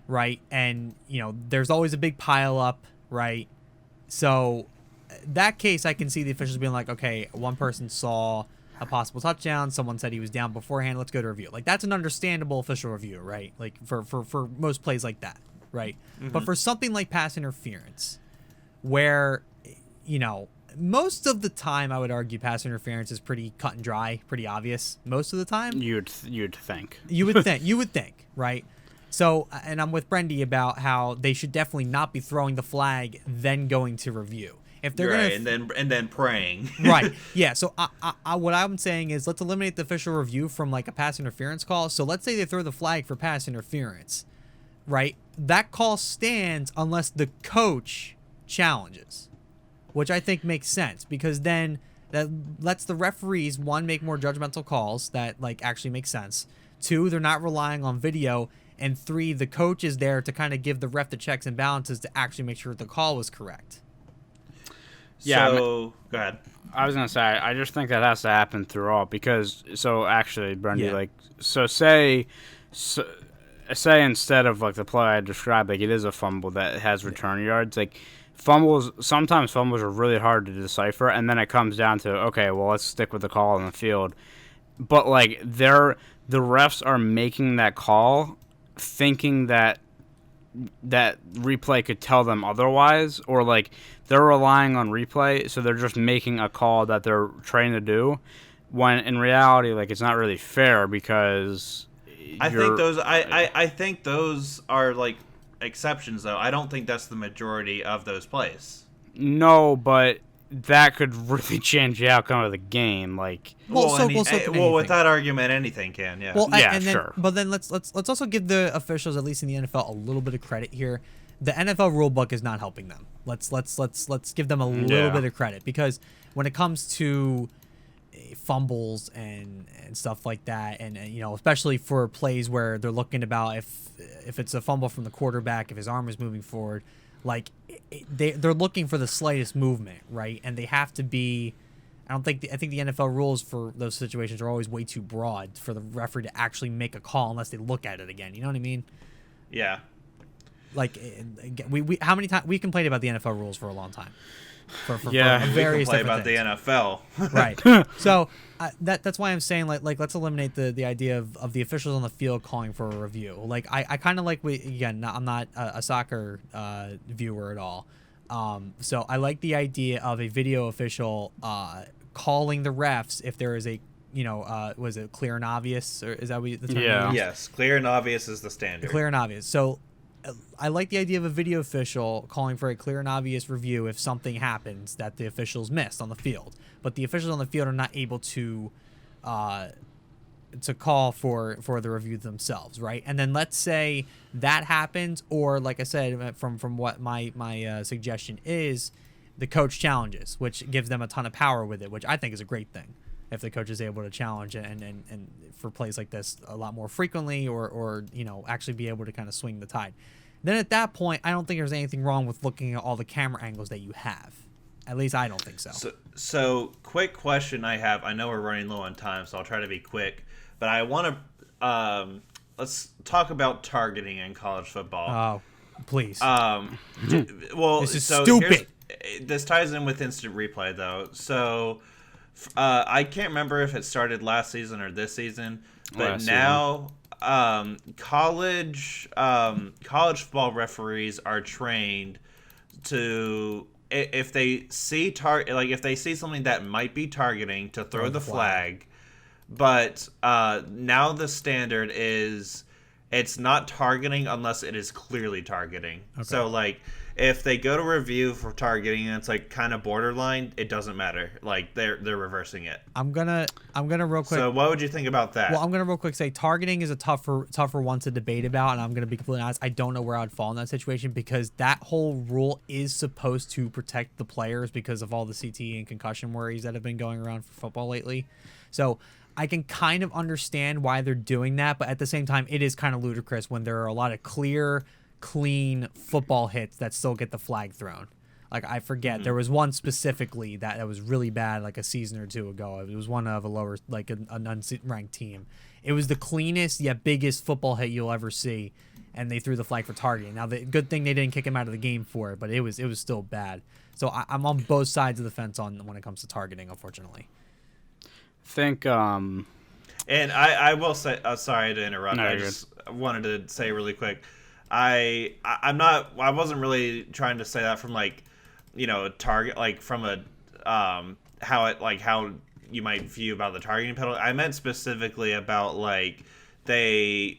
right? And there's always a big pile up, right? So that case, I can see the officials being like, okay, one person saw a possible touchdown, someone said he was down beforehand, let's go to review. Like, that's an understandable official review, right? Like for most plays like that, right? But for something like pass interference, where, most of the time I would argue pass interference is pretty cut and dry, pretty obvious. Most of the time, You'd think. you would think, right? So, and I'm with Brendy about how they should definitely not be throwing the flag then going to review. If they're right, gonna and then praying. right, yeah. So what I'm saying is let's eliminate the official review from like a pass interference call. So let's say they throw the flag for pass interference, right? That call stands unless the coach challenges, which I think makes sense because then that lets the referees, one, make more judgmental calls that like actually make sense. Two, they're not relying on video. And three, the coach is there to kind of give the ref the checks and balances to actually make sure the call was correct. Yeah, So, go ahead. I was gonna say I just think that has to happen throughout because actually, Brendy, say instead of like the play I described, like it is a fumble that has return yards, like sometimes fumbles are really hard to decipher, and then it comes down to okay, well let's stick with the call on the field, but like the refs are making that call thinking that replay could tell them otherwise, or like they're relying on replay, so they're just making a call that they're trained to do, when in reality, like it's not really fair because I think those are like exceptions though. I don't think that's the majority of those plays. No, but that could really change the outcome of the game. Like, Well, with that argument, anything can. Yeah. Well, Yeah, and then, sure. But then let's also give the officials, at least in the NFL, a little bit of credit here. The NFL rulebook is not helping them. Let's give them a little bit of credit because when it comes to fumbles and stuff like that, and especially for plays where they're looking about if it's a fumble from the quarterback, if his arm is moving forward, like they're looking for the slightest movement, right? And they have to be. I think the NFL rules for those situations are always way too broad for the referee to actually make a call unless they look at it again. You know what I mean? Yeah. Like we how many times we complained about the NFL rules for a long time. For various we complain different about things. the NFL. Right. So that's why I'm saying like let's eliminate the idea of the officials on the field calling for a review. Like I kind of like I'm not a soccer viewer at all. So I like the idea of a video official calling the refs if there is a was it clear and obvious, or is that what the term? Yeah. Yes, clear and obvious is the standard. Clear and obvious. So I like the idea of a video official calling for a clear and obvious review if something happens that the officials missed on the field, but the officials on the field are not able to call for the review themselves, right? And then let's say that happens, or like I said, from what my suggestion is, the coach challenges, which gives them a ton of power with it, which I think is a great thing. If the coach is able to challenge and for plays like this a lot more frequently, or actually be able to kind of swing the tide, then at that point, I don't think there's anything wrong with looking at all the camera angles that you have. At least I don't think so. So quick question I have. I know we're running low on time, so I'll try to be quick. But I want to let's talk about targeting in college football. Oh, please. Well, this is stupid. This ties in with instant replay though. So I can't remember if it started last season or this season, but now college football referees are trained to, if they see if they see something that might be targeting, to throw the flag. But now the standard is it's not targeting unless it is clearly targeting. Okay. So like if they go to review for targeting and it's like kind of borderline, it doesn't matter. Like they're reversing it. I'm gonna real quick. So what would you think about that? Well, I'm gonna real quick say targeting is a tougher one to debate about, and I'm gonna be completely honest. I don't know where I'd fall in that situation because that whole rule is supposed to protect the players because of all the CTE and concussion worries that have been going around for football lately. So I can kind of understand why they're doing that, but at the same time, it is kind of ludicrous when there are a lot of clean football hits that still get the flag thrown. Like, I forget. There was one specifically that was really bad like a season or two ago. It was one of a lower, like an unranked team. It was the cleanest yet biggest football hit you'll ever see, and they threw the flag for targeting. Now, the good thing they didn't kick him out of the game for it, but it was still bad. So I'm on both sides of the fence when it comes to targeting, unfortunately. Think and I will say, sorry to interrupt. No, I just wanted to say really quick. I wasn't really trying to say that from like, target, like from a how you might view about the targeting penalty. I meant specifically about like they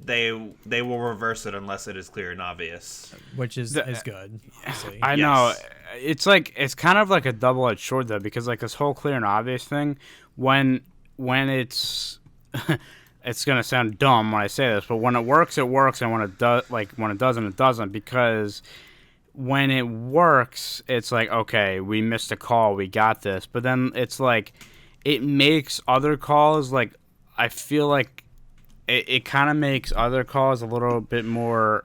they will reverse it unless it is clear and obvious. Which is good. Obviously. I know. It's kind of like a double-edged sword though, because like this whole clear and obvious thing, when it's it's gonna sound dumb when I say this, but when it works, and when it doesn't, it doesn't. Because when it works, it's like, okay, we missed a call, we got this. But then it's like, it makes other calls, like, I feel like it kind of makes other calls a little bit more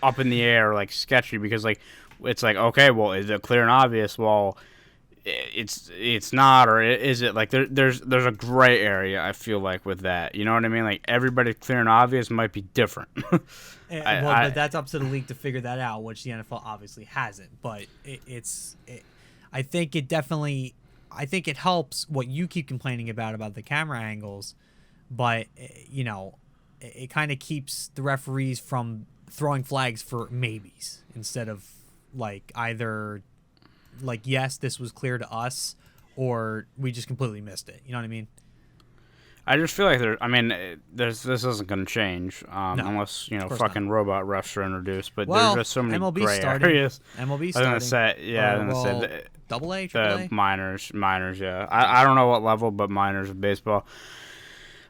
up in the air, like sketchy, because like it's like, okay, well, is it clear and obvious? Well, it's not, or is it? Like there's a gray area, I feel like, with that. You know what I mean? Like everybody clear and obvious might be different. But that's up to the league to figure that out, which the NFL obviously hasn't. But I think it helps what you keep complaining about the camera angles, but it kind of keeps the referees from throwing flags for maybes instead of like either like, yes, this was clear to us, or we just completely missed it. You know what I mean? I just feel like this isn't going to change unless fucking robot refs are introduced. But there's just so many MLB gray starting. areas. MLB starting. I was gonna say Double A, the Triple A? minors. Yeah, I don't know what level, but minors of baseball.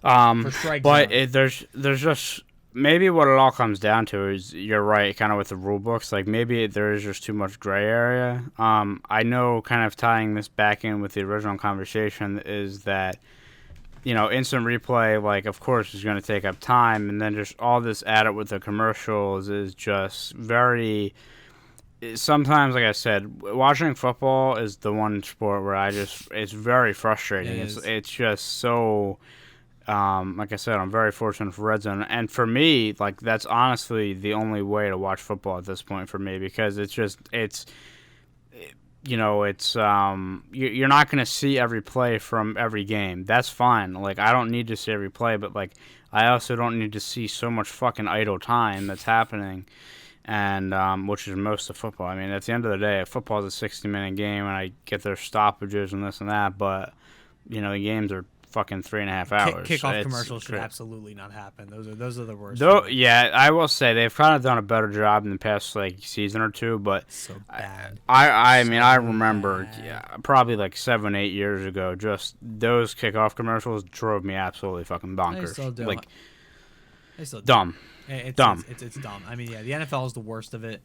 For strike but zone. there's just maybe what it all comes down to is, you're right, kind of with the rule books. Like maybe there is just too much gray area. I know, kind of tying this back in with the original conversation, is that instant replay, like, of course, is going to take up time, and then just all this added with the commercials is just very. Sometimes, like I said, watching football is the one sport where it's very frustrating. It's just so. Like I said, I'm very fortunate for Red Zone, and for me, like, that's honestly the only way to watch football at this point for me, because you're not going to see every play from every game. That's fine. Like, I don't need to see every play, but like, I also don't need to see so much fucking idle time that's happening, and which is most of football. I mean, at the end of the day, football is a 60-minute game, and I get their stoppages and this and that, but the games are fucking 3.5 hours. Kickoff commercials should absolutely not happen. Those are the worst. Though, yeah, I will say they've kind of done a better job in the past like season or two, but so bad. I mean, I remember probably like 7-8 years ago, just those kickoff commercials drove me absolutely fucking bonkers. They still do. Like, they still do. dumb. It's dumb. It's dumb. I mean, yeah, the NFL is the worst of it.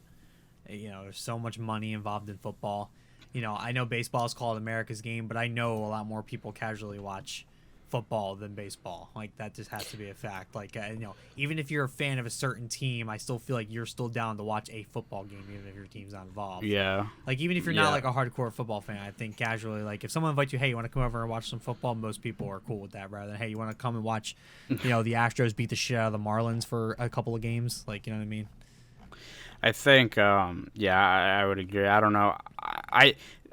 There's so much money involved in football. I know baseball is called America's game, but I know a lot more people casually watch football than baseball. Like, that just has to be a fact. Like, even if you're a fan of a certain team, I still feel like you're still down to watch a football game, even if your team's not involved. Yeah. Like, even if you're not like a hardcore football fan, I think casually, like, if someone invites you, hey, you want to come over and watch some football, most people are cool with that, rather than, hey, you want to come and watch the Astros beat the shit out of the Marlins for a couple of games. Like, you know what I mean? I think I would agree. I don't know.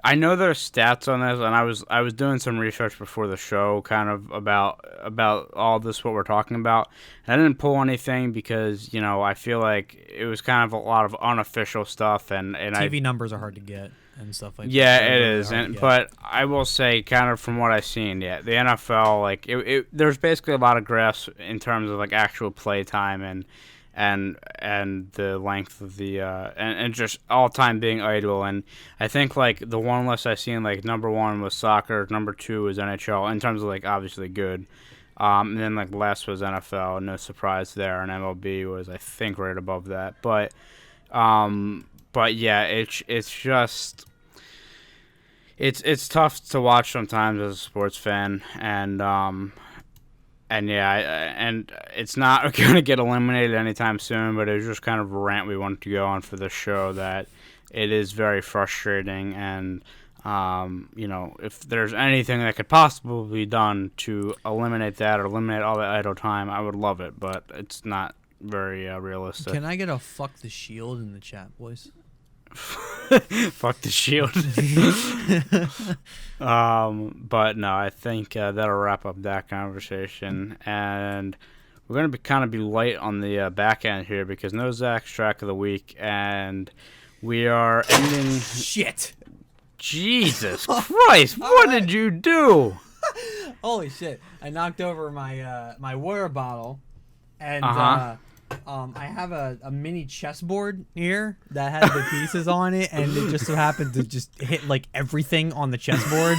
I know there's stats on this, and I was doing some research before the show, kind of about all this, what we're talking about. And I didn't pull anything because I feel like it was kind of a lot of unofficial stuff, and TV numbers are hard to get and stuff like that. Yeah, it is. But I will say, kind of from what I've seen, the NFL, like there's basically a lot of graphs in terms of like actual play time and the length of the and just all time being idle. And I think like the one list I seen, like number 1 was soccer, number 2 was NHL in terms of like obviously good, and then like last was NFL, no surprise there, and MLB was I think right above that. But yeah, it's just it's tough to watch sometimes as a sports fan, and it's not going to get eliminated anytime soon, but it was just kind of a rant we wanted to go on for the show, that it is very frustrating, and if there's anything that could possibly be done to eliminate that or eliminate all that idle time, I would love it, but it's not very realistic. Can I get a fuck the shield in the chat, boys? Fuck the shield. But no, I think that'll wrap up that conversation. And we're gonna be light on the back end here because no Zach's track of the week, and we are ending. Shit. Jesus Christ! What did you do? Holy shit! I knocked over my my water bottle, and I have a mini chessboard here that has the pieces on it, and it just so happened to just hit like everything on the chessboard,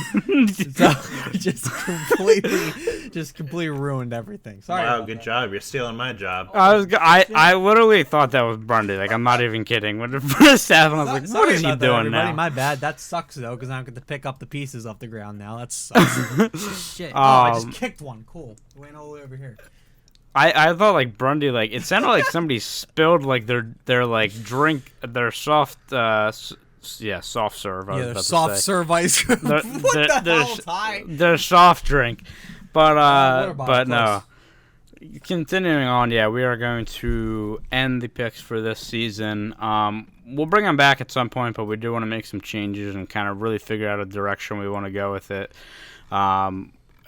so it just completely ruined everything. Sorry. Wow, good job. You're stealing my job. I literally thought that was Brendy. Like, I'm not even kidding. When it first happened, I was like, "What is he doing now?" My bad. That sucks though, because I don't get to pick up the pieces off the ground now. That sucks. Shit. Oh, I just kicked one. Cool. Went all the way over here. I thought like Brendy, like it sounded like somebody spilled like their like drink, their soft soft serve. Yeah, their soft serve ice cream. What the hell, Ty? Their soft drink, but no. Continuing on, yeah, we are going to end the picks for this season. We'll bring them back at some point, but we do want to make some changes and kind of really figure out a direction we want to go with it.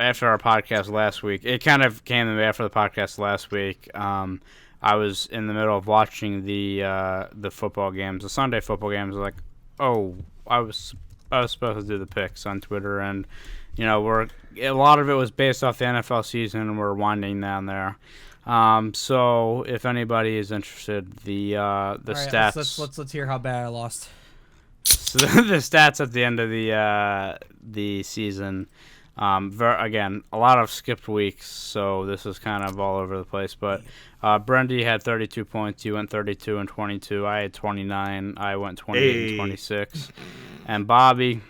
After our podcast last week, it kind of came to me after the podcast last week. I was in the middle of watching the football games, the Sunday football games. Like, oh, I was supposed to do the picks on Twitter, and a lot of it was based off the NFL season, and we're winding down there. So if anybody is interested, the stats. Let's hear how bad I lost. So the stats at the end of the season. Again, a lot of skipped weeks, so this is kind of all over the place. But Brendy had 32 points. You went 32 and 22. I had 29. I went 28 and 26. And Bobby,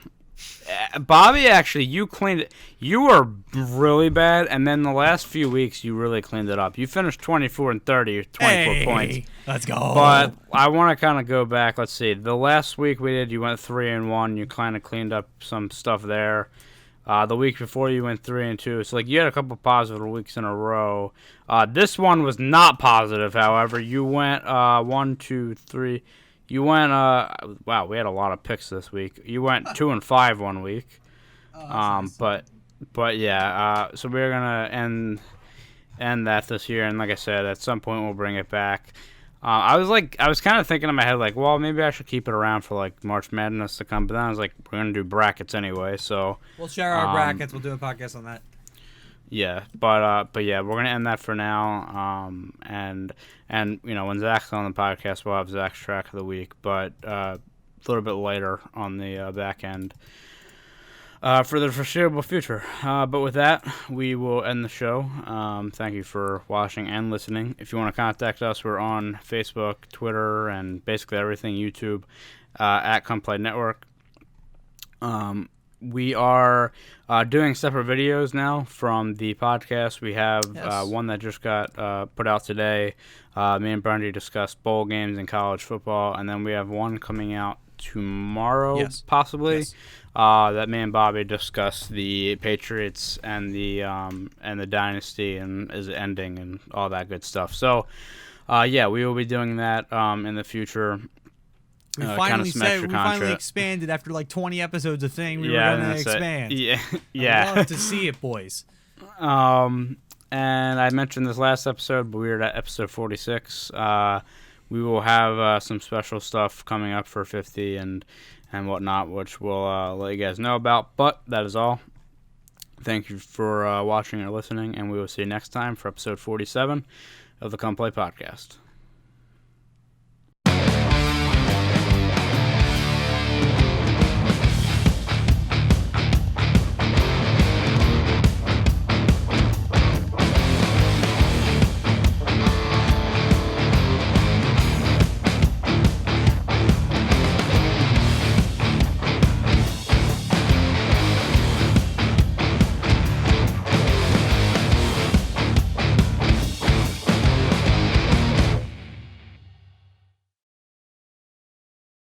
actually, you cleaned it. You were really bad, and then the last few weeks, you really cleaned it up. You finished 24 and 30, 24 points. Let's go. But I want to kind of go back. Let's see. The last week we did, you went 3 and 1. You kind of cleaned up some stuff there. The week before you went 3 and 2, so like you had a couple positive weeks in a row. This one was not positive, however. You went 1, 2, 3. You went wow, we had a lot of picks this week. You went 2 and 5 one week. But yeah. So we're gonna end that this year, and like I said, at some point we'll bring it back. I was kind of thinking in my head, like, well, maybe I should keep it around for, like, March Madness to come. But then I was like, we're going to do brackets anyway, so. We'll share our brackets. We'll do a podcast on that. Yeah, but yeah, we're going to end that for now. And when Zach's on the podcast, we'll have Zach's track of the week. But a little bit later on the back end. For the foreseeable future. But with that, we will end the show. Thank you for watching and listening. If you want to contact us, we're on Facebook, Twitter, and basically everything, YouTube, at Come Play Network. We are doing separate videos now from the podcast. We have one that just got put out today. Me and Brendy discussed bowl games in college football, and then we have one coming out tomorrow, possibly. Yes. That me and Bobby discussed the Patriots and the dynasty and is ending and all that good stuff. So, yeah, we will be doing that in the future. We finally expanded after like 20 episodes of thing. We were going to expand. Yeah. I love to see it, boys. And I mentioned this last episode, but we were at episode 46. We will have some special stuff coming up for 50 and whatnot, which we'll let you guys know about. But that is all. Thank you for watching or listening, and we will see you next time for episode 47 of the Come Play Podcast.